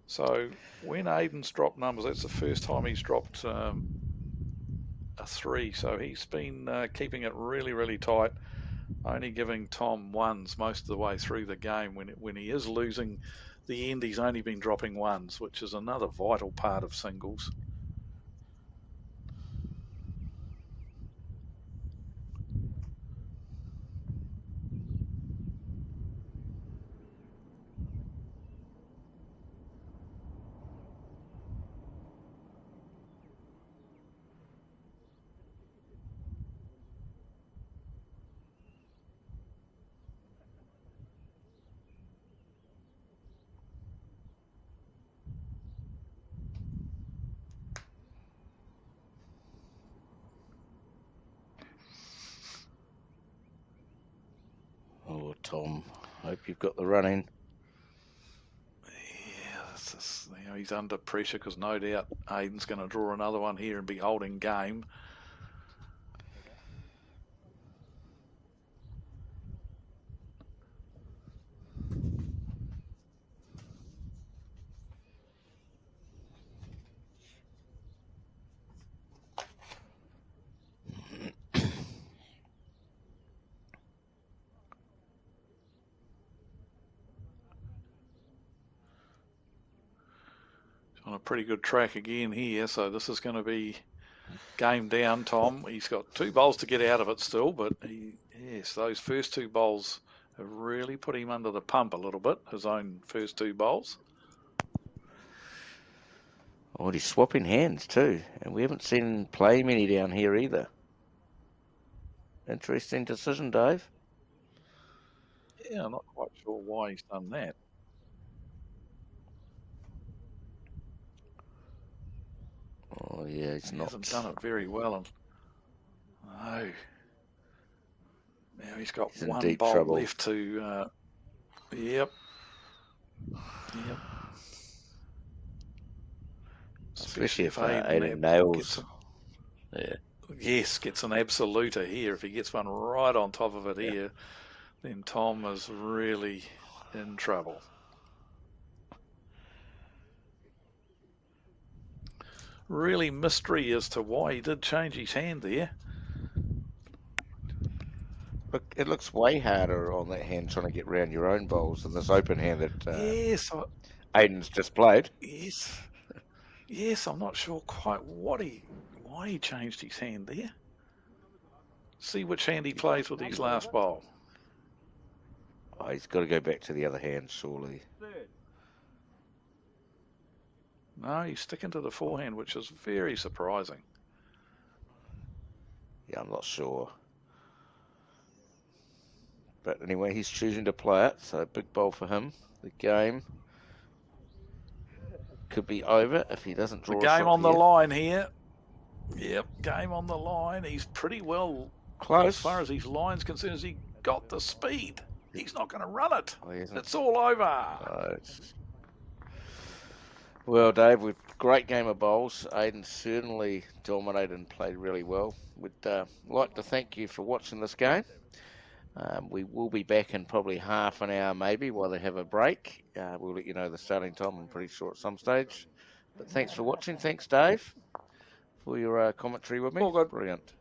So when Aidan's dropped numbers, that's the first time he's dropped a 3. So he's been keeping it really, really tight, only giving Tom ones most of the way through the game. When he is losing the end, he's only been dropping ones, which is another vital part of singles. Oh, Tom, hope you've got the running. Yeah, he's under pressure because no doubt Aiden's going to draw another one here and be holding game. On a pretty good track again here, so this is going to be game down, Tom. He's got 2 bowls to get out of it still, but yes, those first 2 bowls have really put him under the pump a little bit, his own first 2 bowls. Oh, he's swapping hands too, and we haven't seen him play many down here either. Interesting decision, Dave. Yeah, I'm not quite sure why he's done that. Oh, yeah, he's not. Hasn't done it very well. And no. Now he's got He's in one deep bowl trouble. left to. Yep. Especially if Aiden Aiden nails. Gets an absoluter here. If he gets one right on top of it here, then Tom is really in trouble. Really mystery as to why he did change his hand there. Look, it looks way harder on that hand trying to get round your own bowls than this open hand that Yes, Aiden's just played. Yes, I'm not sure quite why he changed his hand there. See which hand he plays with his last bowl. Oh, he's got to go back to the other hand, surely. No, he's sticking to the forehand, which is very surprising. Yeah, I'm not sure. But anyway, he's choosing to play it, so big bowl for him. The game could be over if he doesn't draw the a game shot on the here. line here. Yep, game on the line. He's pretty well Close. as far as his line's concerned. He got the speed. He's not going to run it. Oh, he isn't. It's all over. Well, Dave, with great game of bowls. Aiden certainly dominated and played really well. We'd like to thank you for watching this game. We will be back in probably half an hour maybe while they have a break. We'll let you know the starting time, I'm pretty sure, at some stage. But thanks for watching. Thanks, Dave, for your commentary with me. All good. Brilliant.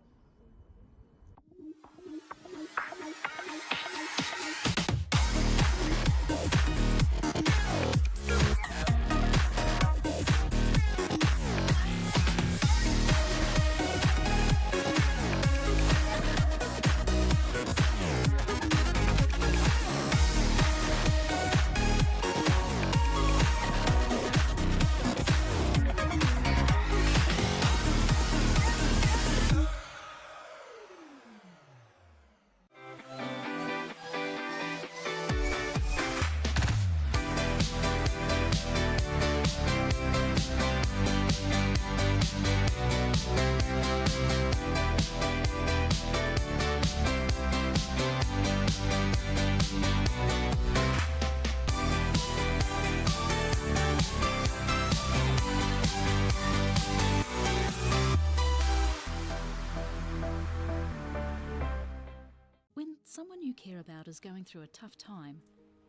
When someone you care about is going through a tough time,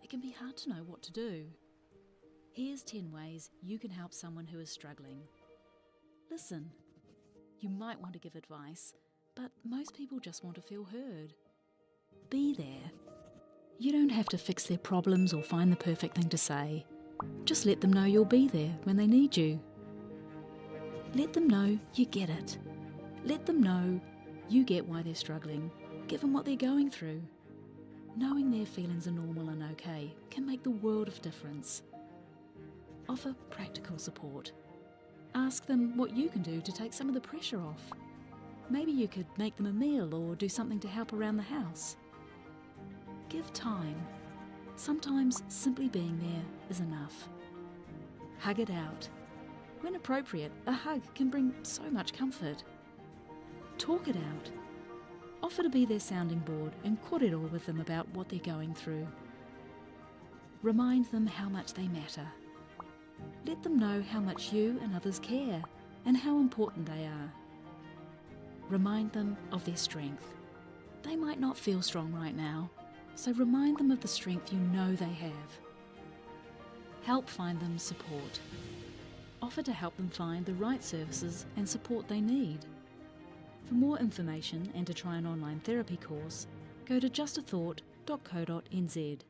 it can be hard to know what to do. Here's 10 ways you can help someone who is struggling. Listen. You might want to give advice, but most people just want to feel heard. Be there. You don't have to fix their problems or find the perfect thing to say. Just let them know you'll be there when they need you. Let them know you get it. Let them know you get why they're struggling, given what they're going through. Knowing their feelings are normal and okay can make the world of difference. Offer practical support. Ask them what you can do to take some of the pressure off. Maybe you could make them a meal or do something to help around the house. Give time. Sometimes simply being there is enough. Hug it out. When appropriate, a hug can bring so much comfort. Talk it out. Offer to be their sounding board and kōrero with them about what they're going through. Remind them how much they matter. Let them know how much you and others care and how important they are. Remind them of their strength. They might not feel strong right now, so remind them of the strength you know they have. Help find them support. Offer to help them find the right services and support they need. For more information and to try an online therapy course, go to justathought.co.nz.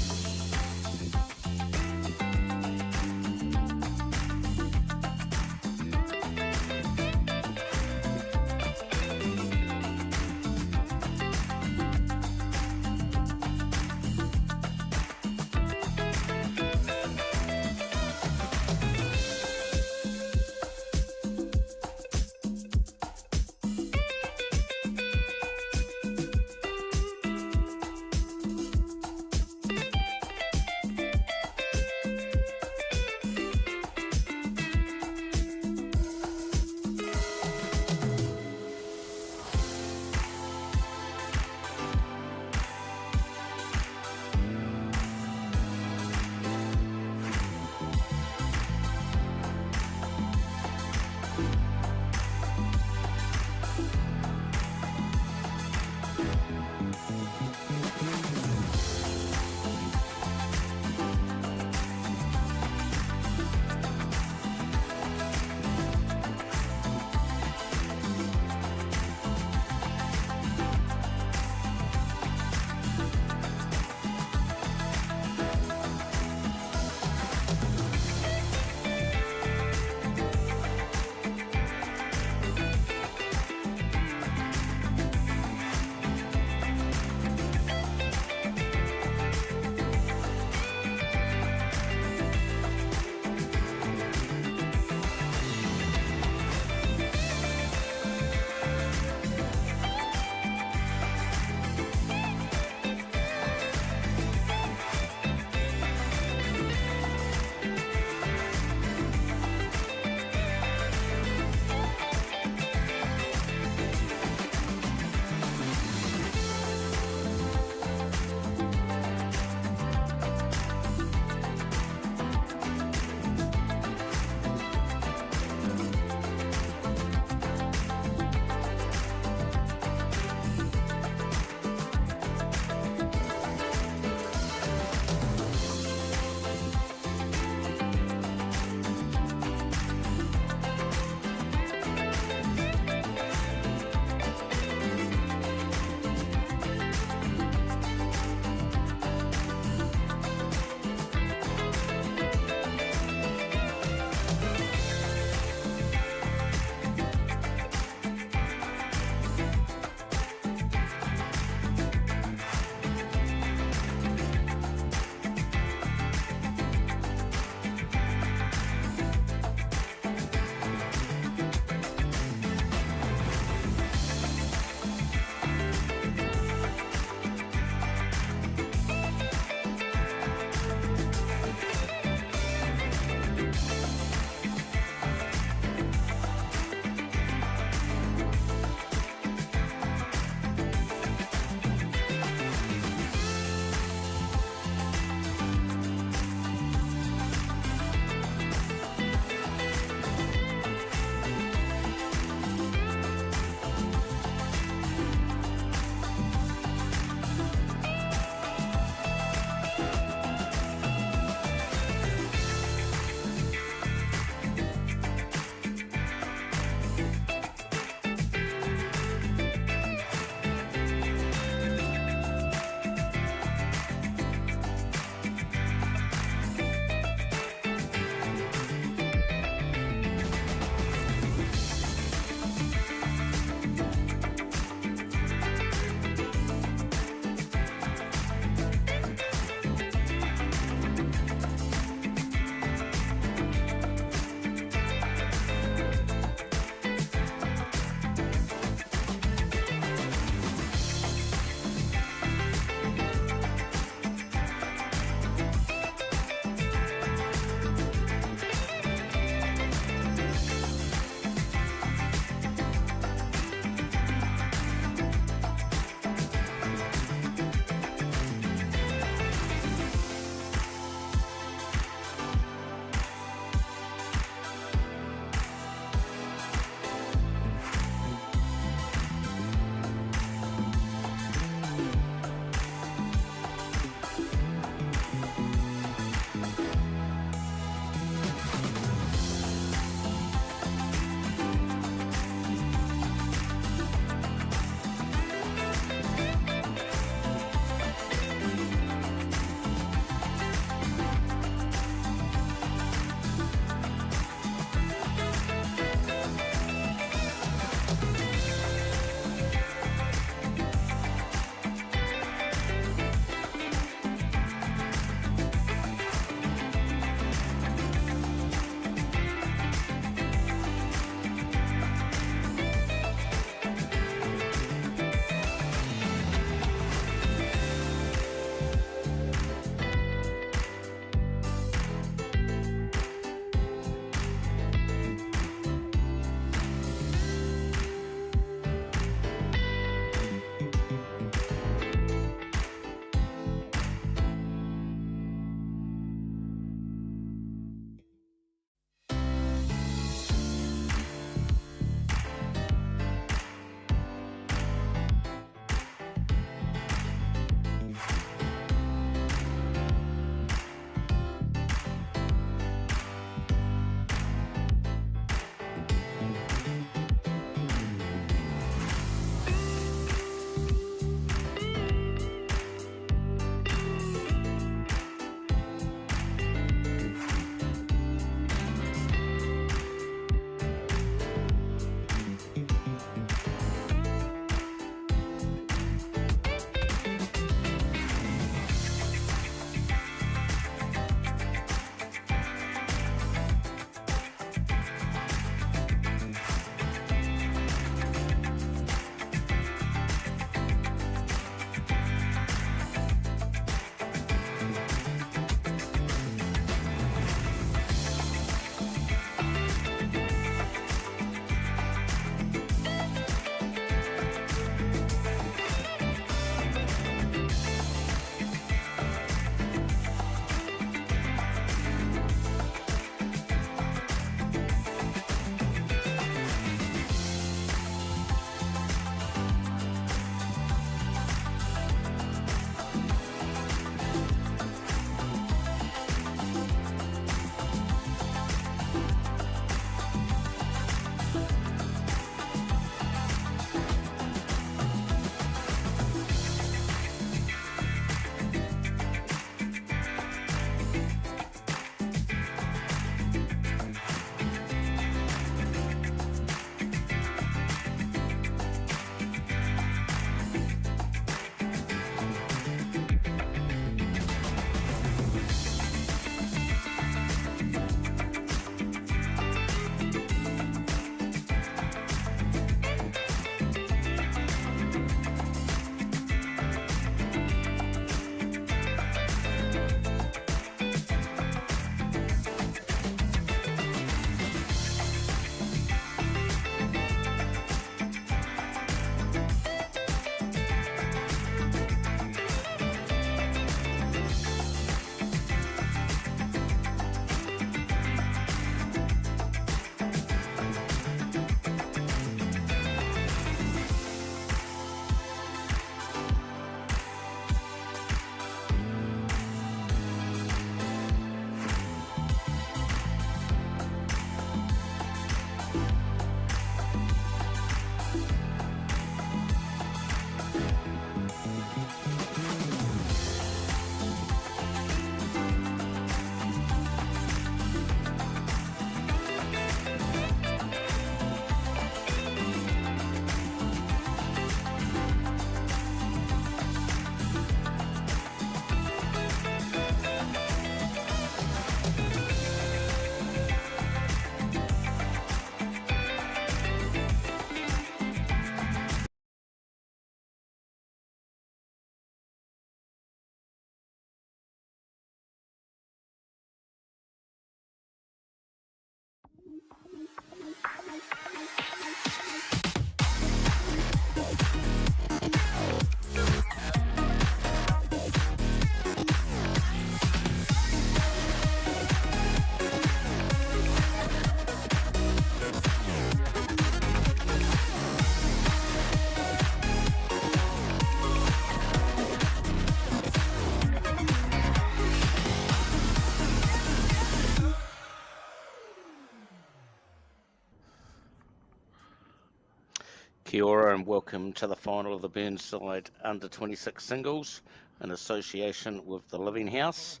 Kia ora and welcome to the final of the Burnside Under 26 singles in association with the Living House.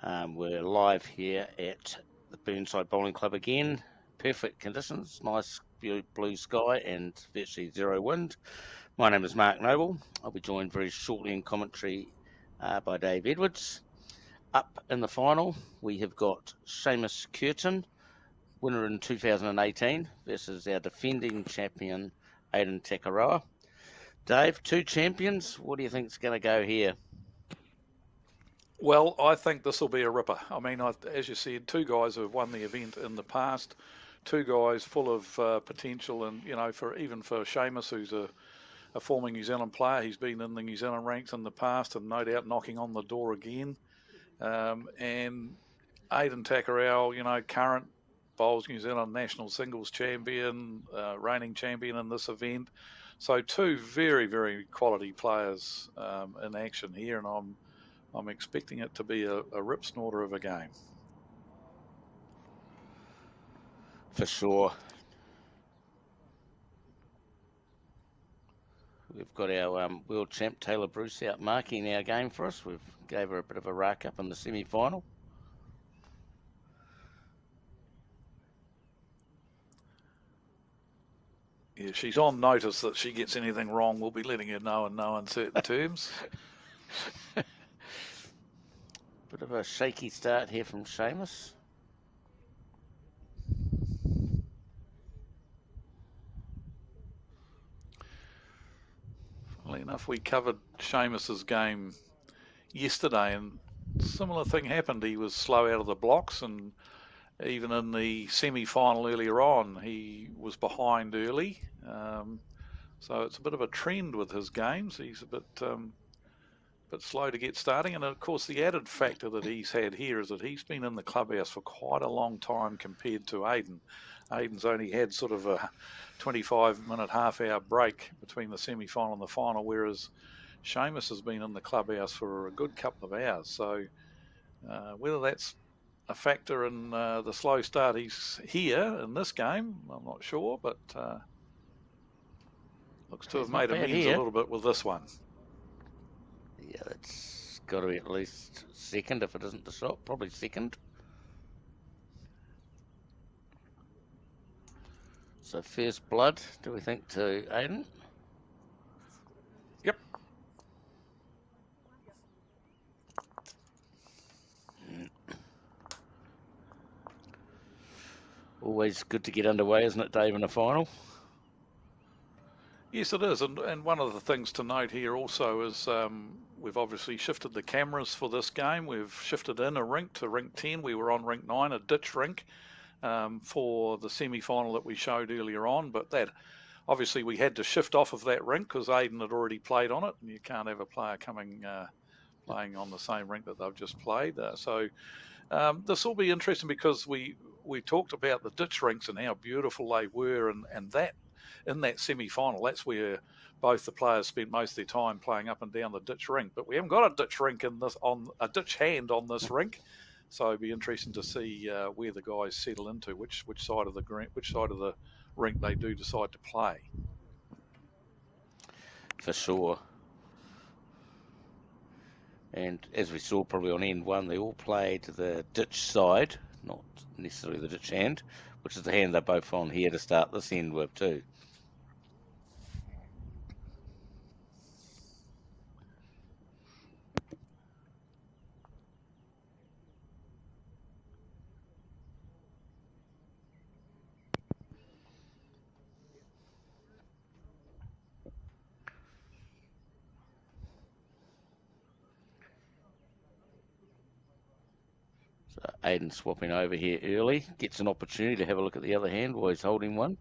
We're live here at the Burnside Bowling Club again. Perfect conditions, nice blue sky and virtually zero wind. My name is Mark Noble. I'll be joined very shortly in commentary by Dave Edwards. Up in the final, we have got Seamus Curtin, winner in 2018, versus our defending champion, Aidan Takaroa. Dave, two champions. What do you think is going to go here? Well, I think this will be a ripper. I mean, as you said, two guys who have won the event in the past, two guys full of potential, and even for Seamus, who's a former New Zealand player, he's been in the New Zealand ranks in the past, and no doubt knocking on the door again. And Aidan Takaroa, current Bowls New Zealand national singles champion, reigning champion in this event. So two very, very quality players in action here, and I'm expecting it to be a rip snorter of a game. For sure. We've got our world champ Taylor Bruce out marking our game for us. We've gave her a bit of a rack up in the semi-final. Yeah, she's on notice that she gets anything wrong, we'll be letting her know in no uncertain terms. Bit of a shaky start here from Seamus. Funnily enough, we covered Seamus's game yesterday, and a similar thing happened. He was slow out of the blocks, and even in the semi-final earlier on, he was behind early. So it's a bit of a trend with his games. He's a bit slow to get starting, and of course the added factor that he's had here is that he's been in the clubhouse for quite a long time compared to Aidan. Aidan's only had sort of a 25-minute, half-hour break between the semi-final and the final, whereas Seamus has been in the clubhouse for a good couple of hours. So whether that's a factor in the slow start he's here in this game, I'm not sure, but looks to have made amends a little bit with this one. Yeah, that's got to be at least second if it isn't the shot, probably second. So first blood, do we think, to Aidan? Yep. Always good to get underway, isn't it, Dave, in a final? Yes, it is. And one of the things to note here also is we've obviously shifted the cameras for this game. We've shifted in a rink to rink 10. We were on rink 9, a ditch rink, for the semi-final that we showed earlier on. But that, obviously, we had to shift off of that rink because Aidan had already played on it, and you can't have a player coming playing on the same rink that they've just played. So this will be interesting because we talked about the ditch rinks and how beautiful they were, and that in that semi-final, that's where both the players spent most of their time playing up and down the ditch rink. But we haven't got a ditch rink a ditch hand on this rink, so it'd be interesting to see where the guys settle into, which side of the rink they do decide to play. For sure. And as we saw probably on end one, they all played the ditch side, not necessarily the ditch hand, which is the hand they're both on here to start this end with too. So Aidan swapping over here early, gets an opportunity to have a look at the other hand while he's holding one.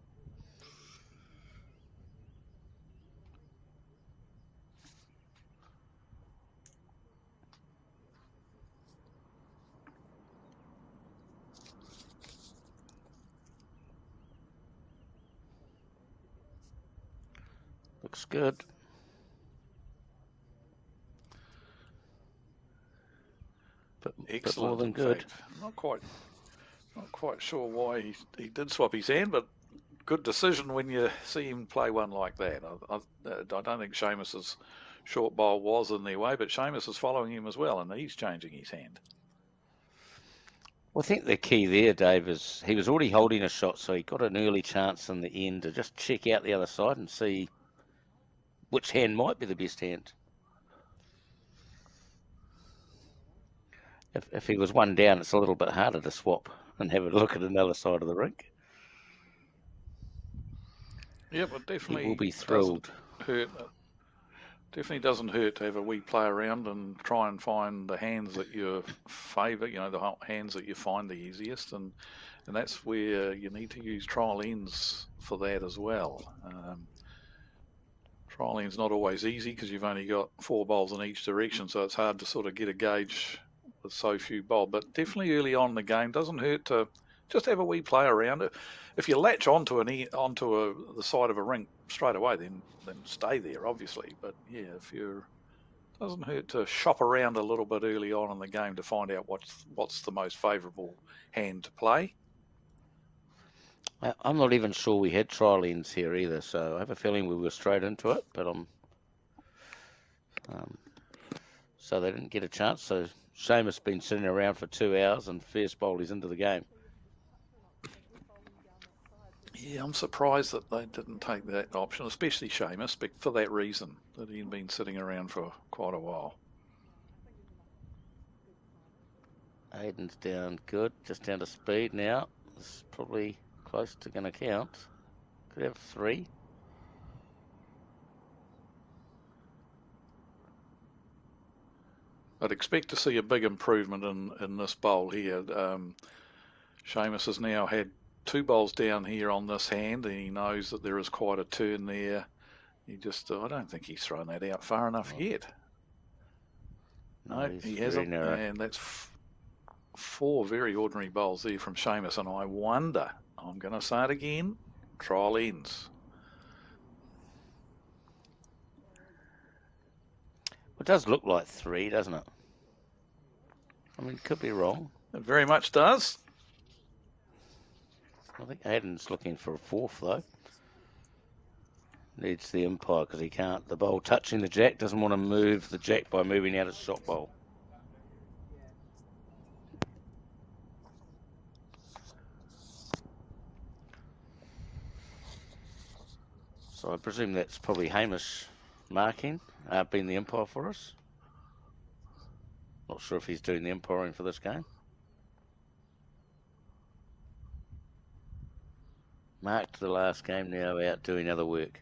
Looks good. But more than good. Not quite sure why he did swap his hand, but good decision when you see him play one like that. I don't think Seamus's short bowl was in their way, but Seamus is following him as well, and he's changing his hand. Well, I think the key there, Dave, is he was already holding a shot, so he got an early chance in the end to just check out the other side and see which hand might be the best hand. If he was one down, it's a little bit harder to swap and have a look at another side of the rink. Yeah, but definitely he will be thrilled. Definitely doesn't hurt to have a wee play around and try and find the hands that you favour, the hands that you find the easiest, and that's where you need to use trial ends for that as well. Trial ends not always easy because you've only got 4 bowls in each direction, so it's hard to sort of get a gauge with so few bowls. But definitely early on in the game, doesn't hurt to just have a wee play around it. If you latch onto the side of a rink straight away, then stay there, obviously. But yeah, doesn't hurt to shop around a little bit early on in the game to find out what's the most favourable hand to play. I'm not even sure we had trial ends here either, so I have a feeling we were straight into it. But so they didn't get a chance. So Seamus been sitting around for 2 hours, and first bowl he's into the game. Yeah, I'm surprised that they didn't take that option, especially Seamus, for that reason, that he'd been sitting around for quite a while. Aiden's down good, just down to speed now. It's probably close to going to count. Could have 3. I'd expect to see a big improvement in this bowl here. Seamus has now had 2 bowls down here on this hand, and he knows that there is quite a turn there. I don't think he's thrown that out far enough yet. No, he hasn't. And that's 4 very ordinary bowls there from Seamus, and I wonder, I'm going to say it again, trial ends. It does look like 3, doesn't it? I mean, could be wrong. It very much does. I think Aiden's looking for a 4th, though. Needs the umpire because he can't. The bowl touching the jack, doesn't want to move the jack by moving out his shot bowl. So I presume that's probably Hamish marking, being the umpire for us. Not sure if he's doing the umpiring for this game. Marked the last game, now out doing other work.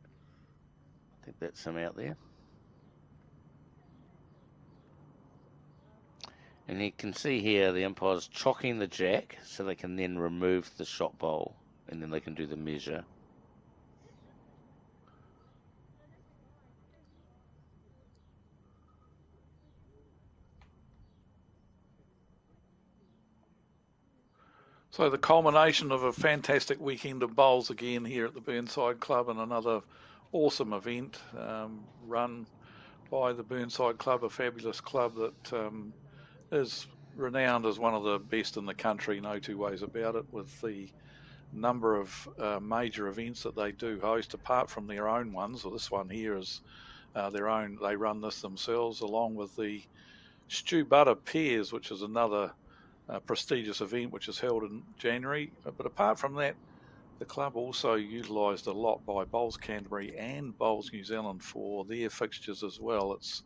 I think that's him out there. And you can see here the umpire's chocking the jack so they can then remove the shot bowl and then they can do the measure. So the culmination of a fantastic weekend of bowls again here at the Burnside Club, and another awesome event run by the Burnside Club, a fabulous club that is renowned as one of the best in the country, no two ways about it, with the number of major events that they do host, apart from their own ones. Well, this one here is their own. They run this themselves, along with the Stew Butter Pears, which is another prestigious event which is held in January. But apart from that, the club also utilised a lot by Bowls Canterbury and Bowls New Zealand for their fixtures as well. It's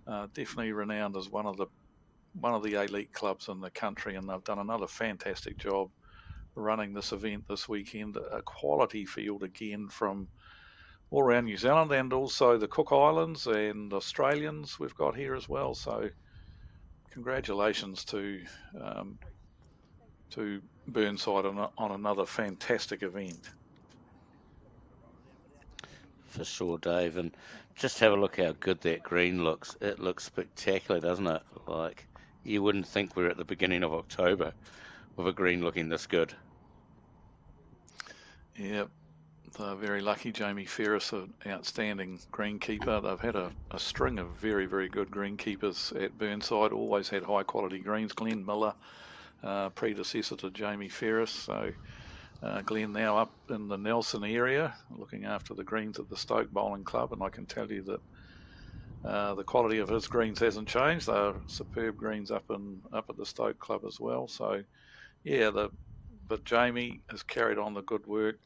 definitely renowned as one of the elite clubs in the country, and they've done another fantastic job running this event this weekend. A quality field again from all around New Zealand, and also the Cook Islands and Australians we've got here as well. So congratulations to Burnside on another fantastic event. For sure, Dave. And just have a look how good that green looks. It looks spectacular, doesn't it? Like, you wouldn't think we're at the beginning of October with a green looking this good. Yep. They're very lucky. Jamie Ferris, an outstanding greenkeeper. They've had a string of very, very good greenkeepers at Burnside, always had high quality greens. Glenn Miller, predecessor to Jamie Ferris. So Glenn now up in the Nelson area, looking after the greens at the Stoke Bowling Club, and I can tell you that the quality of his greens hasn't changed. They're superb greens up at the Stoke Club as well. So, yeah, but Jamie has carried on the good work.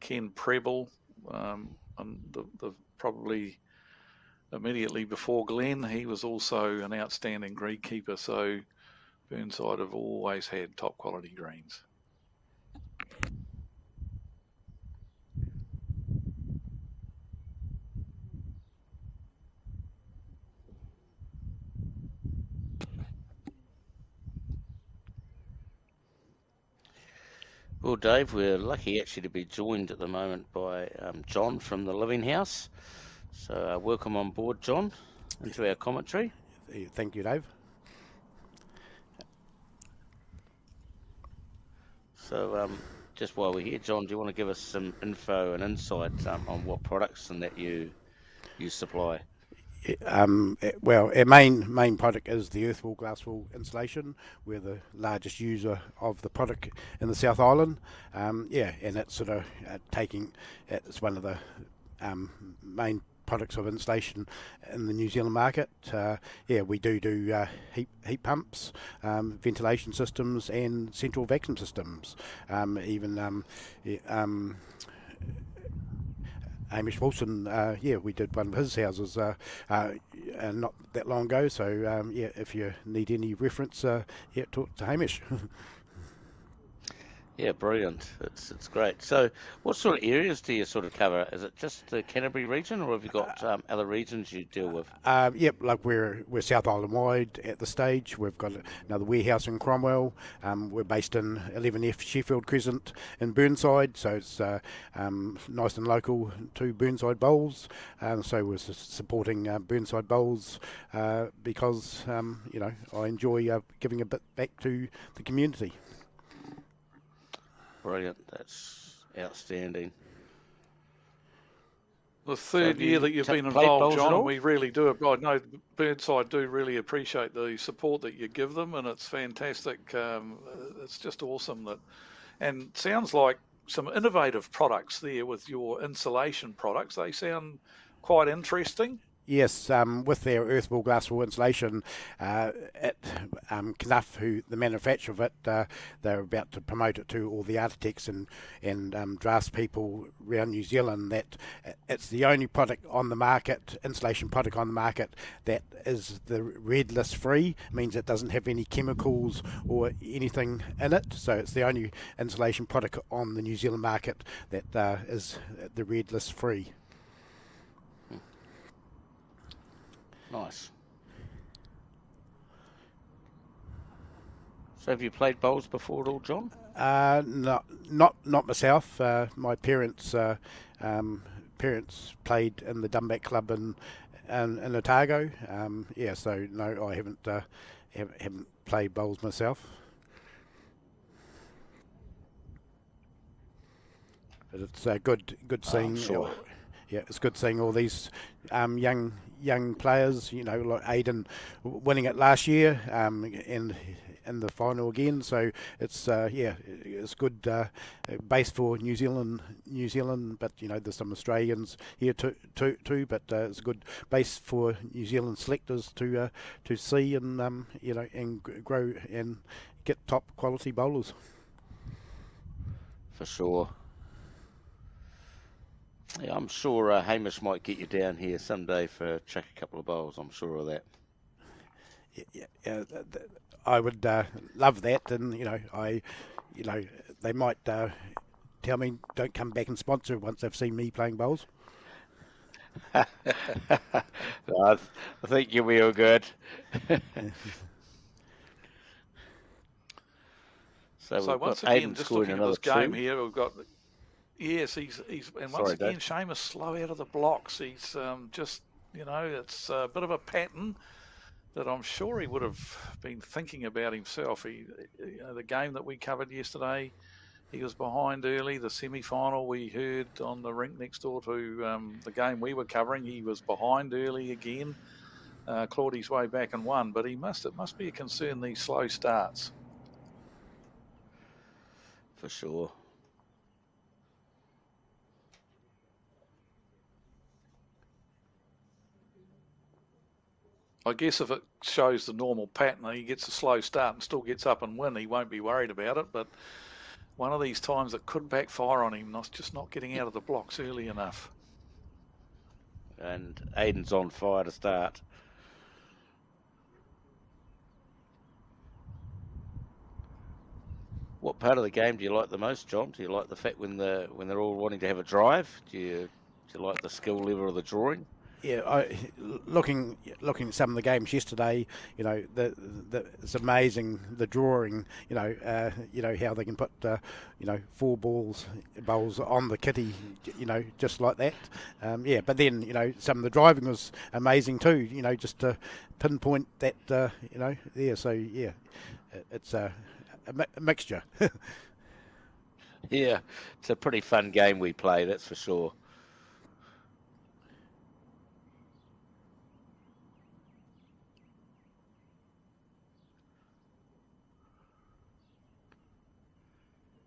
Ken Preble, and the probably immediately before Glenn, he was also an outstanding greenkeeper. So Burnside have always had top quality greens. Well, Dave, we're lucky actually to be joined at the moment by John from the Living House. So welcome on board, John, into our commentary. Thank you, Dave. So just while we're here, John, do you want to give us some info and insight on what products and that you supply? Well, our main product is the earth wall glass wall insulation. We're the largest user of the product in the South Island. And it's sort of it's one of the main products of insulation in the New Zealand market. We do heat pumps, ventilation systems, and central vacuum systems. Hamish Wilson, we did one of his houses not that long ago. So if you need any reference, talk to Hamish. Yeah, brilliant. It's great. So what sort of areas do you sort of cover? Is it just the Canterbury region, or have you got other regions you deal with? Like we're South Island wide at the stage. We've got another warehouse in Cromwell. We're based in 11F Sheffield Crescent in Burnside, so it's nice and local to Burnside Bowls. So we're supporting Burnside Bowls because I enjoy giving a bit back to the community. Brilliant. That's outstanding. The third year that you've been involved, John, and we really do. I know Burnside do really appreciate the support that you give them, and it's fantastic. It's just awesome and sounds like some innovative products there with your insulation products. They sound quite interesting. Yes, with their earth wall glass wall insulation, Knuff, who the manufacturer of it, they're about to promote it to all the architects and draftspeople around New Zealand. That it's the only product on the market, insulation product on the market, that is the red list free. Means it doesn't have any chemicals or anything in it. So it's the only insulation product on the New Zealand market that is the red list free. Nice. So have you played bowls before at all, John? Not myself. My parents played in the Dumback Club in Otago. So no, I haven't played bowls myself. But it's good seeing. Sure. Yeah, it's good seeing all these young players, like Aidan winning it last year, and in the final again. So it's it's good base for New Zealand. But there's some Australians here too. But it's a good base for New Zealand selectors to see and and grow and get top quality bowlers. For sure. Yeah, I'm sure Hamish might get you down here someday for chuck a couple of bowls. I'm sure of that. Yeah, I would love that, and they might tell me don't come back and sponsor once they've seen me playing bowls. I think you'll be all good. So once again, just looking at this game here, we've got. Yes, he's and once again, Seamus slow out of the blocks. He's just, it's a bit of a pattern that I'm sure he would have been thinking about himself. The game that we covered yesterday, he was behind early. The semi-final we heard on the rink next door to the game we were covering, he was behind early again. Clawed his way back and won, but it must be a concern, these slow starts. For sure. I guess if it shows the normal pattern, he gets a slow start and still gets up and win, he won't be worried about it. But one of these times it could backfire on him, just not getting out of the blocks early enough. And Aiden's on fire to start. What part of the game do you like the most, John? Do you like the fact when they're all wanting to have a drive? Do you like the skill level of the drawing? Yeah, looking at some of the games yesterday, you know, it's amazing the drawing. You know how they can put 4 bowls on the kitty, just like that. Yeah, but then some of the driving was amazing too. Just to pinpoint that, there. So yeah, it's a mixture. Yeah, it's a pretty fun game we play, that's for sure.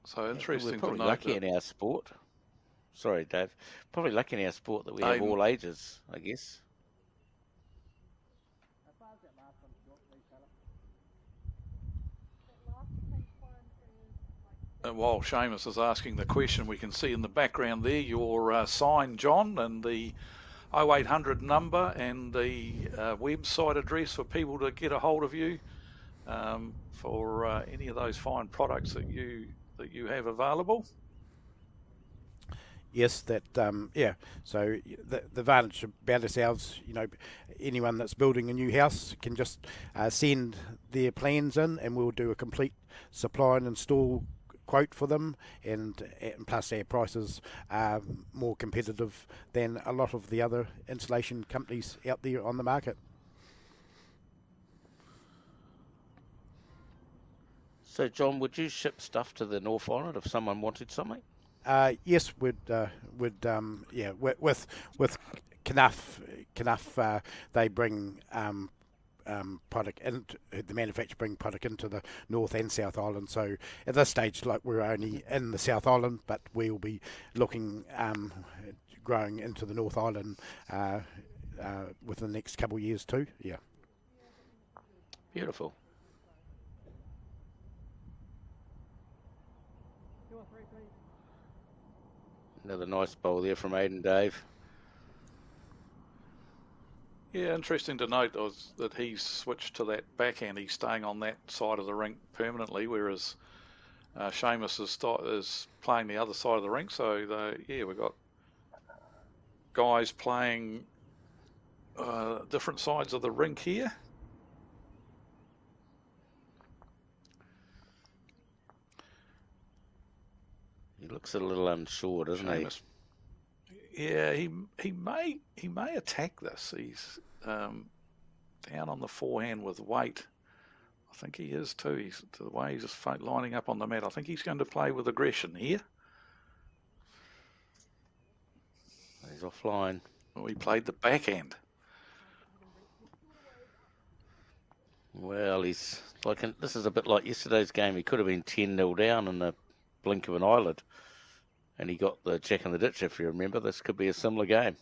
So interesting. We're probably to note lucky in our sport. Sorry, Dave. Probably lucky in our sport that we have all ages, I guess. While Seamus is asking the question, we can see in the background there your sign, John, and the 0800 number and the website address for people to get a hold of you for any of those fine products that you have available. Yes, that yeah. So the advantage about ourselves, anyone that's building a new house can just send their plans in, and we'll do a complete supply and install quote for them, and plus our prices are more competitive than a lot of the other installation companies out there on the market. So, John, would you ship stuff to the North Island if someone wanted something? Yes, with Knuff, they bring product in. The manufacturer bring product into the North and South Island. So at this stage, we're only in the South Island, but we'll be looking growing into the North Island within the next couple of years too. Yeah. Beautiful. Another nice bowl there from Aiden, Dave. Yeah, interesting to note that he's switched to that backhand. He's staying on that side of the rink permanently, whereas Seamus is playing the other side of the rink. So, we've got guys playing different sides of the rink here. He looks a little unsure, doesn't Seamus. Yeah, he may attack this. He's down on the forehand with weight. I think he is too. He's to the way he's just lining up on the mat. I think he's going to play with aggression here. He's offline. Well, he played the backhand. Well, this is a bit like yesterday's game. He could have been 10-0 down in the blink of an eyelid. And he got the jack in the ditch, if you remember. This could be a similar game.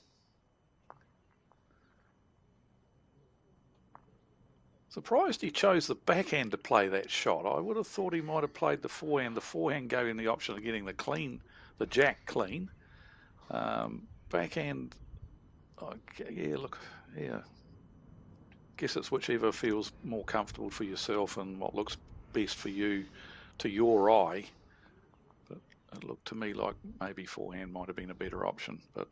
Surprised he chose the backhand to play that shot. I would have thought he might have played the forehand. The forehand gave him the option of getting the jack clean. Backhand, guess it's whichever feels more comfortable for yourself and what looks best for you to your eye. But it looked to me like maybe forehand might have been a better option. But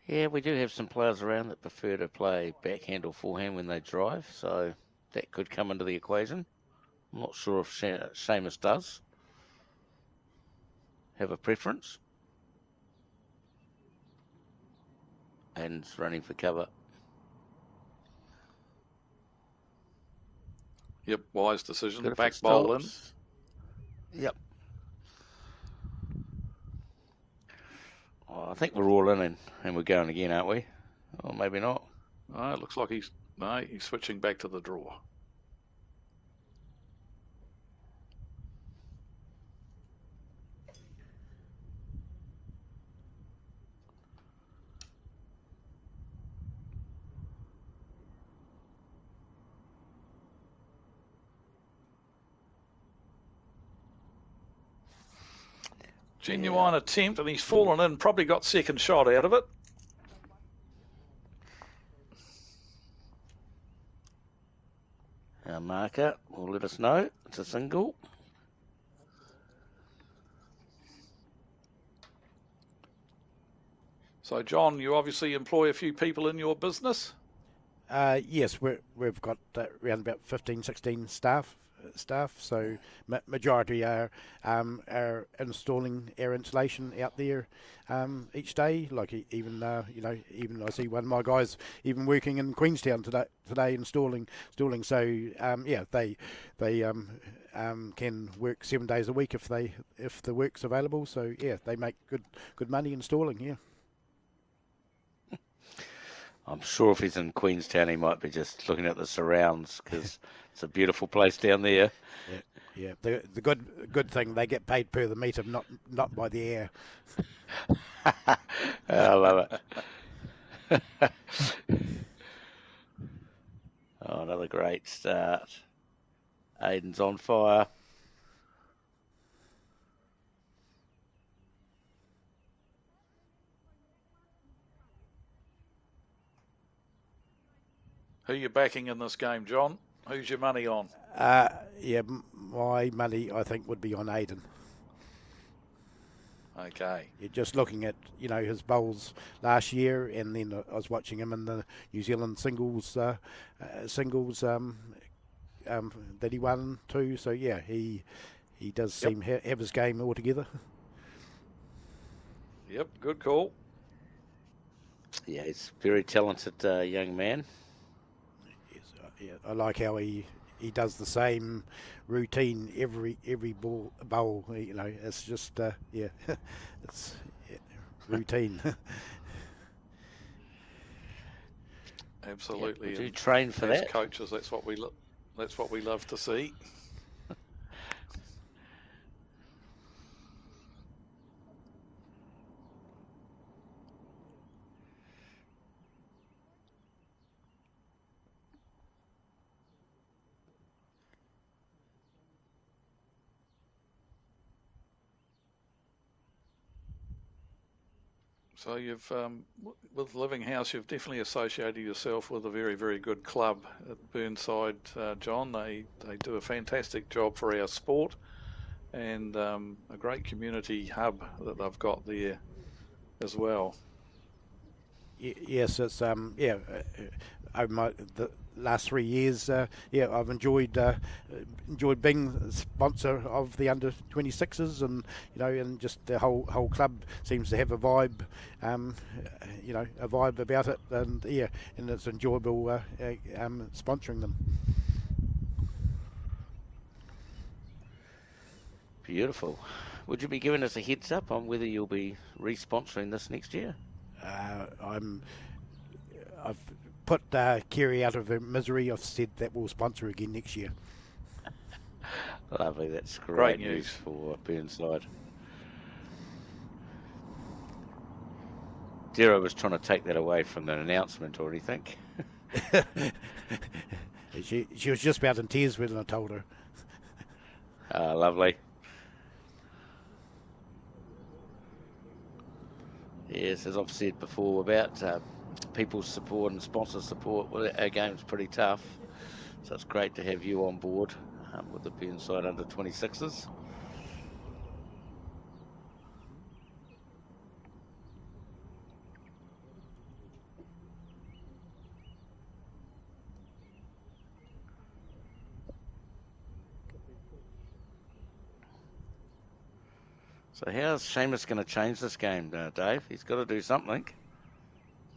yeah, we do have some players around that prefer to play backhand or forehand when they drive, so that could come into the equation. I'm not sure if Seamus does have a preference. And running for cover. Yep, wise decision. Good Back bowl in. Yep. Oh, I think we're all in and we're going again, aren't we? Or maybe not. It looks like he's switching back to the draw. Genuine attempt, and he's fallen in, probably got second shot out of it. Our marker will let us know it's a single. So, John, you obviously employ a few people in your business? Yes, we've got around about 15, 16 staff. So majority are installing air insulation out there each day. Like even I see one of my guys even working in Queenstown today installing. So they can work 7 days a week if the work's available. So yeah, they make good money installing. Yeah. I'm sure if he's in Queenstown, he might be just looking at the surrounds because it's a beautiful place down there. Yeah. The good thing, they get paid per the meter, not by the air. I love it. Oh, another great start. Aiden's on fire. Who are you backing in this game, John? Who's your money on? My money, I think, would be on Aiden. Okay. You're just looking at, his bowls last year, and then I was watching him in the New Zealand singles that he won too. So yeah, he does seem have his game all together. Yep, good call. Yeah, he's a very talented young man. I like how he does the same routine every bowl. It's just it's routine. Absolutely. Yeah, we do train for as that. Coaches, that's what we love to see. So you've, with Living House, you've definitely associated yourself with a very, very good club at Burnside, John. They do a fantastic job for our sport, and a great community hub that they've got there as well. Yes, it's over the last 3 years. I've enjoyed being a sponsor of the under 26s, and just the whole club seems to have a vibe, a vibe about it, and it's enjoyable sponsoring them. Beautiful. Would you be giving us a heads up on whether you'll be re-sponsoring this next year? I've put Kerry out of her misery. I've said that we'll sponsor again next year. Lovely, that's great news for Burnside. Dero was trying to take that away from the announcement or anything. She was just about in tears when I told her. Lovely. Yes, as I've said before about people's support and sponsor support, well, our game's pretty tough. So it's great to have you on board with the Burnside under 26s. So how's Seamus going to change this game, Dave? He's got to do something,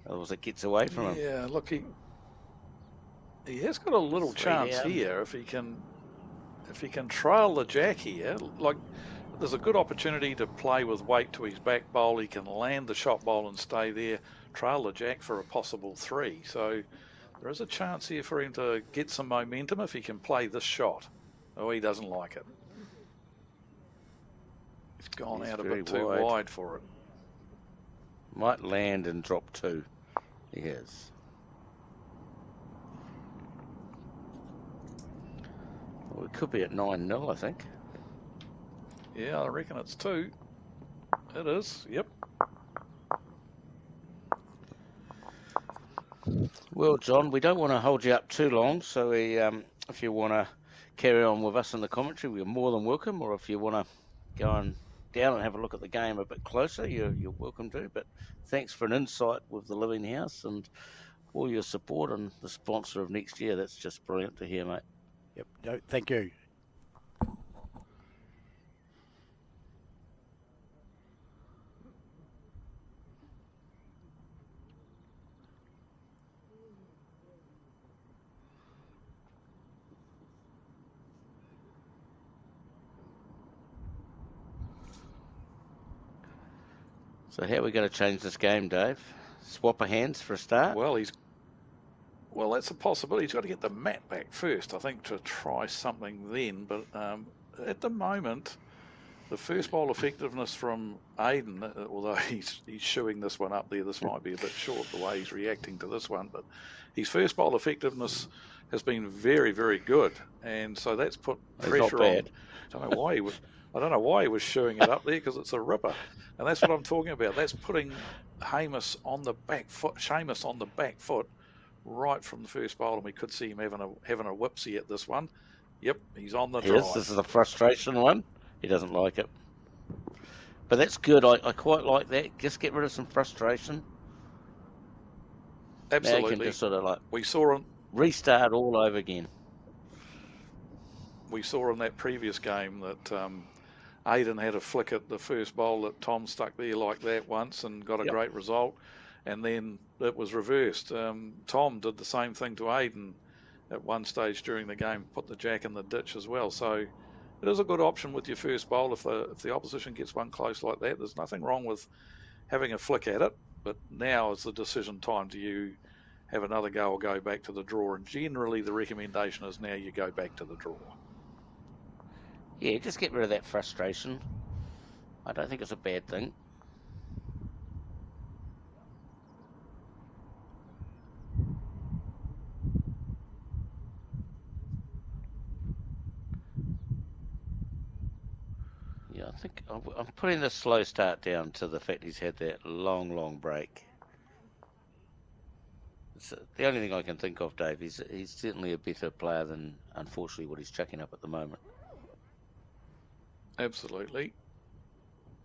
otherwise it gets away from him. Yeah, look, he has got a little chance here if he can trail the jack here. Like, there's a good opportunity to play with weight to his back bowl. He can land the shot bowl and stay there, trail the jack for a possible 3. So there is a chance here for him to get some momentum if he can play this shot. Oh, he doesn't like it. He's gone out a bit too wide for it. Might land and drop 2. He has. Well, it could be at 9-0, I think. Yeah, I reckon it's 2. It is, yep. Well, John, we don't want to hold you up too long, so if you want to carry on with us in the commentary, we're more than welcome, or if you want to go on down and have a look at the game a bit closer, you're welcome to. But thanks for an insight with the Living House and all your support and the sponsor of next year. That's just brilliant to hear, mate. Yep. No, thank you. So how are we going to change this game, Dave? Swap of hands for a start? Well, that's a possibility. He's got to get the mat back first, I think, to try something then. But at the moment, the first bowl effectiveness from Aiden, although he's shooing this one up there, this might be a bit short the way he's reacting to this one, but his first bowl effectiveness has been very, very good, and so that's put pressure on. I don't know why he was shooing it up there, because it's a ripper, and that's what I'm talking about. That's putting Seamus on the back foot right from the first bowl, and we could see him having a whipsy at this one. Yep, he's on the drive. Yes, this is a frustration one. He doesn't like it. But that's good. I quite like that. Just get rid of some frustration. Absolutely. Now you can just sort of like we saw restart all over again. We saw in that previous game that Aiden had a flick at the first bowl that Tom stuck there like that once and got a great result. And then it was reversed. Tom did the same thing to Aiden at one stage during the game, put the jack in the ditch as well. So it is a good option with your first bowl if the opposition gets one close like that. There's nothing wrong with having a flick at it, but now is the decision time. Do you have another go or go back to the draw? And generally the recommendation is now you go back to the draw. Yeah, just get rid of that frustration. I don't think it's a bad thing. Yeah, I think I'm putting the slow start down to the fact he's had that long break. It's the only thing I can think of, Dave. He's certainly a better player than, unfortunately, what he's chucking up at the moment. Absolutely.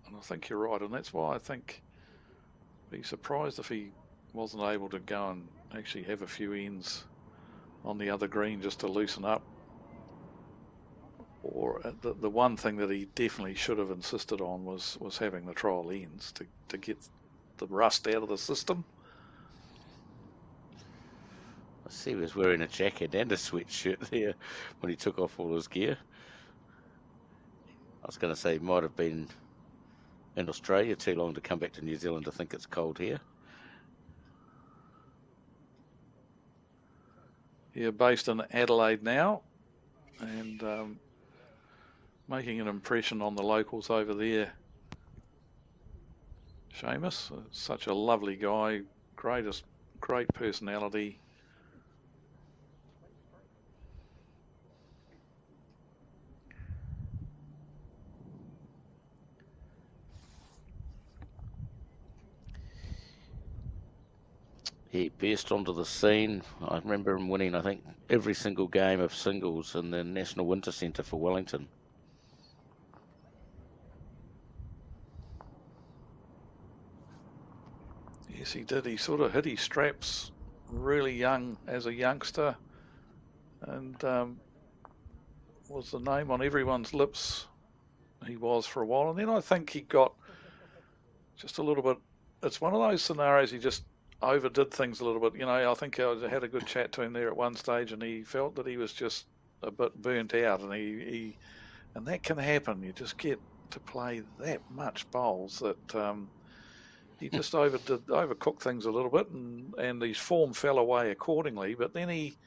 And I think you're right, and that's why I think I'd be surprised if he wasn't able to go and actually have a few ends on the other green just to loosen up. Or the one thing that he definitely should have insisted on was having the trial ends to get the rust out of the system. I see he was wearing a jacket and a sweatshirt there when he took off all his gear. I was going to say he might have been in Australia too long to come back to New Zealand to think it's cold here. Yeah, based in Adelaide now, and making an impression on the locals over there. Seamus, such a lovely guy, great personality. He burst onto the scene. I remember him winning, I think, every single game of singles in the National Winter Centre for Wellington. Yes, he did. He sort of hit his straps really young as a youngster, and was the name on everyone's lips. He was for a while, and then I think he got just a little bit. It's one of those scenarios he just overdid things a little bit. You know, I think I had a good chat to him there at one stage, and he felt that he was just a bit burnt out, and and that can happen. You just get to play that much bowls that he just overcooked things a little bit, and his form fell away accordingly. But then he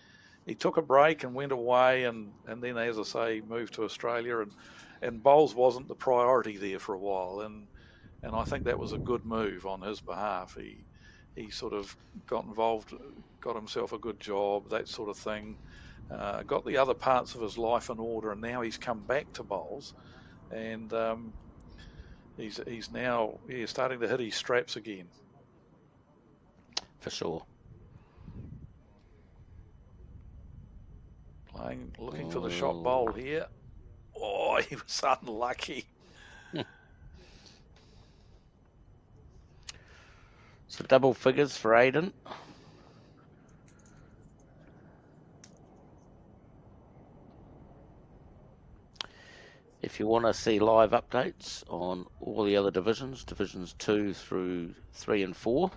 took a break and went away, and then, as I say, moved to Australia, and bowls wasn't the priority there for a while, and I think that was a good move on his behalf. He sort of got involved, got himself a good job, that sort of thing, got the other parts of his life in order, and now he's come back to bowls. And he's now starting to hit his straps again. For sure. Looking for the shot bowl here. Oh, he was unlucky. So double figures for Aiden. If you want to see live updates on all the other divisions 2 through 3 and 4,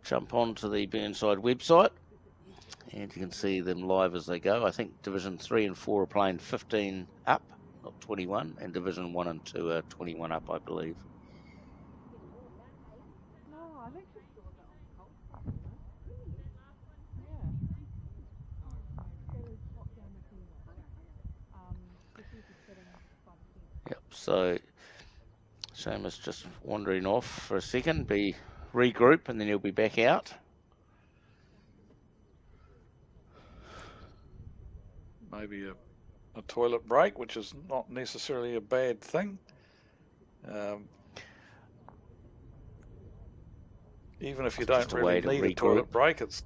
jump onto the Burnside website and you can see them live as they go. I think Division 3 and 4 are playing 15 up, not 21, and Division 1 and 2 are 21 up, I believe. Yep, so Seamus just wandering off for a second, regroup, and then he'll be back out. Maybe a toilet break, which is not necessarily a bad thing. Even if you don't really need a toilet break, it's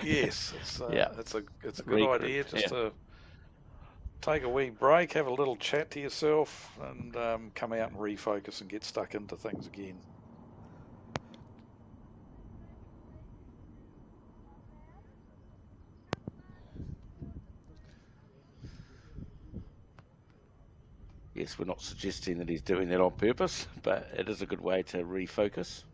yes, it's a good idea just to take a wee break, have a little chat to yourself, and come out and refocus and get stuck into things again. Yes, we're not suggesting that he's doing that on purpose, but it is a good way to refocus.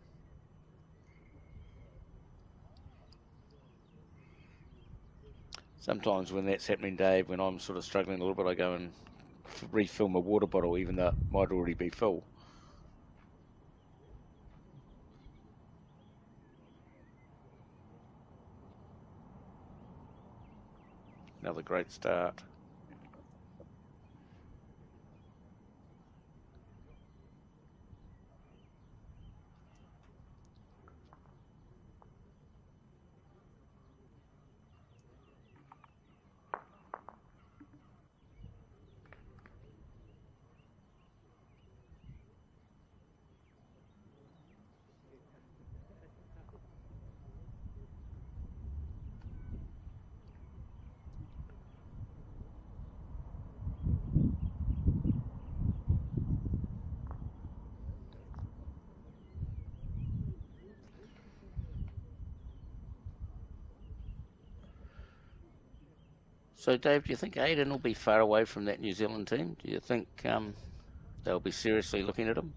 Sometimes when that's happening, Dave, when I'm sort of struggling a little bit, I go and refill my water bottle, even though it might already be full. Another great start. So, Dave, do you think Aiden will be far away from that New Zealand team? Do you think they'll be seriously looking at him?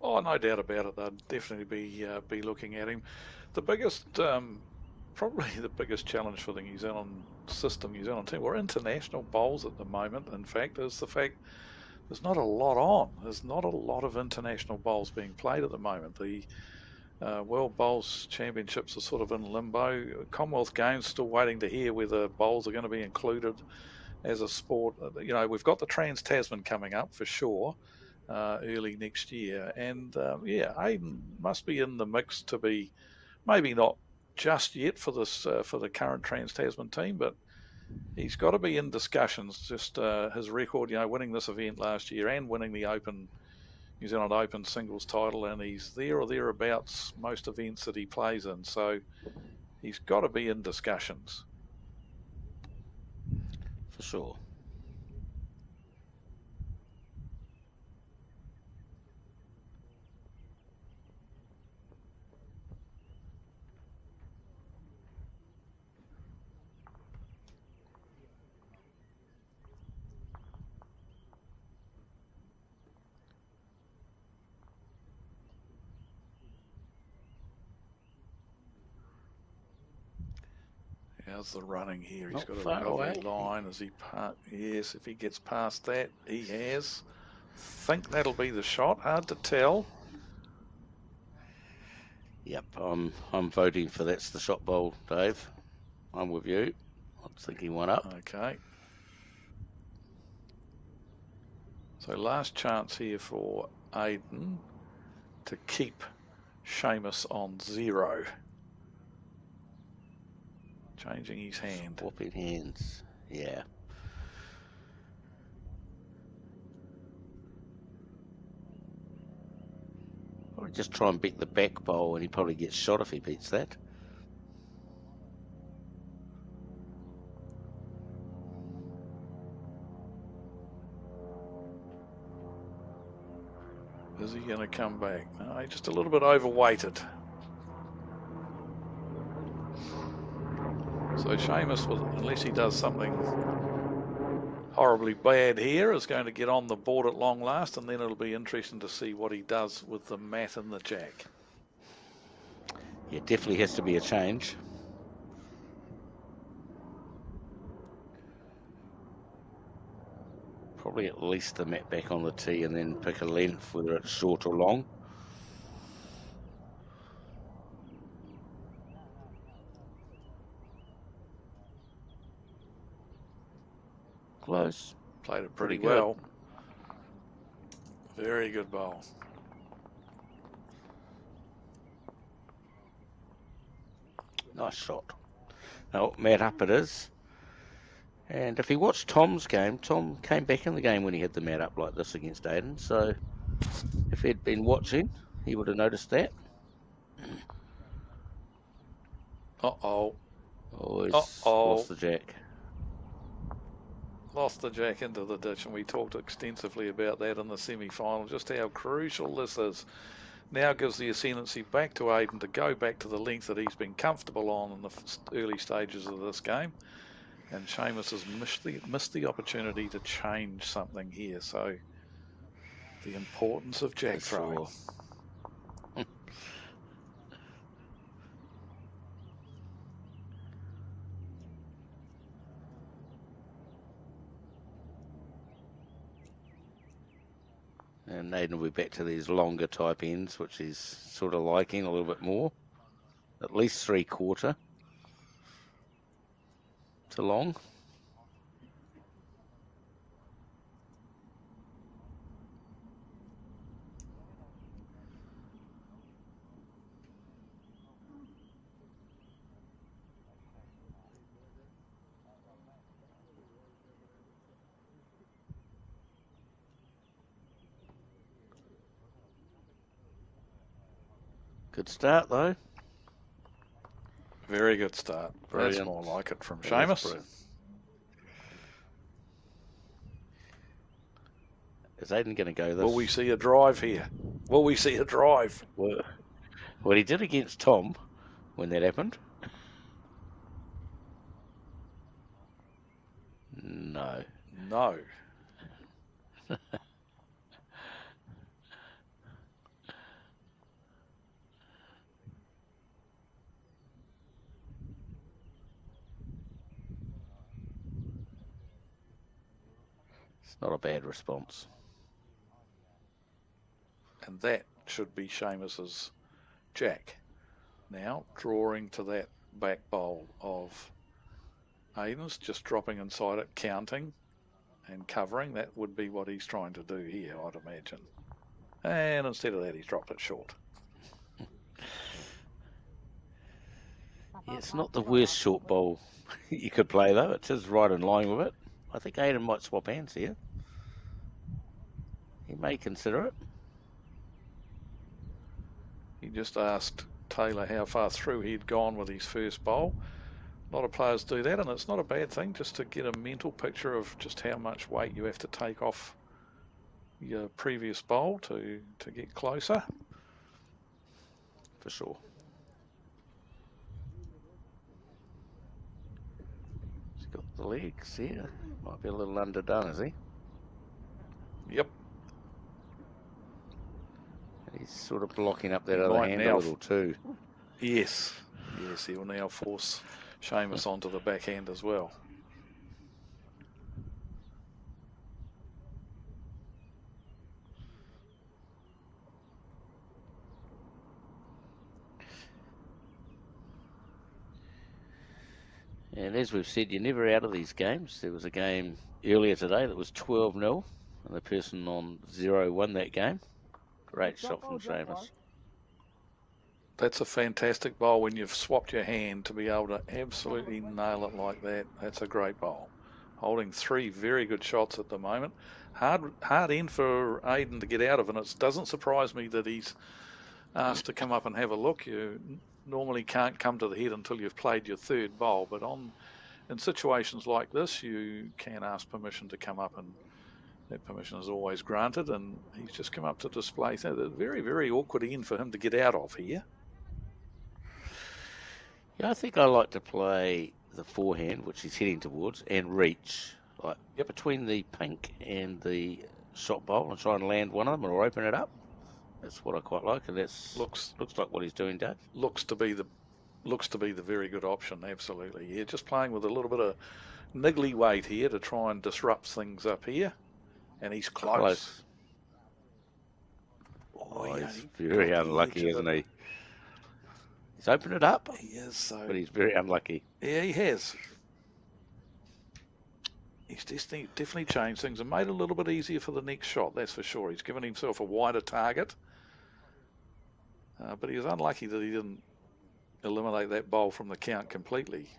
Oh, no doubt about it. They'll definitely be looking at him. The biggest, probably the biggest challenge for the New Zealand team, or international bowls at the moment, in fact, is the fact there's not a lot on. There's not a lot of international bowls being played at the moment. The World Bowls Championships are sort of in limbo. Commonwealth Games still waiting to hear whether bowls are going to be included as a sport. You know, we've got the Trans-Tasman coming up for sure early next year. And Aiden must be in the mix to be, maybe not just yet for this for the current Trans-Tasman team, but he's got to be in discussions. Just his record, winning this event last year and winning the New Zealand Open singles title, and he's there or thereabouts most events that he plays in. So he's got to be in discussions. For sure. How's the running here? Not He's got a far lovely away. line. Yes, if he gets past that, he has. Think that'll be the shot. Hard to tell. Yep, I'm voting for that's the shot bowl, Dave. I'm with you. I'm thinking one up. Okay. So last chance here for Aiden to keep Seamus on 0. Changing his hand. Swapping hands. Yeah. Just try and beat the back bowl, and he probably gets shot if he beats that. Is he going to come back? No, he's just a little bit overweighted. So Seamus, unless he does something horribly bad here, is going to get on the board at long last, and then it'll be interesting to see what he does with the mat and the jack. Yeah, definitely has to be a change. Probably at least the mat back on the tee and then pick a length, whether it's short or long. Close. Played it pretty Pretty good. well. Very good bowl. Nice shot. Oh, mat up it is. And if he watched Tom's game, Tom came back in the game when he had the mat up like this against Aiden. So if he'd been watching, he would have noticed that. Uh-oh. Oh, he's Uh-oh. lost the jack. Lost the jack into the ditch, and we talked extensively about that in the semi-final, just how crucial this is. Now gives the ascendancy back to Aiden to go back to the length that he's been comfortable on in the early stages of this game. And Seamus has missed the opportunity to change something here. So the importance of jack throwing. Sure. And Aiden will be back to these longer type ends, which he's sort of liking a little bit more. At least 3/4 to long. Good start though. Very good start. That's Brilliant. more like it from That is Seamus. brilliant. Is Aiden going to go this? Will we see a drive here? Will we see a drive? Well, he did against Tom when that happened. No. No. It's not a bad response. And that should be Seamus's jack. Now drawing to that back bowl of Aiden's, just dropping inside it, counting and covering. That would be what he's trying to do here, I'd imagine. And instead of that, he's dropped it short. Yeah, it's not the worst short bowl you could play though. It's just right in line with it. I think Aiden might swap hands here. He may consider it. He just asked Taylor how far through he'd gone with his first bowl. A lot of players do that, and it's not a bad thing, just to get a mental picture of just how much weight you have to take off your previous bowl to get closer. For sure. He's got the legs here. Might be a little underdone, is he? Yep. He's sort of blocking up that He other might hand a now. little too. Yes. Yes, he will now force Seamus onto the backhand as well. And as we've said, you're never out of these games. There was a game earlier today that was 12-0, and the person on 0 won that game. Great shot from Seamus. That's a fantastic bowl when you've swapped your hand to be able to absolutely nail it like that. That's a great bowl. Holding 3 very good shots at the moment. Hard end for Aiden to get out of, and it doesn't surprise me that he's asked to come up and have a look. You normally can't come to the head until you've played your third bowl, but in situations like this, you can ask permission to come up, and that permission is always granted, and he's just come up to display. So a very, very awkward end for him to get out of here. Yeah, I think I like to play the forehand, which he's heading towards, and reach like between the pink and the shot bowl and try and land one of them or open it up. That's what I quite like, and that's looks like what he's doing, Dave. Looks to be the very good option, absolutely. Yeah, just playing with a little bit of niggly weight here to try and disrupt things up here, and he's close. Oh, he's very unlucky, isn't he? He's opened it up. He is, but he's very unlucky. Yeah, he has. He's definitely changed things and made it a little bit easier for the next shot, that's for sure. He's given himself a wider target. But he was unlucky that he didn't eliminate that bowl from the count completely.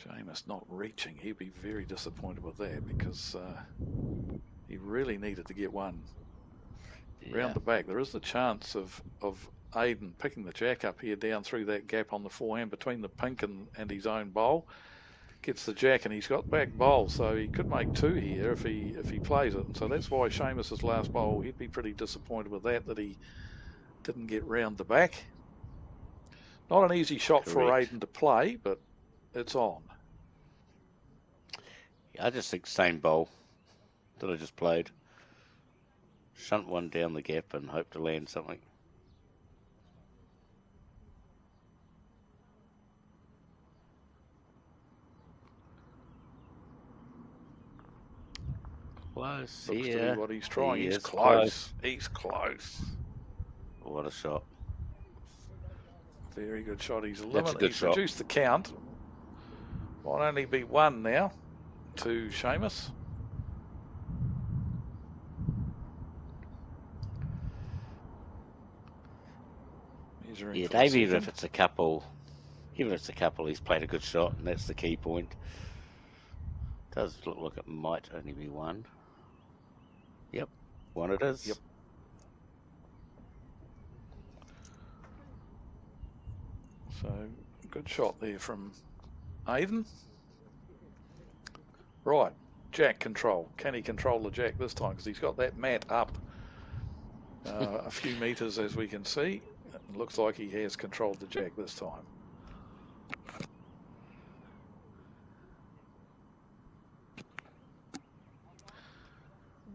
Seamus not reaching, he'd be very disappointed with that, because he really needed to get one round the back. There is the chance of Aiden picking the jack up here down through that gap on the forehand between the pink and his own bowl. Gets the jack and he's got back bowl, so he could make two here if he plays it. And so that's why Seamus's last bowl, he'd be pretty disappointed with that he didn't get round the back. Not an easy shot for Aiden to play, but it's on. I just think same bowl that I just played. Shunt one down the gap and hope to land something. Close. Looks to be what he's trying. He he's is close. He's close. What a shot. Very good shot. He's shot. Reduced the count. Might only be one now to Seamus. Yeah, Dave, even if it's a couple, he's played a good shot, and that's the key point. Does look like it might only be one. Yep, one it is. Yep. So, good shot there from Aiden. Right, jack control. Can he control the jack this time? Because he's got that mat up a few metres, as we can see. It looks like he has controlled the jack this time.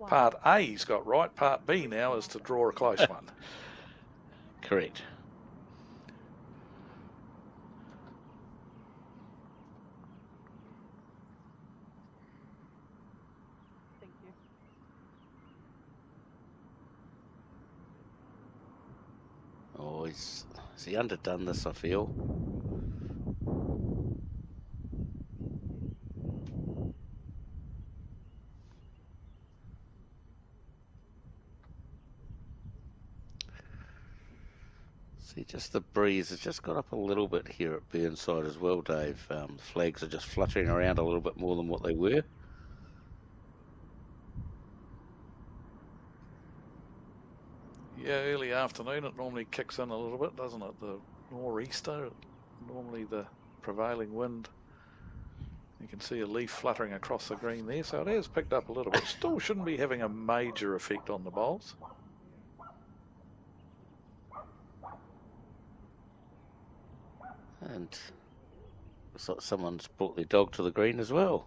Part A he's got right. Part B now is to draw a close one. Correct. Thank you. Oh, has he underdone this, I feel? See, just the breeze has just got up a little bit here at Burnside as well, Dave. The flags are just fluttering around a little bit more than what they were. Yeah, early afternoon it normally kicks in a little bit, doesn't it? The nor'easter, normally the prevailing wind. You can see a leaf fluttering across the green there, so it has picked up a little bit. Still shouldn't be having a major effect on the bowls. And looks like someone's brought their dog to the green as well.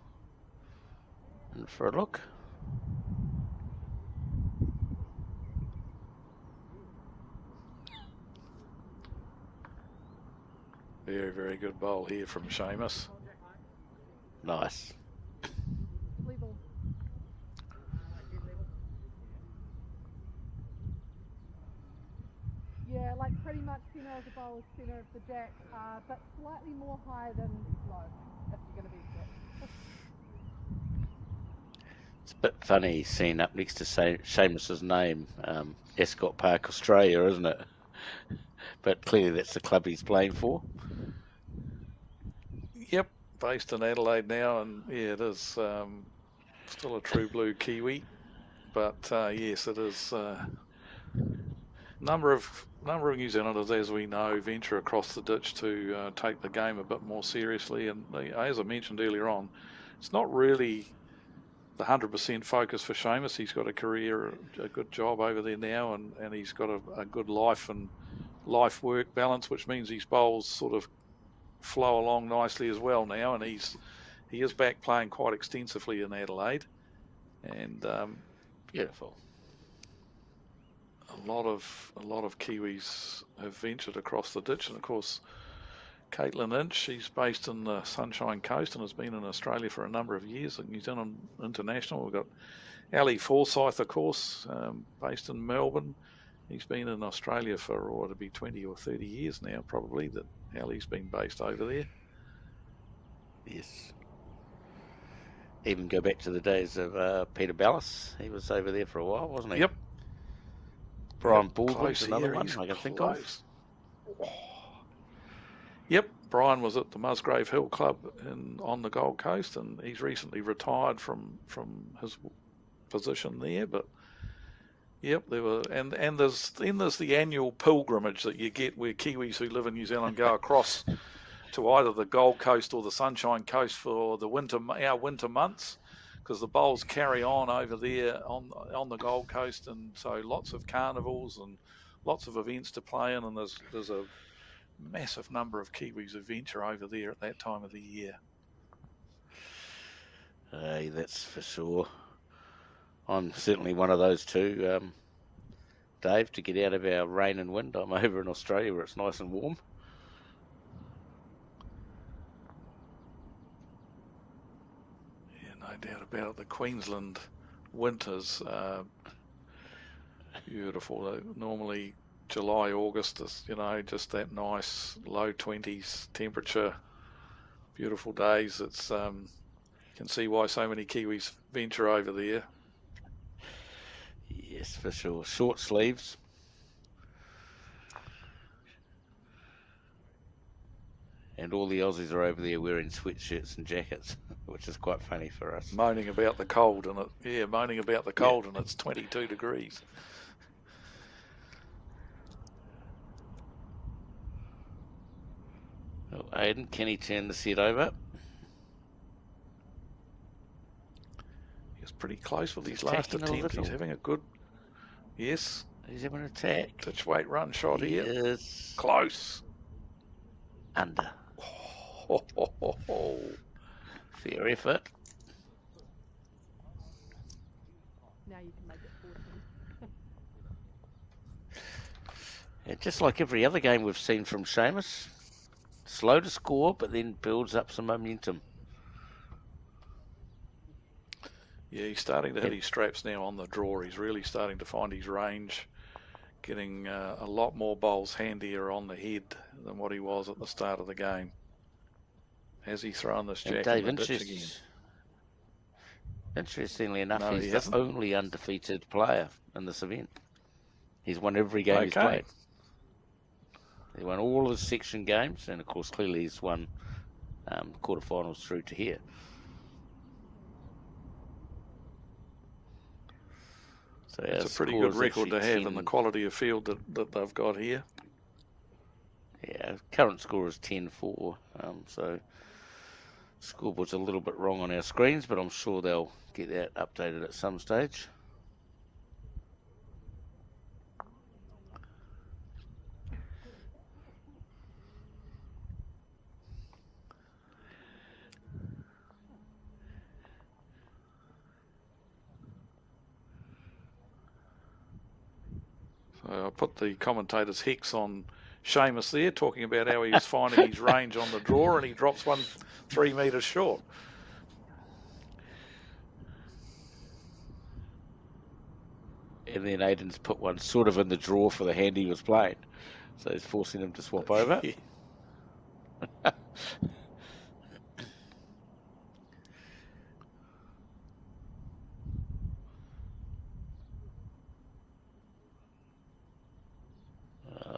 And for a look. Very, very good bowl here from Seamus. Nice. Level. Yeah, like pretty much centre of the bowl is centre of the jack, but slightly more high than low, if you're going to be exact. It's a bit funny seeing up next to Seamus's name, Escott Park, Australia, isn't it? But clearly that's the club he's playing for. Yep, based in Adelaide now, and yeah, it is still a true blue Kiwi, but yes, it is. Number of New Zealanders, as we know, venture across the ditch to take the game a bit more seriously, and as I mentioned earlier on, it's not really the 100% focus for Seamus. He's got a good job over there now, and he's got a good life and life-work balance, which means his bowls sort of flow along nicely as well now, and he is back playing quite extensively in Adelaide, and beautiful. A lot of Kiwis have ventured across the ditch, and of course Caitlin Inch, she's based in the Sunshine Coast and has been in Australia for a number of years at New Zealand International. We've got Ali Forsyth, of course, based in Melbourne. He's been in Australia for, it'll be 20 or 30 years now, probably, that Ali's been based over there. Yes. Even go back to the days of Peter Ballas. He was over there for a while, wasn't he? Yep. Brian Baldwin's another one I can think of. Yep, Brian was at the Musgrave Hill Club on the Gold Coast, and he's recently retired from his position there. But yep, there were, and there's the annual pilgrimage that you get where Kiwis who live in New Zealand go across to either the Gold Coast or the Sunshine Coast for our winter months, because the bowls carry on over there on the Gold Coast, and so lots of carnivals and lots of events to play in, and there's a massive number of Kiwis who venture over there at that time of the year. Hey, that's for sure. I'm certainly one of those too, Dave, to get out of our rain and wind. I'm over in Australia where it's nice and warm. No doubt about it. The Queensland winters are beautiful. Normally July, August is, just that nice low 20s temperature, beautiful days. It's you can see why so many Kiwis venture over there. Yes, for sure. Short sleeves. And all the Aussies are over there wearing sweatshirts and jackets, which is quite funny for us. Moaning about the cold, and and it's 22 degrees. Well, Aidan, can he turn the set over? He's pretty close with his last attempt. He's having a good... Yes. He's having an attack. Touch weight run shot here. Is close. Under. Oh. Fair effort. Now you can make it 14. Yeah, just like every other game we've seen from Seamus. Slow to score, but then builds up some momentum. Yeah, he's starting to hit his straps now on the draw. He's really starting to find his range, getting a lot more bowls handier on the head than what he was at the start of the game. Has he thrown this jack in the ditch again? Interestingly enough, he's the only undefeated player in this event. He's won every game he's played. He won all his section games, and of course, clearly he's won quarterfinals through to here. So it's a pretty good record to have in the quality of field that they've got here. Yeah, current score is 10-4, so scoreboard's a little bit wrong on our screens, but I'm sure they'll get that updated at some stage. So I put the commentator's hex on Seamus there, talking about how he was finding his range on the draw, and he drops one 3 metres short. And then Aidan's put one sort of in the draw for the hand he was playing. So he's forcing him to swap over.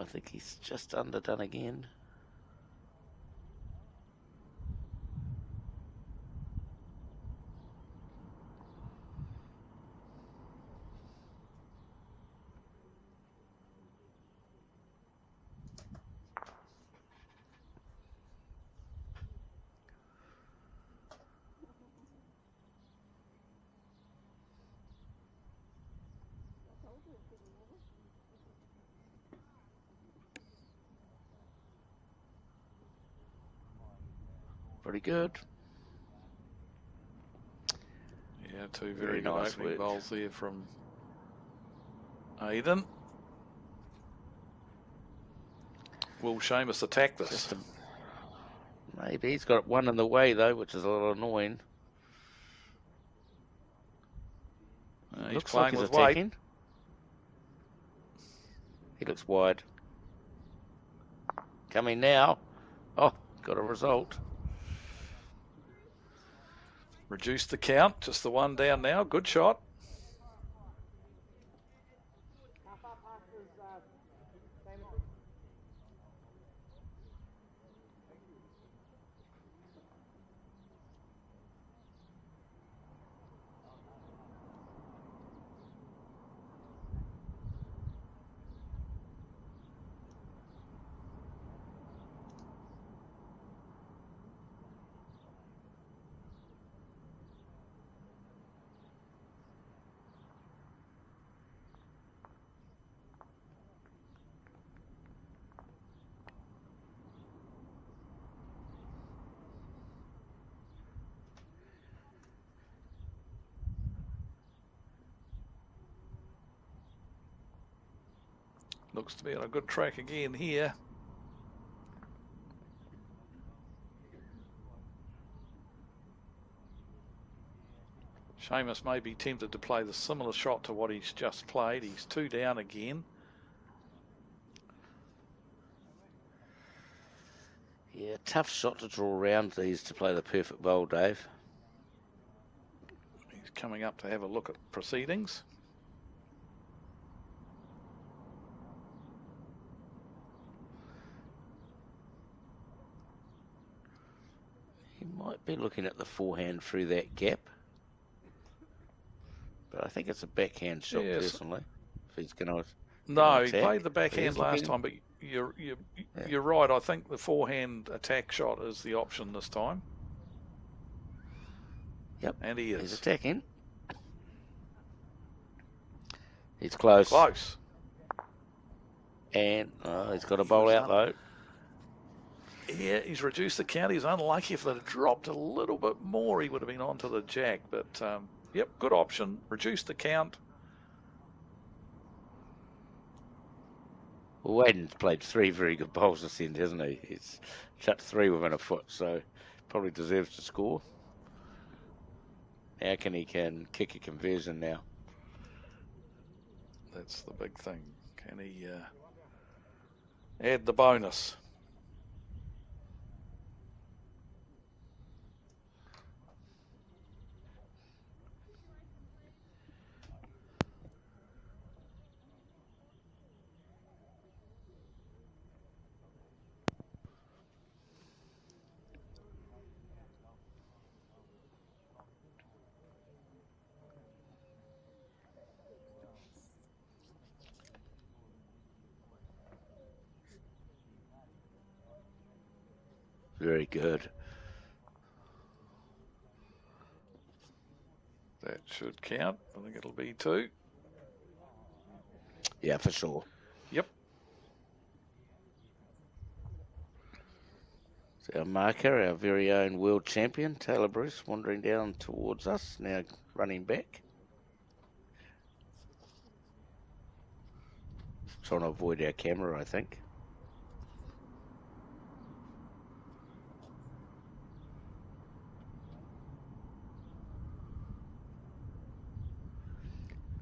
I think he's just underdone again. Pretty good. Yeah, two Very very good nice opening work. bowls there from Aiden. Will Seamus attack this? Just maybe he's got one in the way though, which is a little annoying. He's Looks playing like he's with attacking. weight. He looks wide. Coming now. Oh, got a result. Reduced the count, just the one down now. Good shot. Looks to be on a good track again here. Seamus may be tempted to play the similar shot to what he's just played. He's 2 down again. Yeah, tough shot to draw around these to play the perfect bowl, Dave. He's coming up to have a look at proceedings. He might be looking at the forehand through that gap. But I think it's a backhand shot, Yes. personally. If he's going to. No, he attack. played the backhand He's last looking- time, but you're right. I think the forehand attack shot is the option this time. Yep. And he He's is. attacking. He's close. Close. And he's got a bowl out, though. Yeah, he's reduced the count. He's unlucky. If they'd dropped a little bit more, he would have been onto the jack. But, yep, good option. Reduce the count. Well, Waden's played 3 very good bowls this end, hasn't he? He's chucked 3 within a foot, so probably deserves to score. How can he kick a conversion now? That's the big thing. Can he add the bonus? Very good. That should count. I think it'll be 2. Yeah, for sure. Yep. So our marker, our very own world champion, Taylor Bruce, wandering down towards us, now running back. Trying to avoid our camera, I think.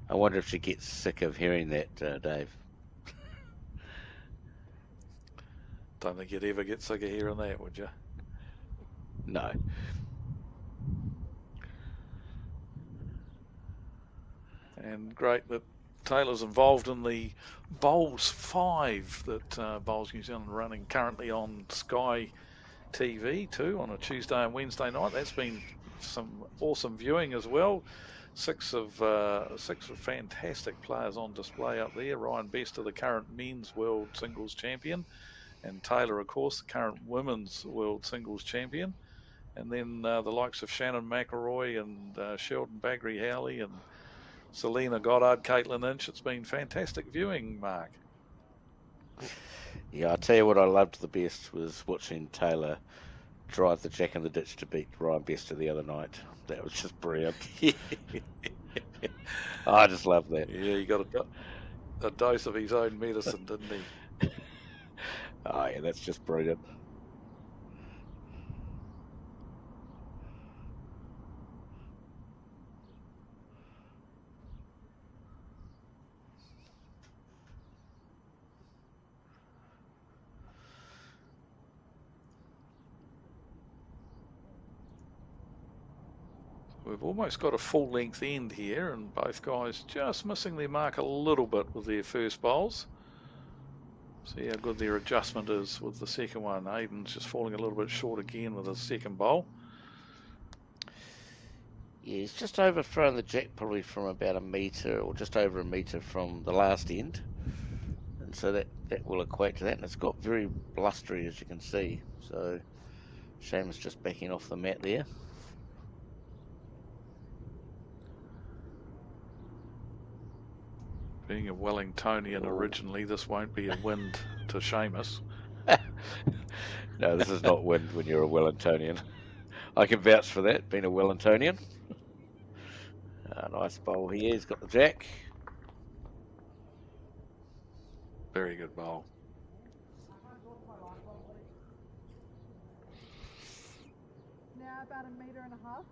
I wonder if she gets sick of hearing that, Dave. Don't think you'd ever get sick of hearing that, would you? No. And great that Taylor's involved in the Bowls 5 that Bowls New Zealand running currently on Sky TV too on a Tuesday and Wednesday night. That's been some awesome viewing as well. Six of fantastic players on display up there. Ryan Bester, the current men's world singles champion, and Taylor, of course, the current women's world singles champion. And then the likes of Shannon McElroy and Sheldon Bagry-Howley and Selena Goddard, Caitlin Inch. It's been fantastic viewing, Mark. Yeah, I'll tell you what I loved the best was watching Taylor drive the jack in the ditch to beat Ryan Bester the other night. That was just brilliant. I just love that. Yeah, he got a dose of his own medicine, didn't he? Oh, yeah, that's just brilliant. We've almost got a full-length end here, and both guys just missing their mark a little bit with their first bowls. See how good their adjustment is with the second one. Aiden's just falling a little bit short again with his second bowl. Yeah, he's just overthrown the jack probably from about a metre or just over a metre from the last end. And so that will equate to that. And it's got very blustery, as you can see. So Seamus just backing off the mat there. Being a Wellingtonian originally, this won't be a wind to Seamus. No, this is not wind when you're a Wellingtonian. I can vouch for that, being a Wellingtonian. Nice bowl here. He's got the jack. Very good bowl. Now about 1.5 meters.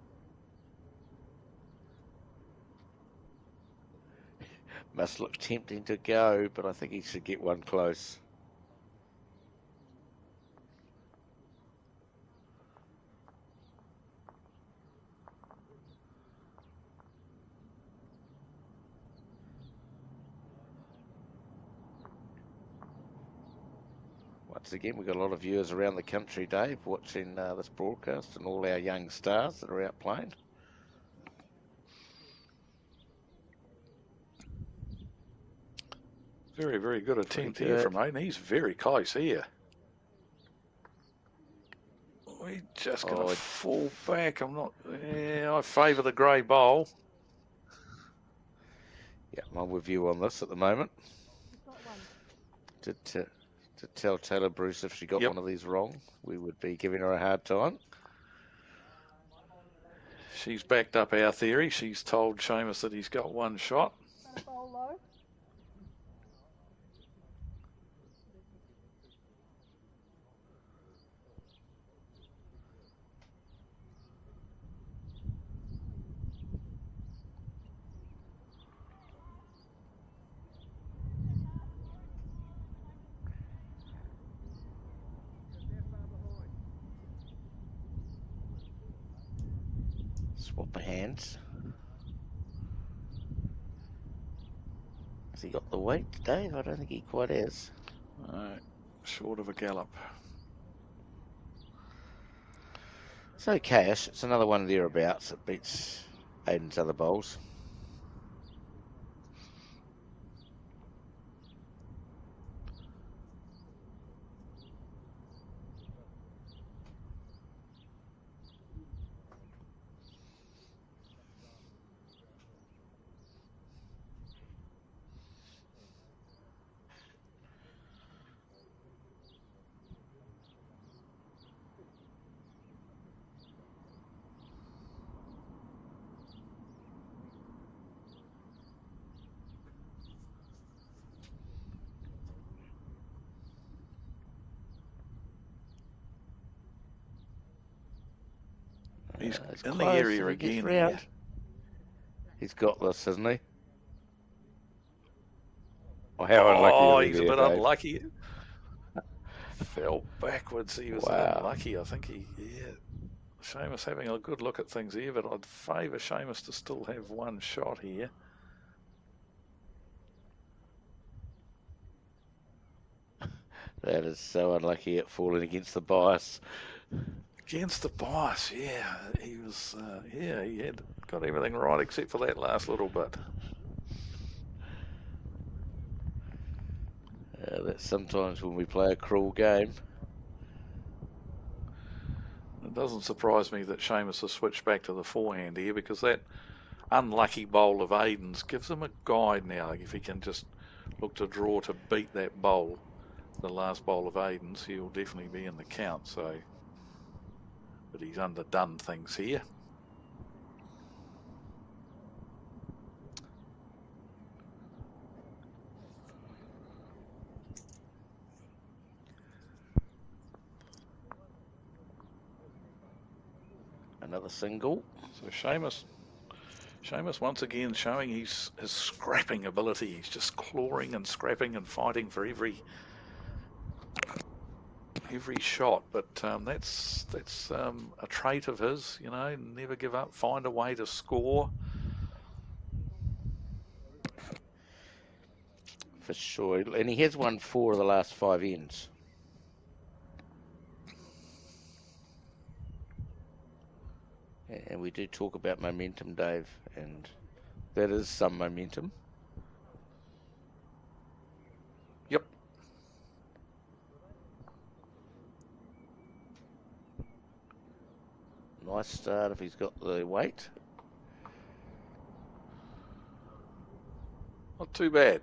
Must look tempting to go, but I think he should get one close. Once again, we've got a lot of viewers around the country, Dave, watching this broadcast, and all our young stars that are out playing. Very, very good attempt here from Aiden. He's very close here. We're just going to fall back. I favour the grey bowl. Yeah, I'm with you on this at the moment. To tell Taylor Bruce if she got one of these wrong, we would be giving her a hard time. She's backed up our theory. She's told Seamus that he's got one shot. Swap of hands. Has he got the weight, Dave? I don't think he quite has. Short of a gallop. It's okay-ish. It's another one thereabouts. It beats Aiden's other bowls. He's in the area again. Yeah. He's got this, hasn't he? Oh, how unlucky he's a bit unlucky. Fell backwards. He was unlucky. I think Seamus having a good look at things here, but I'd favour Seamus to still have one shot here. That is so unlucky at falling against the bias. Against the bias, yeah. He was, he had got everything right except for that last little bit. That's sometimes when we play a cruel game. It doesn't surprise me that Seamus has switched back to the forehand here, because that unlucky bowl of Aiden's gives him a guide now. If he can just look to draw to beat that bowl, the last bowl of Aiden's, he'll definitely be in the count. So, but he's underdone things here. Another single. So Seamus once again showing his scrapping ability. He's just clawing and scrapping and fighting for every shot. But that's a trait of his, you know. Never give up. Find a way to score. For sure. And he has won 4 of the last 5 ends. And we do talk about momentum, Dave, and that is some momentum. Yep. Nice start if he's got the weight. Not too bad.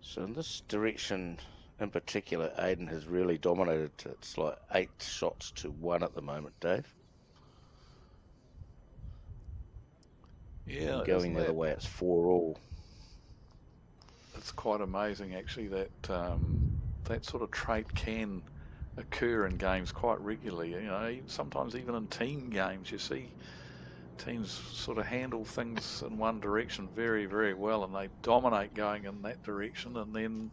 So in this direction in particular, Aiden has really dominated. It's like 8 shots to 1 at the moment, Dave. Yeah, going the other way, it's 4-all. It's quite amazing, actually, that that sort of trait can occur in games quite regularly. You know, sometimes even in team games, you see teams sort of handle things in one direction very, very well, and they dominate going in that direction, and then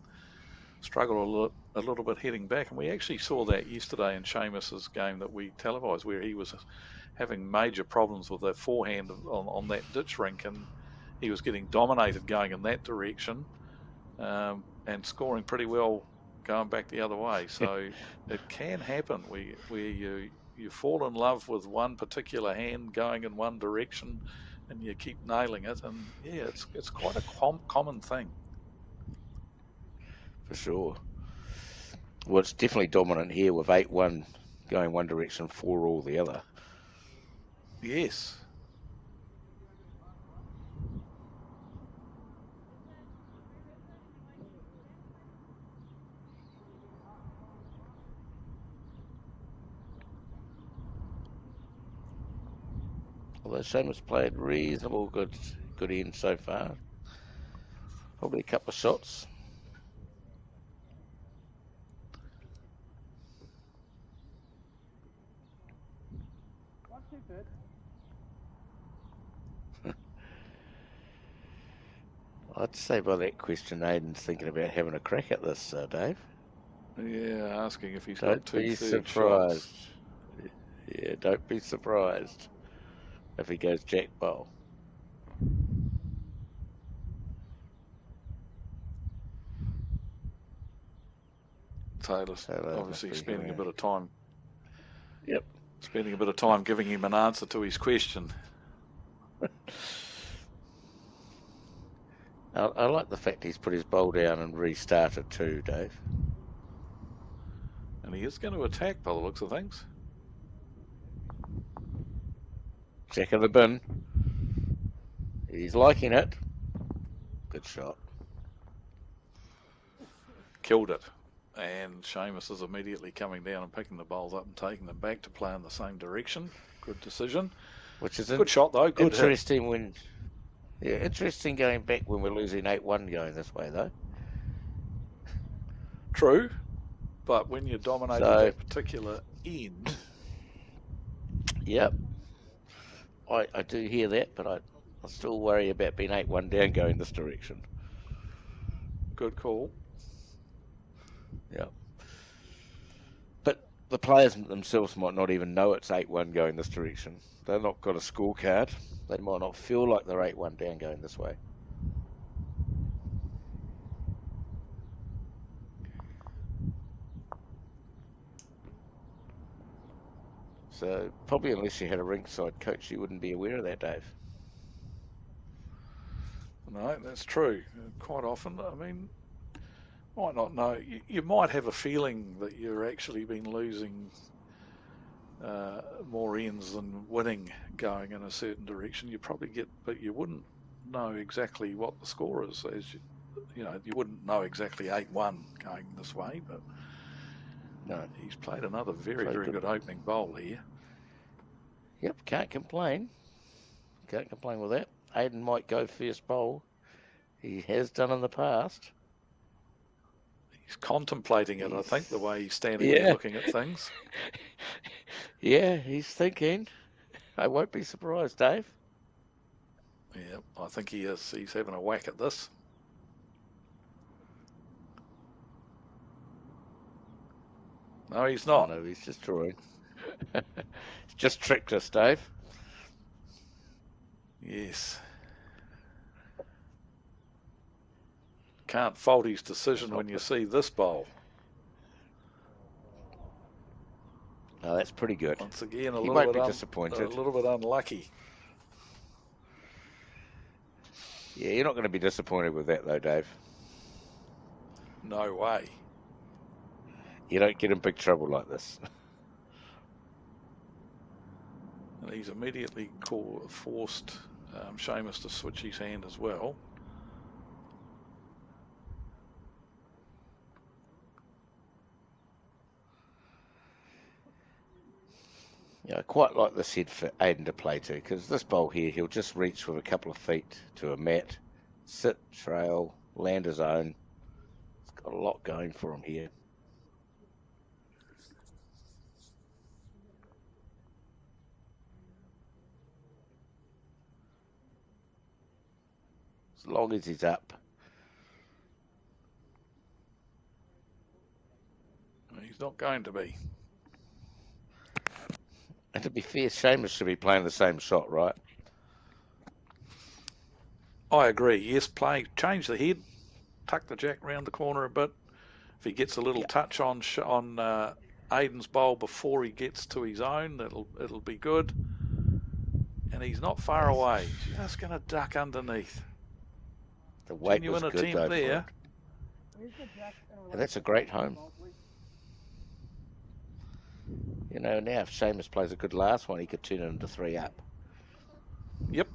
struggle a little bit heading back. And we actually saw that yesterday in Seamus's game that we televised, where he was having major problems with the forehand on that ditch rink, and he was getting dominated going in that direction, and scoring pretty well going back the other way. So it can happen where you fall in love with one particular hand going in one direction, and you keep nailing it. And yeah, it's quite a common thing. For sure. Well, it's definitely dominant here with 8-1 going one direction, 4-all the other. Yes. Although Seamus played reasonable good end so far. Probably a couple of shots. I'd say by that question, Aiden's thinking about having a crack at this, Dave. Yeah, asking if he's Don't got 2 be third surprised. shots. Yeah, don't be surprised if he goes jack bowl. Taylor's obviously spending a bit of time. Yep. Spending a bit of time giving him an answer to his question. I like the fact he's put his bowl down and restarted too, Dave. And he is going to attack by the looks of things. Jack of the bin. He's liking it. Good shot. Killed it. And Seamus is immediately coming down and picking the bowls up and taking them back to play in the same direction. Good decision. Which is good shot though. Good interesting hit. when. Yeah, interesting going back when we're losing 8-1 going this way though. True, but when you're dominating that particular end. Yep. I do hear that, but I still worry about being 8-1 down going this direction. Good call. Yeah. But the players themselves might not even know it's 8-1 going this direction. They've not got a scorecard. They might not feel like they're 8-1 down going this way. So probably unless you had a ringside coach, you wouldn't be aware of that, Dave. No, that's true. Quite often, I mean, might not know. You might have a feeling that you're actually been losing more ends than winning going in a certain direction. You probably get, but you wouldn't know exactly what the score is. You wouldn't know exactly 8-1 going this way, but no, he's played another very good opening bowl here. Yep, can't complain. Can't complain with that. Aiden might go first bowl. He has done in the past. He's contemplating it, I think, the way he's standing there looking at things. Yeah, he's thinking. I won't be surprised, Dave. Yeah, I think he is. He's having a whack at this. No, he's not. No, he's just drawing. He's just tricked us, Dave. Yes. Can't fault his decision when you see this bowl. No, that's pretty good. Once again, he won't be disappointed. A little bit unlucky. Yeah, you're not going to be disappointed with that, though, Dave. No way. You don't get in big trouble like this. And he's immediately forced Seamus to switch his hand as well. Yeah, I quite like this head for Aiden to play to, because this bowl here, he'll just reach with a couple of feet to a mat, sit, trail, land his own. It's got a lot going for him here. As long as he's up. He's not going to be. And to be fair, Seamus should be playing the same shot, right? I agree. Yes, change the head, tuck the jack round the corner a bit. If he gets a little touch on Aiden's bowl before he gets to his own, it'll be good. And he's not far away. Just going to duck underneath. The weight Genuine was good, attempt though, there. And that's a great home. You know, now if Seamus plays a good last one, he could turn it into 3 up. Yep.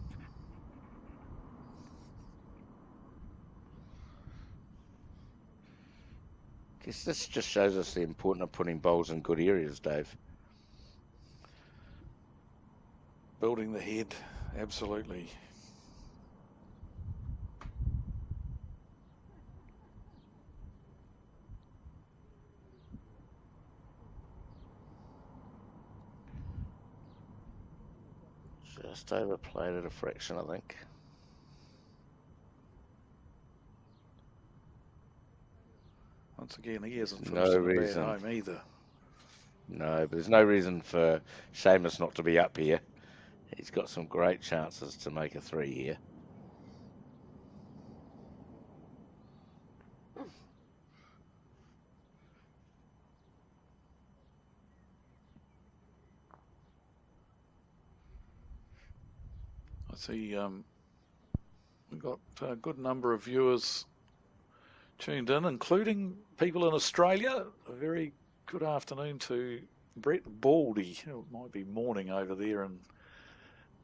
Guess this just shows us the importance of putting bowls in good areas, Dave. Building the head, absolutely. Just overplayed it a fraction, I think. Once again, he hasn't No finished in a reason. bad home either. No, but there's no reason for Seamus not to be up here. He's got some great chances to make a 3 here. I see we've got a good number of viewers tuned in, including people in Australia. A very good afternoon to Brett Baldy. It might be morning over there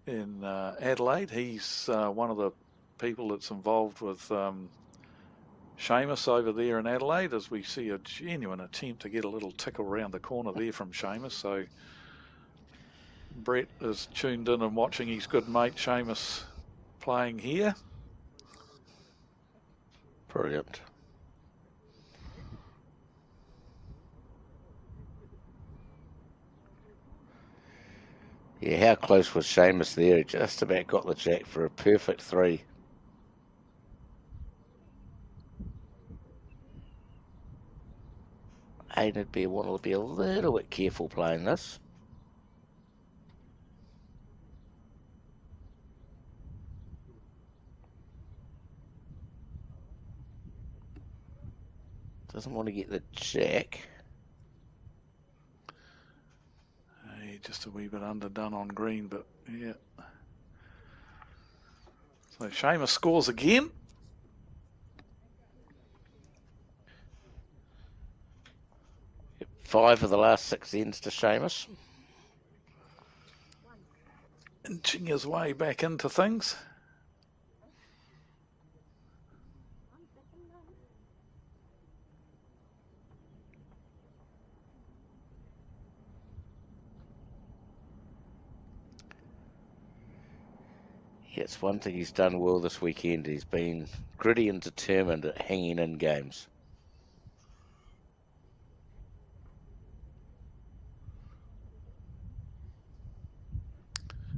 in Adelaide. He's one of the people that's involved with Seamus over there in Adelaide, as we see a genuine attempt to get a little tickle around the corner there from Seamus. So Brett is tuned in and watching his good mate Seamus playing here. Brilliant. Yeah, how close was Seamus there? He just about got the jack for a perfect 3. Aiden would want to be a little bit careful playing this. Doesn't want to get the jack. Just a wee bit underdone on green, but yeah. So Seamus scores again. Yep, 5 of the last 6 ends to Seamus. Inching his way back into things. Yeah, it's one thing he's done well this weekend. He's been gritty and determined at hanging in games.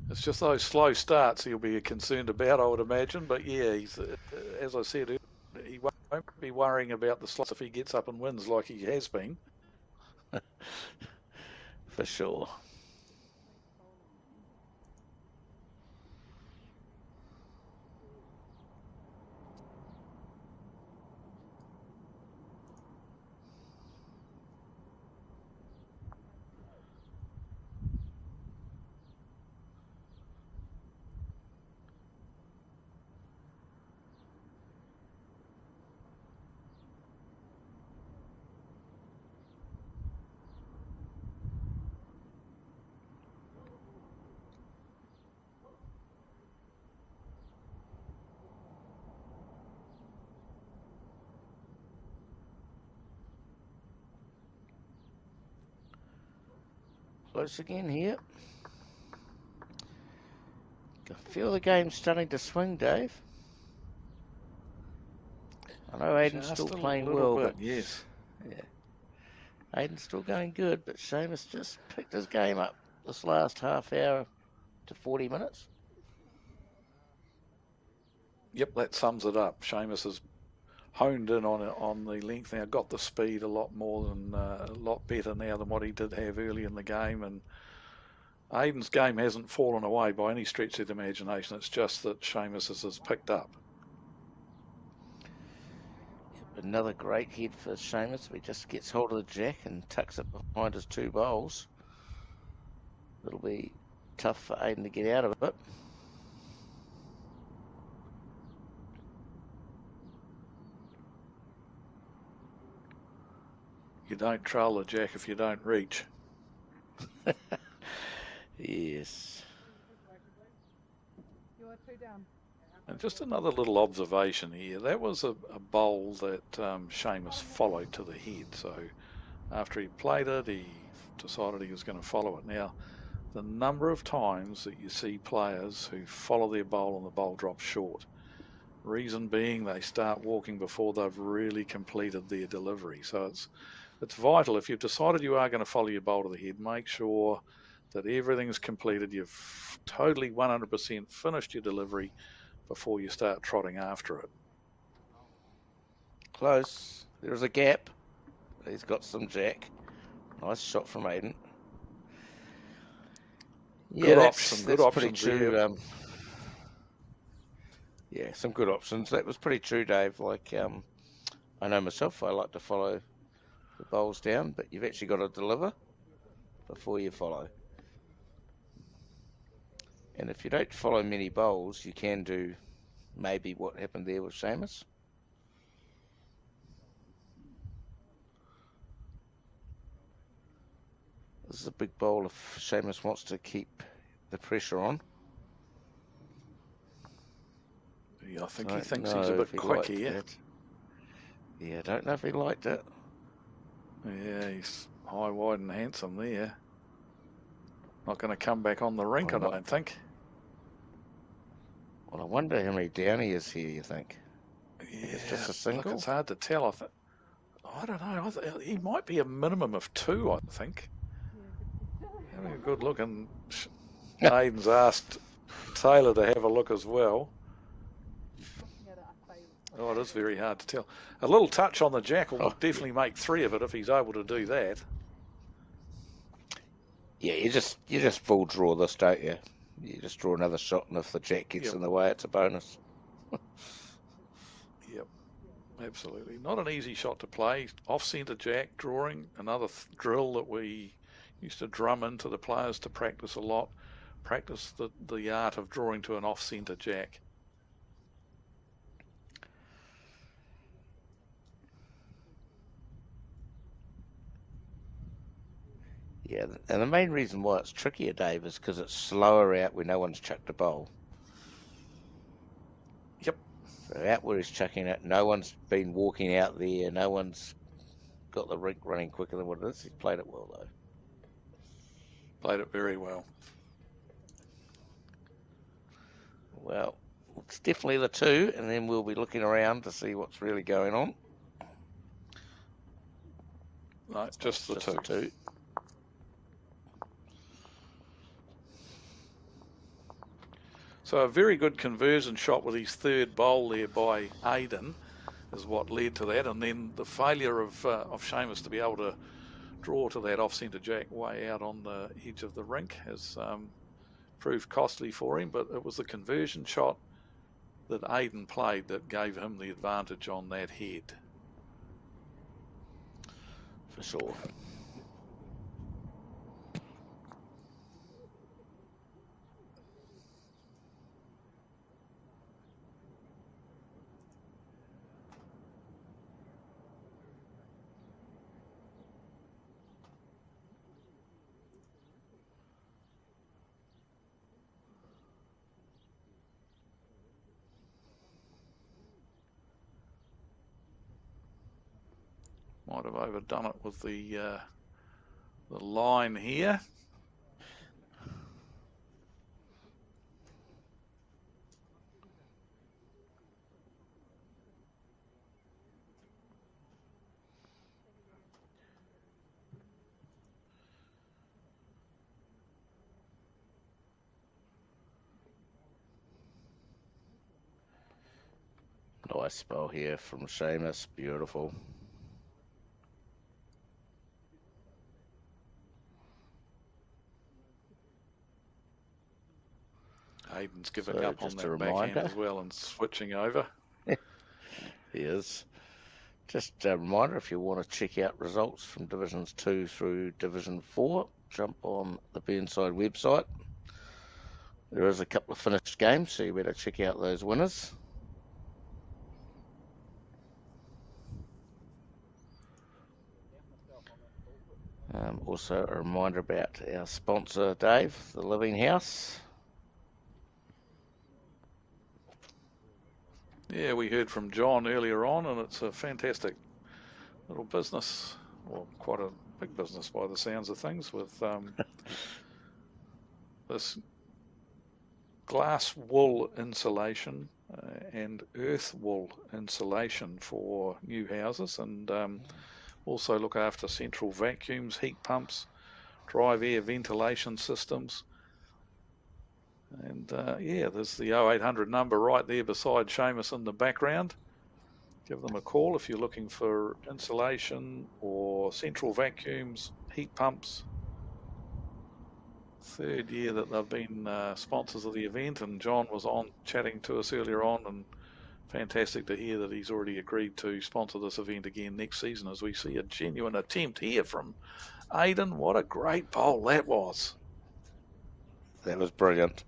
It's just those slow starts he'll be concerned about, I would imagine. But yeah, he's, as I said, he won't be worrying about the slots if he gets up and wins like he has been. For sure. Close again here. I feel the game's starting to swing, Dave. I know Aiden's Just still a playing little well, bit, but yes. yeah, Aiden's still going good, but Seamus just picked his game up this last half hour to 40 minutes. Yep, that sums it up. Seamus has honed in on the length now, got the speed a lot better now than what he did have early in the game, and Aiden's game hasn't fallen away by any stretch of the imagination. It's just that Seamus has picked up. Another great head for Seamus. If he just gets hold of the jack and tucks it behind his 2 bowls, it'll be tough for Aiden to get out of it. You don't trail the jack if you don't reach. Yes. And just another little observation here. That was a bowl that Seamus followed to the head. So after he played it, he decided he was going to follow it. Now, the number of times that you see players who follow their bowl and the bowl drops short, reason being they start walking before they've really completed their delivery. So it's vital. If you've decided you are going to follow your bowl to the head, make sure that everything's completed. You've totally 100% finished your delivery before you start trotting after it. Close. There's a gap. He's got some jack. Nice shot from Aiden. Yeah, that's pretty true. Yeah, some good options. That was pretty true, Dave. Like, I know myself, I like to follow the bowls down, but you've actually got to deliver before you follow. And if you don't follow many bowls, you can do maybe what happened there with Seamus. This is a big bowl if Seamus wants to keep the pressure on. Yeah, I think he thinks he's a bit quick here. Yeah, I don't know if he liked it. Yeah, he's high, wide and handsome there. Not going to come back on the rink, I don't think. Well, I wonder how many down he is here, you think? Yeah, it's just a single? Look, it's hard to tell. I don't know. He might be a minimum of 2, I think. Having a good look, and Aiden's asked Taylor to have a look as well. Oh, it is very hard to tell. A little touch on the jack will definitely make 3 of it if he's able to do that. Yeah, you just full draw this, don't you? You just draw another shot, and if the jack gets in the way, it's a bonus. Yep, absolutely. Not an easy shot to play. Off-centre jack, drawing, another drill that we used to drum into the players to practice a lot. Practice the art of drawing to an off-centre jack. Yeah, and the main reason why it's trickier, Dave, is because it's slower out where no one's chucked a bowl. Yep. So out where he's chucking it, no one's been walking out there, no one's got the rink running quicker than what it is. He's played it well, though. Played it very well. Well, it's definitely the 2, and then we'll be looking around to see what's really going on. No, just the 2. So a very good conversion shot with his 3rd bowl there by Aiden is what led to that, and then the failure of Seamus to be able to draw to that off-centre jack way out on the edge of the rink has proved costly for him, but it was the conversion shot that Aiden played that gave him the advantage on that head. For sure. Might have overdone it with the line here. Nice spell here from Seamus. Beautiful. Aiden's giving up on that backhand as well and switching over. He is. Just a reminder, if you want to check out results from Divisions 2 through Division 4, jump on the Burnside website. There is a couple of finished games, so you better check out those winners. Also a reminder about our sponsor, Dave, the Living House. Yeah, we heard from John earlier on, and it's a fantastic little business, well, quite a big business by the sounds of things, with this glass wool insulation and earth wool insulation for new houses, and also look after central vacuums, heat pumps, drive air ventilation systems. And yeah, there's the 0800 number right there beside Seamus in the background. Give them a call if you're looking for insulation or central vacuums, heat pumps. 3rd year that they've been sponsors of the event, and John was on chatting to us earlier on, and fantastic to hear that he's already agreed to sponsor this event again next season, as we see a genuine attempt here from Aiden. What a great bowl that was. That was brilliant.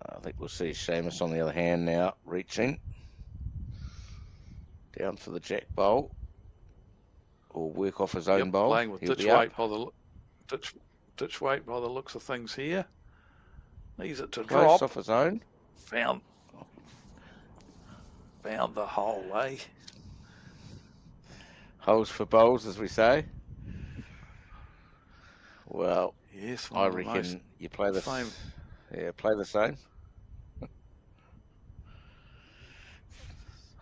I think we'll see Seamus on the other hand now, reaching down for the jack bowl, or work off his own bowl. Playing with ditch weight by the looks of things here. Needs it to drop off his own. Found the hole, eh? Holes for bowls, as we say. Well, yes, I reckon you play the same. Yeah, play the same.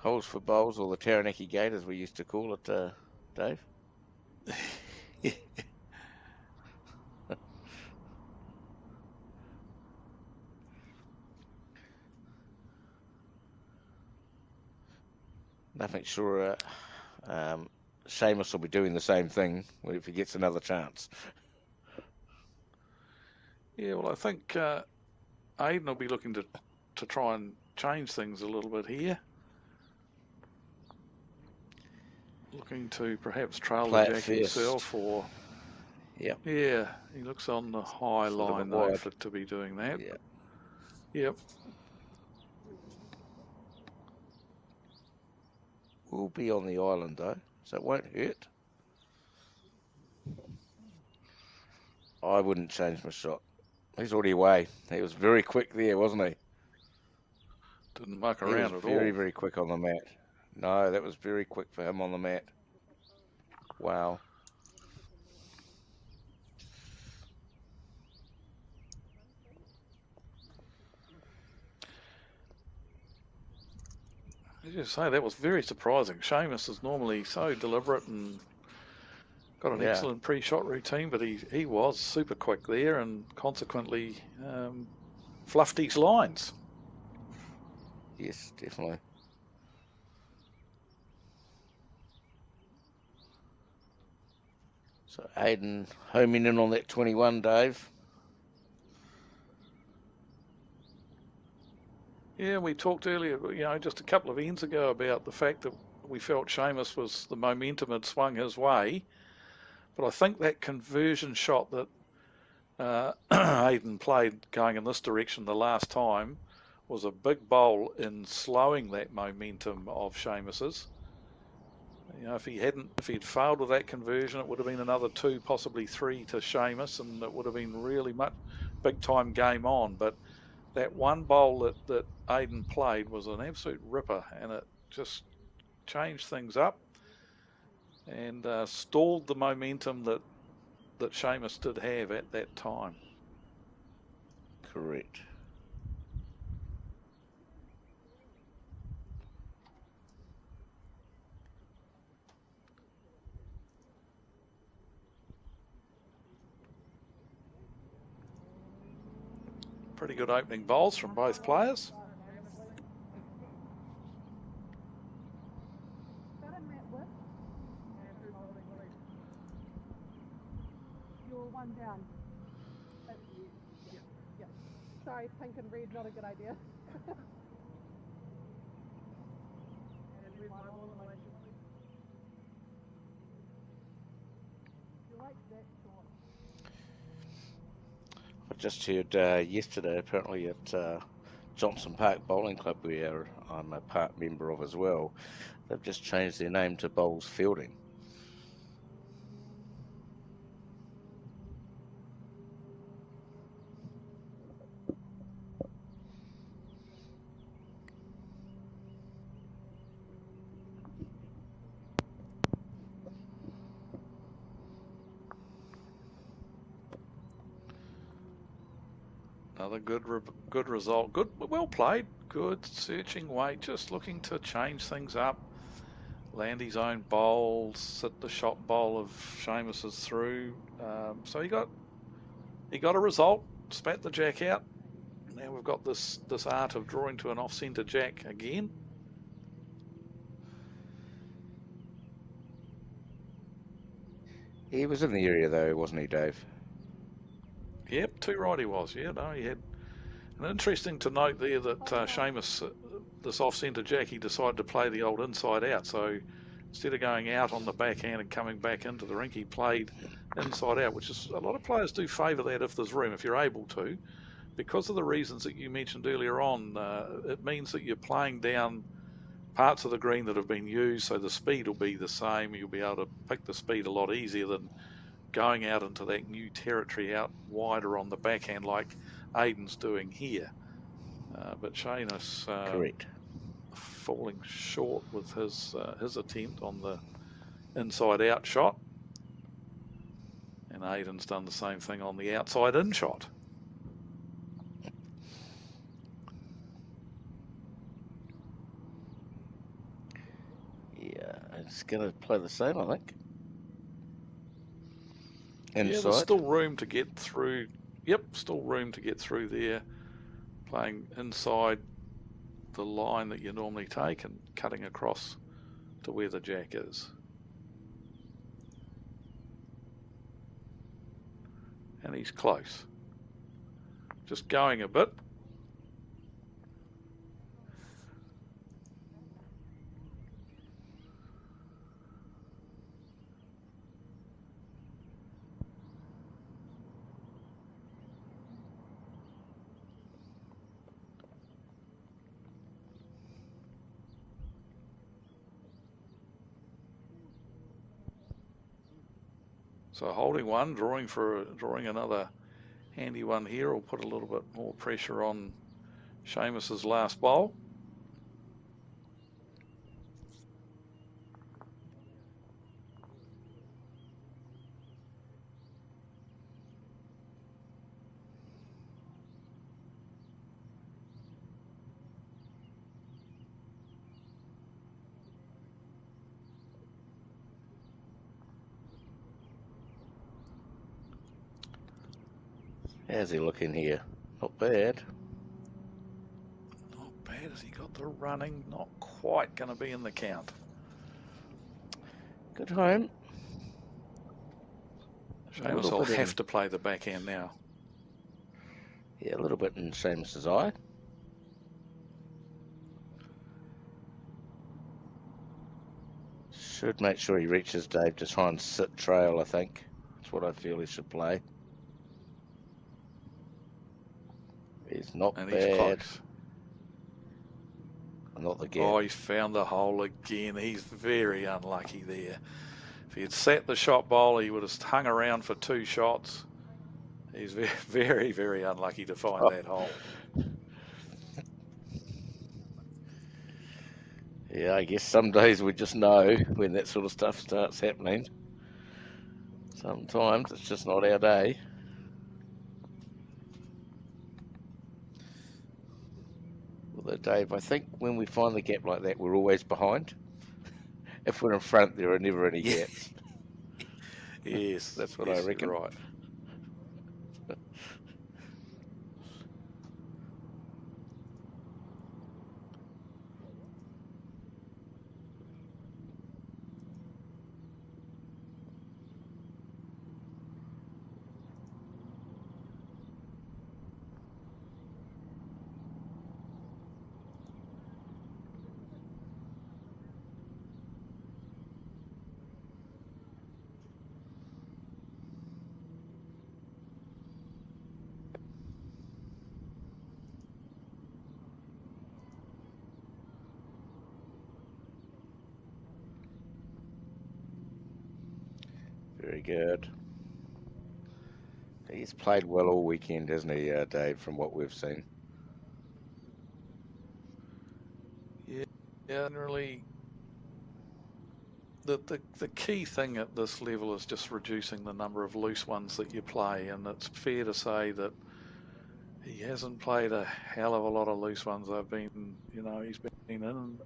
Holes for bowls, or the Taranaki Gate, as we used to call it, Dave. nothing sure. Seamus will be doing the same thing if he gets another chance. Yeah, well, I think Aiden will be looking to try and change things a little bit here. Looking to perhaps trail Play the it jack first. himself, or Yep. yeah, he looks on the high It's a little line bit though wide. to be doing that. Yeah. Yep. We'll be on the island though, so it won't hurt. I wouldn't change my shot. He's already away. He was very quick there, wasn't he? Didn't muck He around was at very, all. very quick on the mat. No, that was very quick for him on the mat. Wow. As you say, that was very surprising. Seamus is normally so deliberate and got an Yeah. excellent pre-shot routine, but he was super quick there and consequently fluffed his lines. Yes, definitely. So Aiden homing in on that 21, Dave. Yeah, we talked earlier, just a couple of ends ago about the fact that we felt Seamus was the momentum had swung his way. But I think that conversion shot that Aiden played going in this direction the last time was a big bowl in slowing that momentum of Seamus's. If he'd failed with that conversion, it would have been another 2, possibly 3 to Seamus, and it would have been really much big time game on. But that one bowl that Aiden played was an absolute ripper, and it just changed things up and stalled the momentum that Seamus did have at that time. Correct. Pretty good opening bowls from both players. You're one down. Sorry, pink and red, not a good idea. I just heard yesterday, apparently at Johnson Park Bowling Club, where I'm a part member of as well, they've just changed their name to Bowls Fielding. Another good result. Good, well played. Good searching weight, just looking to change things up. Land his own bowl, sit the shot bowl of Seamus's through. So he got a result. Spat the jack out. Now we've got this art of drawing to an off-centre jack again. He was in the area though, wasn't he, Dave? Yep, too right he was. Yeah, no, he had. And interesting to note there that Seamus, this off-centre jack, he decided to play the old inside out. So instead of going out on the backhand and coming back into the rink, he played inside out, which is a lot of players do favour that if there's room, if you're able to. Because of the reasons that you mentioned earlier on, it means that you're playing down parts of the green that have been used, so the speed will be the same. You'll be able to pick the speed a lot easier than going out into that new territory out wider on the backhand like Aiden's doing here. But Seamus Correct. falling short with his attempt on the inside out shot. And Aiden's done the same thing on the outside in shot. Yeah, it's going to play the same, I think. Inside. Yeah, there's still room to get through. Yep, still room to get through there. Playing inside the line that you normally take and cutting across to where the jack is. And he's close. Just going a bit. So holding one, drawing another handy one here will put a little bit more pressure on Seamus's last bowl. How's he looking here? Not bad. Not bad. Has he got the running? Not quite going to be in the count. Good home. Seamus will have to play the backhand now. Yeah, a little bit in Seamus's eye. Should make sure he reaches Dave to try and sit trail, I think. That's what I feel he should play. He's not And bad. he's close. Not the gap. Oh, he's found the hole again. He's very unlucky there. If he had sat the shot bowl, he would have hung around for 2 shots. He's very, very, very unlucky to find that hole. Yeah, I guess some days we just know when that sort of stuff starts happening. Sometimes it's just not our day. Although, Dave, I think when we find the gap like that, we're always behind. If we're in front, there are never any gaps. Yes, That's what yes, I reckon. you're right. Very good. He's played well all weekend, hasn't he, Dave, from what we've seen? Yeah, generally, the key thing at this level is just reducing the number of loose ones that you play, and it's fair to say that he hasn't played a hell of a lot of loose ones. I've been, he's been in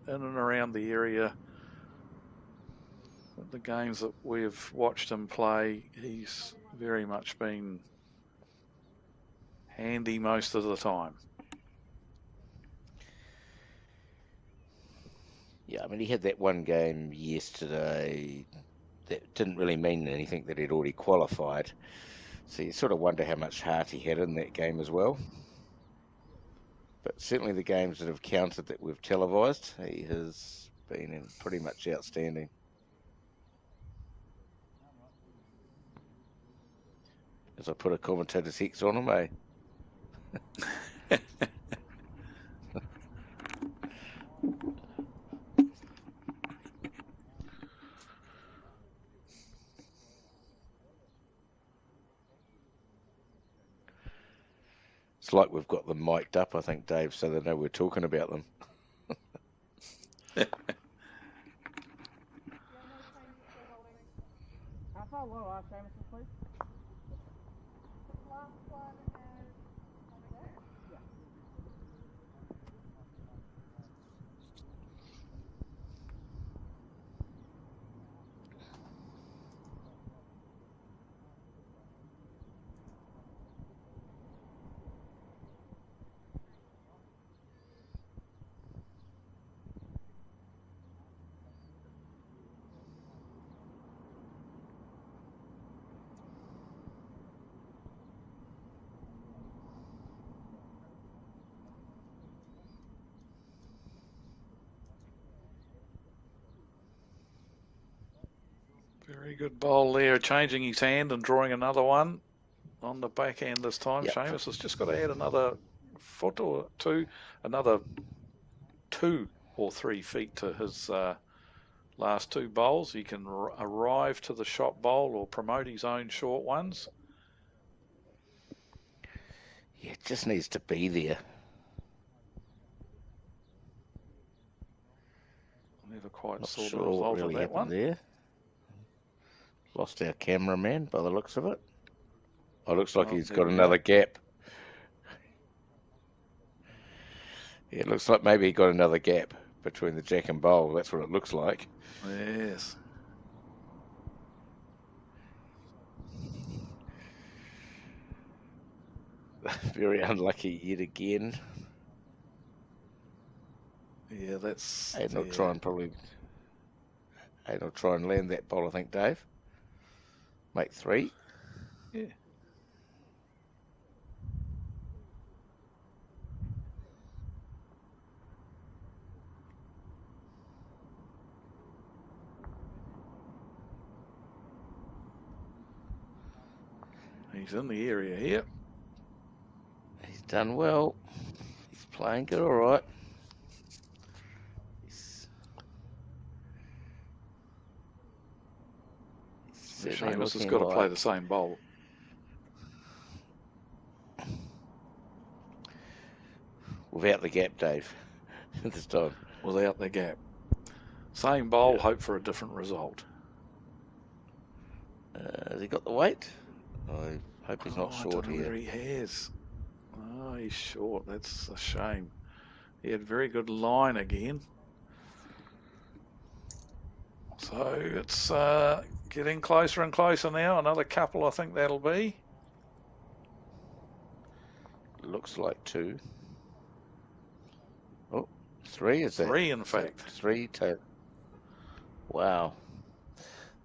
and around the area. The games that we've watched him play, he's very much been handy most of the time. Yeah, I mean, he had that one game yesterday that didn't really mean anything, that he'd already qualified. So you sort of wonder how much heart he had in that game as well. But certainly the games that have counted that we've televised, he has been pretty much outstanding. As I put a commentator's hex on him, eh? It's like we've got them mic'd up, I think, Dave, so they know we're talking about them. How far low are Jameson, please? Very good bowl there, changing his hand and drawing another one on the backhand this time. Yep. Seamus has just got to add another foot or two, another 2 or 3 feet to his last 2 bowls. He can arrive to the shot bowl or promote his own short ones. Yeah, it just needs to be there. Never quite Not saw sure the what result really of that happened one. there. Lost our cameraman by the looks of it. Oh, looks like Oh, he's there got we another go. gap. Yeah, it looks like maybe he got another gap between the jack and bowl. That's what it looks like. Yes. Very unlucky yet again. Yeah, that's... Aiden will try and land that bowl, I think, Dave. Make 3. Yeah. He's in the area here. He's done well. He's playing good, all right. Seamus has got to play the same bowl. Without the gap, Dave, this time. Without the gap. Same bowl, hope for a different result. Has he got the weight? I hope he's not short I don't know here. whether he has. Oh, he's short. That's a shame. He had very good line again. So it's getting closer and closer now. Another couple, I think that'll be. Looks like 2. Oh, 3 is that? 3, in fact. 3 to... Wow.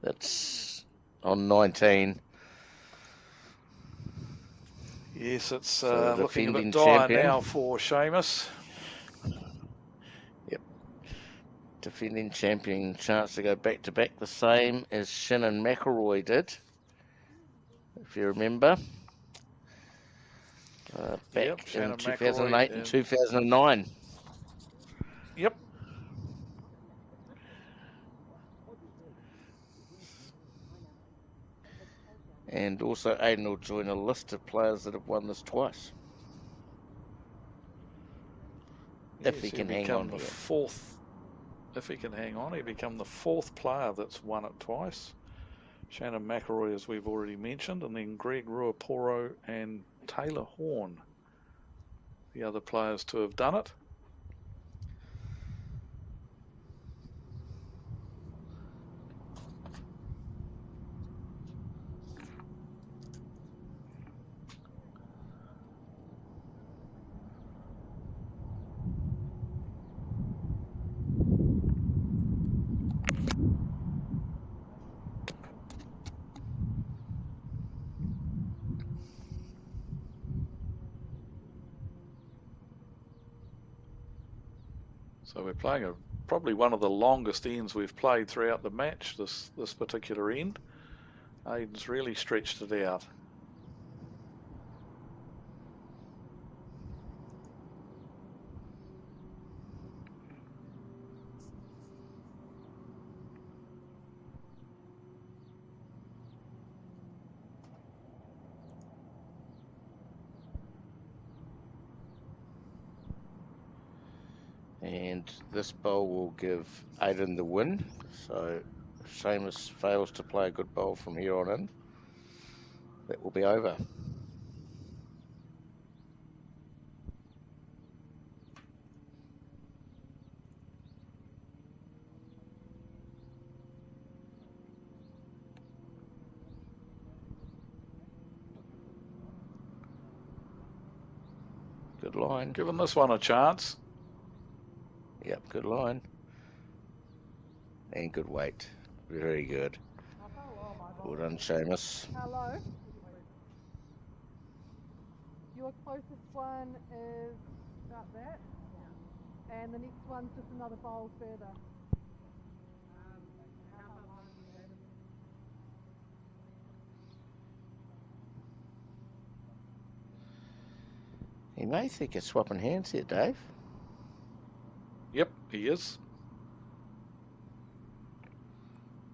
That's on 19. Yes, it's So looking a bit defending dire champion. now for Seamus. Yep. Defending champion, chance to go back to back, the same as Shannon McElroy did, if you remember. Back Yep, in Shannon 2008 McElroy, and 2009. Yep. And also Aiden will join a list of players that have won this twice. If he can hang on the here. 4th. If he can hang on, he'll become the 4th player that's won it twice. Shannon McElroy, as we've already mentioned, and then Greg Ruaporo and Taylor Horn, the other players to have done it. So we're playing probably one of the longest ends we've played throughout the match, this particular end. Aiden's really stretched it out. And this bowl will give Aiden the win. So if Seamus fails to play a good bowl from here on in, that will be over. Good line. Giving this one a chance. Yep, good line. And good weight. Very good. Well done, Seamus. Hello. Your closest one is about that, and the next one's just another bowl further. He may think of swapping hands here, Dave. Yep, he is.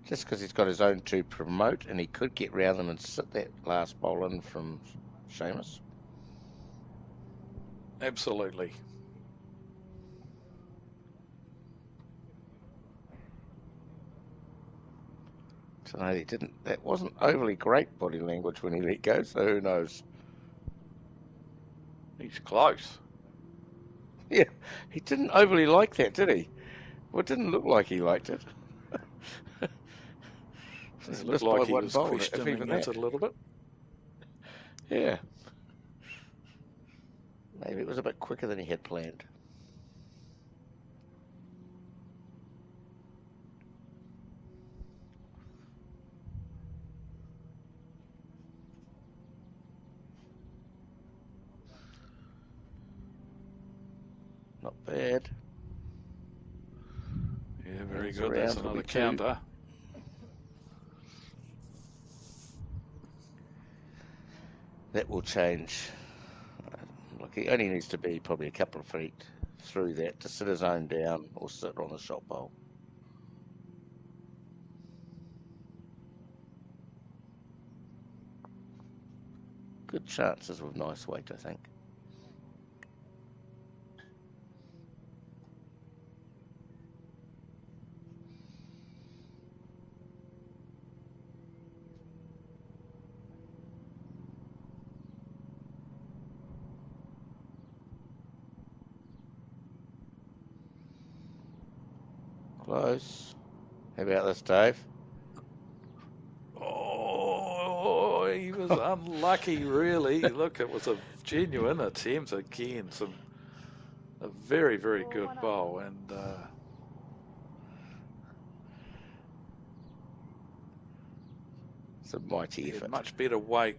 Just because he's got his own to promote, and he could get round them and sit that last bowl in from Seamus. Absolutely. So he didn't. That wasn't overly great body language when he let go. So who knows? He's close. Yeah, he didn't overly like that, did he? Well, it didn't look like he liked it. It looked like he was if questioning even it that. a little bit. Yeah. Maybe it was a bit quicker than he had planned. Not bad. Yeah, very Hands good. around, That's it'll another be two. counter. That will change. Look, he only needs to be probably a couple of feet through that to sit his own down or sit on the shot bowl. Good chances with nice weight, I think. Close. How about this, Dave? Oh, he was unlucky, really. Look, it was a genuine attempt again. A very, very good bowl, and It's a mighty he had effort. much better weight.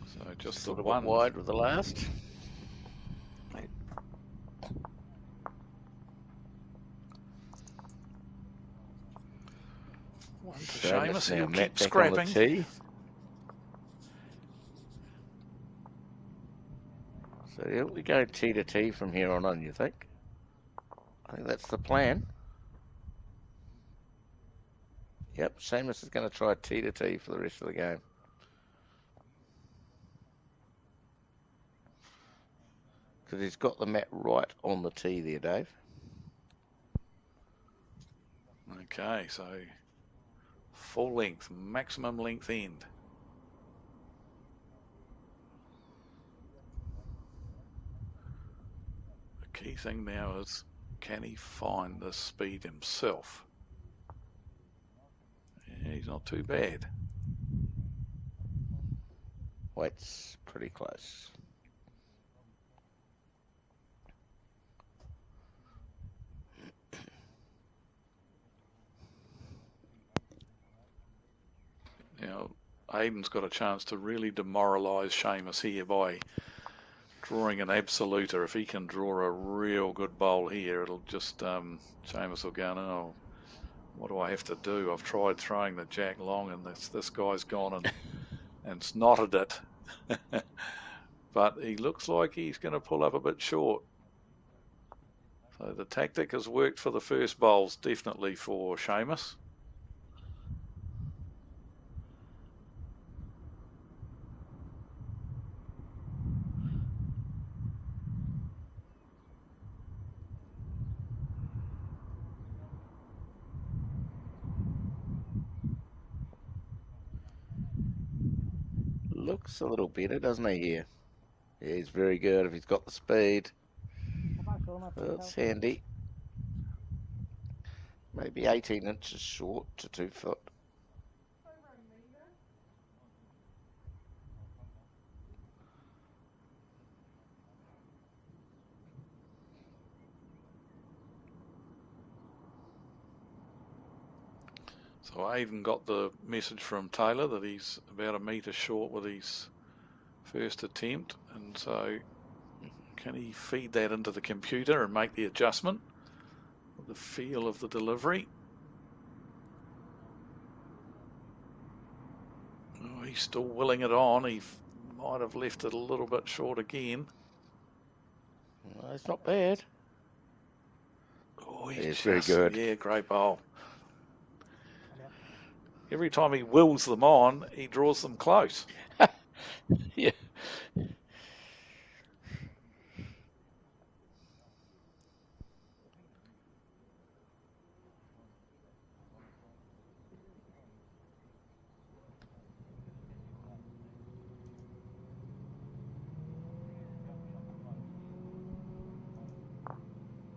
So just Sort the of a bit one. wide with the last. One to Seamus Seamus, now, he'll Matt keep back on the scrapping. tee. So he'll be going tee to tee from here on, you think? I think that's the plan. Yep, Seamus is going to try tee to tee for the rest of the game. Because he's got the mat right on the tee there, Dave. Okay, so full length, maximum length end. The key thing now is, can he find the speed himself? Yeah, he's not too bad. Weight's pretty close. Now, Aiden's got a chance to really demoralise Seamus here by drawing an absoluter. If he can draw a real good bowl here, it'll just, Seamus will go, oh, what do I have to do? I've tried throwing the jack long, and this guy's gone and snotted it. But he looks like he's going to pull up a bit short. So the tactic has worked for the first bowls, definitely for Seamus. Looks a little better, doesn't he, here? Yeah, he's very good if he's got the speed. Well, it's handy. Maybe 18 inches short to 2 foot. So Aiden got the message from Taylor that he's about a metre short with his first attempt, and so can he feed that into the computer and make the adjustment with the feel of the delivery? Oh, he's still willing it on. He might have left it a little bit short again. Well, it's not bad. Oh, it's very good. Yeah, great bowl. Every time he wills them on, he draws them close. Yeah.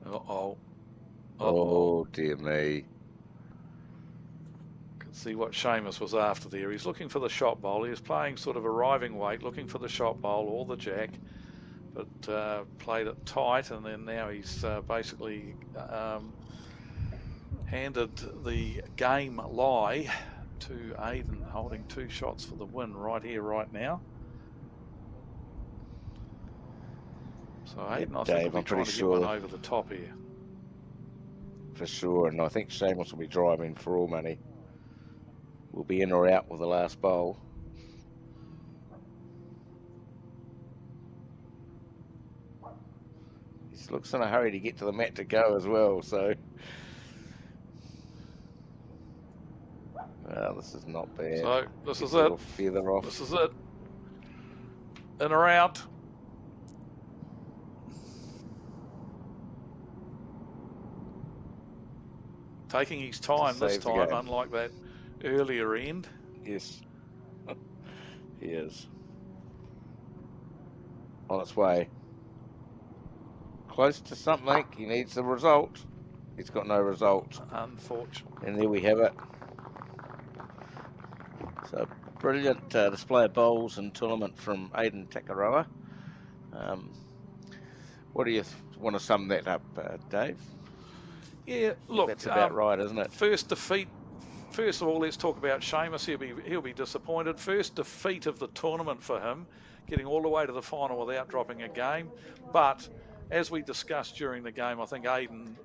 Uh-oh. Oh, dear me. Can see what Seamus was after there. He's looking for the shot bowl. He was playing sort of arriving weight, looking for the shot bowl or the jack, but played it tight, and then now he's basically handed the game lie to Aiden, holding 2 shots for the win right here, right now. So Aiden, I think, will be trying to get one over the top here. For sure, and I think Seamus will be driving for all money. We'll be in or out with the last bowl. He looks in a hurry to get to the mat to go as well, so... Well, this is not bad. So, this is it. Feather off. This is it. In or out. Taking his time this time, unlike that earlier end. Yes. He is. On its way. Close to something. He needs the result. He's got no result. Unfortunately. And there we have it. So brilliant display of bowls and tournament from Aiden Takaroa. What do you want to sum that up, Dave? Yeah, look, that's about right, isn't it? First defeat. First of all, let's talk about Seamus. He'll be disappointed. First defeat of the tournament for him, getting all the way to the final without dropping a game. But as we discussed during the game, I think Aiden,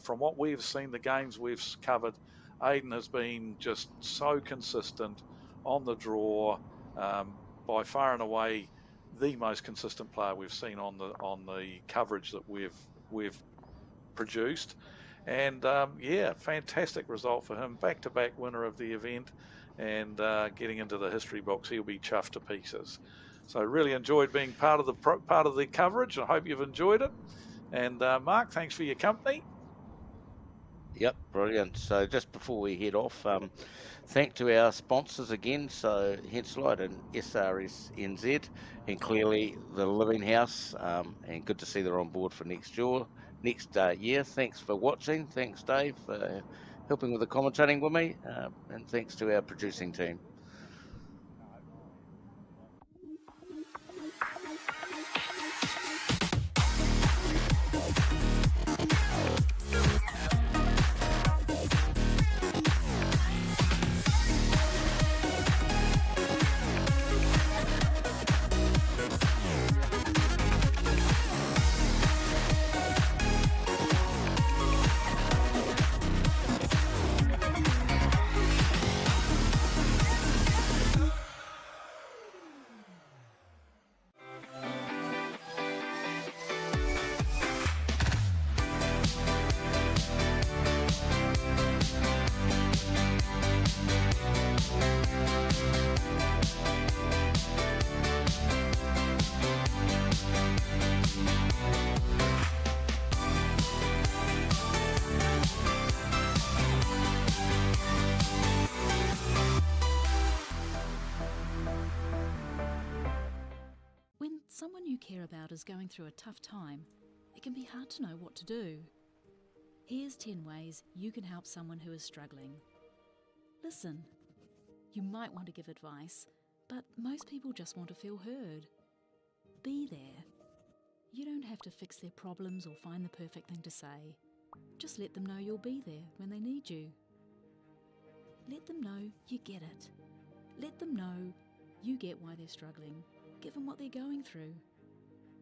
from what we've seen, the games we've covered, Aiden has been just so consistent on the draw, by far and away the most consistent player we've seen on the coverage that we've produced. And yeah, fantastic result for him. Back-to-back winner of the event, and getting into the history books. He'll be chuffed to pieces. So really enjoyed being part of the coverage. I hope you've enjoyed it. And Mark, thanks for your company. Yep, brilliant. So just before we head off, thank to our sponsors again, so Henselite and SRS NZ, and clearly the Living House, and good to see they're on board for next year. Thanks for watching. Thanks, Dave, for helping with the commentating with me, and thanks to our producing team. Someone you care about is going through a tough time, it can be hard to know what to do. Here's 10 ways you can help someone who is struggling. Listen. You might want to give advice, but most people just want to feel heard. Be there. You don't have to fix their problems or find the perfect thing to say. Just let them know you'll be there when they need you. Let them know you get it. Let them know you get why they're struggling, given what they're going through.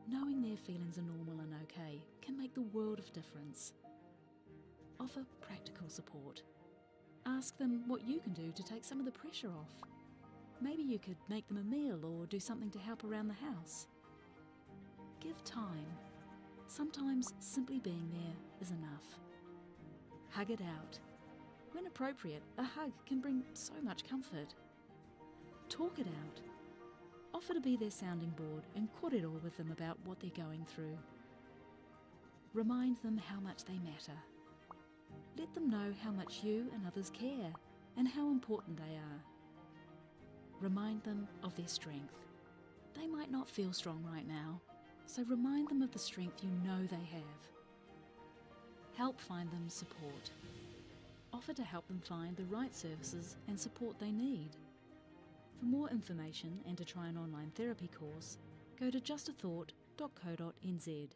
Knowing their feelings are normal and okay can make the world of difference. Offer practical support. Ask them what you can do to take some of the pressure off. Maybe you could make them a meal or do something to help around the house. Give time. Sometimes simply being there is enough. Hug it out. When appropriate, a hug can bring so much comfort. Talk it out. Offer to be their sounding board and kōrero with them about what they're going through. Remind them how much they matter. Let them know how much you and others care and how important they are. Remind them of their strength. They might not feel strong right now, so remind them of the strength you know they have. Help find them support. Offer to help them find the right services and support they need. For more information and to try an online therapy course, go to justathought.co.nz.